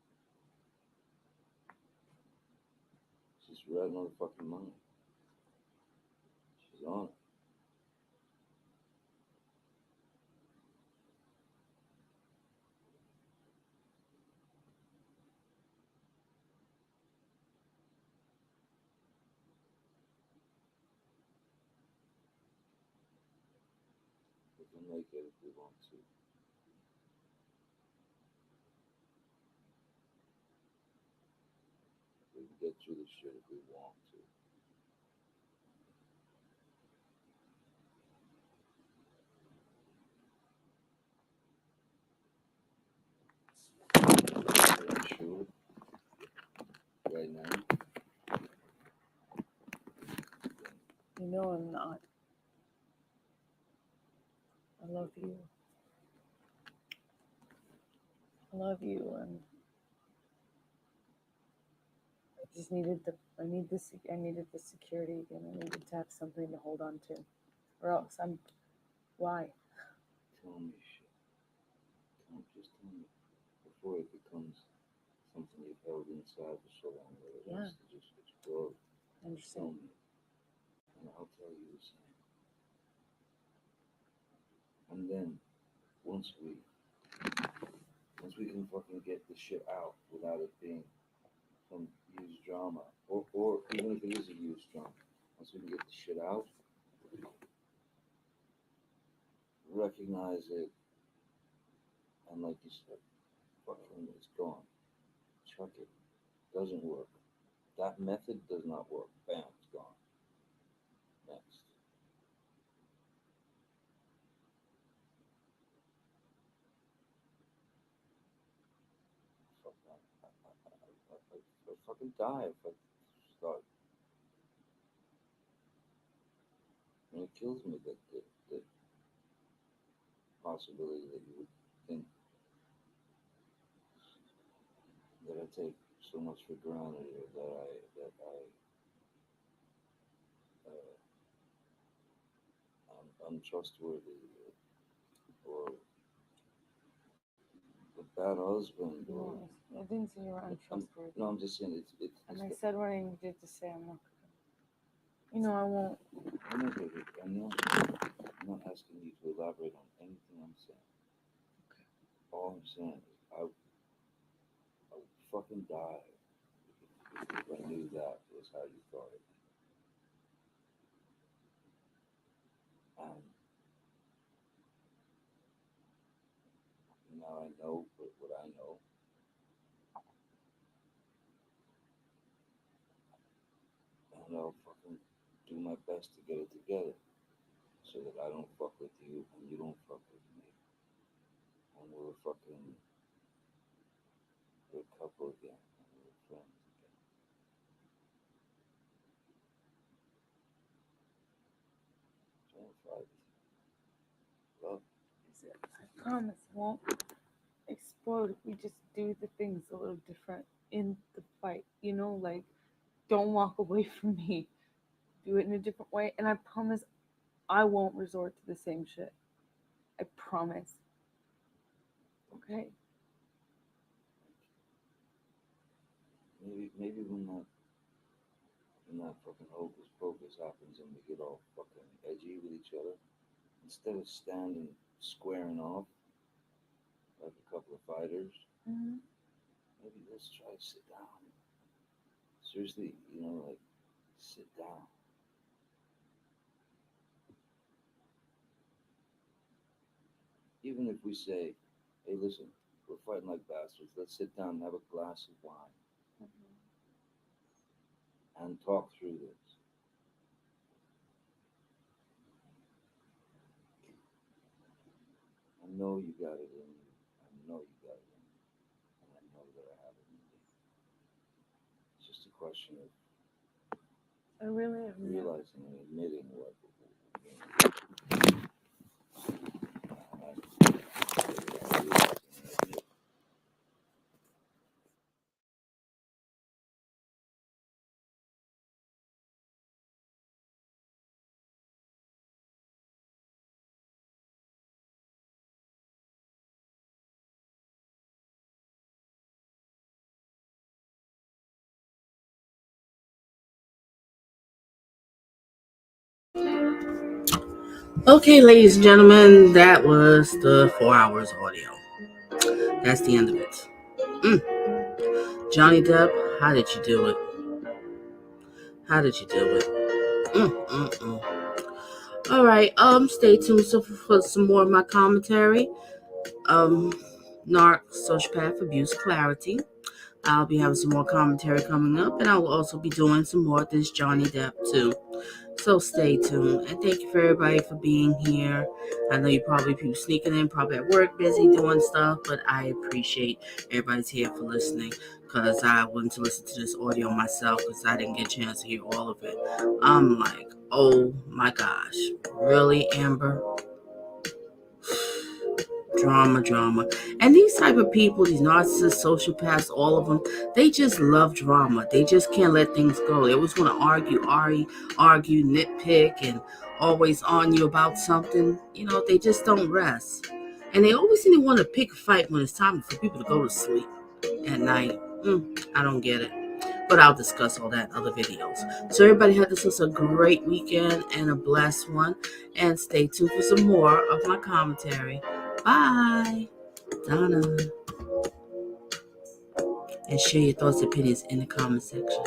She's right on the fucking money. She's on it. We can make it if we want to. We can get through this shit if we want to. Are you sure? Right now? You know I'm not. I love you. I love you, and I just needed I needed the security again. I needed to have something to hold on to, or else why? Tell me shit. Just tell me before it becomes something you've held inside for so long that it wants to just explode. I understand. Tell me, and I'll tell you the same. And then once we can fucking get the shit out without it being some used drama, or even if it is a used drama, once we can get the shit out, recognize it, and like you said, fucking it's gone. Chuck it. Doesn't work. That method does not work. Bam, it's gone. Next. Fuck that. I'd fucking die if I start. And it kills me that the possibility that you would think that I take so much for granted, or I'm untrustworthy, or a bad husband, or No, I didn't say you were untrustworthy. no, I'm just saying it's and I said what I needed to say. I'm not gonna. I won't. I'm not asking you to elaborate on anything I'm saying. Okay. All I'm saying is I would fucking die if I knew that was how you thought it. And now I know what I know. And I'll fucking do my best to get it together so that I don't fuck with you and you don't fuck with me. And we're a couple again. And we're friends again. Don't fight. Love. I promise I won't explode if we just do the things a little different in the fight. Like don't walk away from me. Do it in a different way, and I promise I won't resort to the same shit. I promise. Okay. maybe when that fucking hocus pocus happens and we get all fucking edgy with each other, instead of standing squaring off like a couple of fighters, maybe let's try to sit down. Seriously, like sit down. Even if we say, hey, listen, we're fighting like bastards. Let's sit down and have a glass of wine and talk through this. I know you got it in you. I know you got it in you. And I know that I have it in me. It's just a question of I really have no. realizing and admitting what. Okay, ladies and gentlemen, that was the 4 hours audio. That's the end of it. Johnny Depp, how did you do it? How did you do it? All right, stay tuned for some more of my commentary. Narc, sociopath, abuse, clarity. I'll be having some more commentary coming up, and I will also be doing some more of this Johnny Depp too. So stay tuned, and thank you for everybody for being here. I know you probably people sneaking in, probably at work, busy doing stuff, but I appreciate everybody's here for listening, because I wanted to listen to this audio myself because I didn't get a chance to hear all of it. I'm like, oh my gosh, really, Amber? Drama. And these type of people, these narcissists, sociopaths, all of them, they just love drama. They just can't let things go. They always want to argue, nitpick, and always on you about something. They just don't rest. And they always seem to want to pick a fight when it's time for people to go to sleep at night. I don't get it. But I'll discuss all that in other videos. So everybody have this a great weekend and a blessed one. And stay tuned for some more of my commentary. Bye, Donna. And share your thoughts and opinions in the comment section.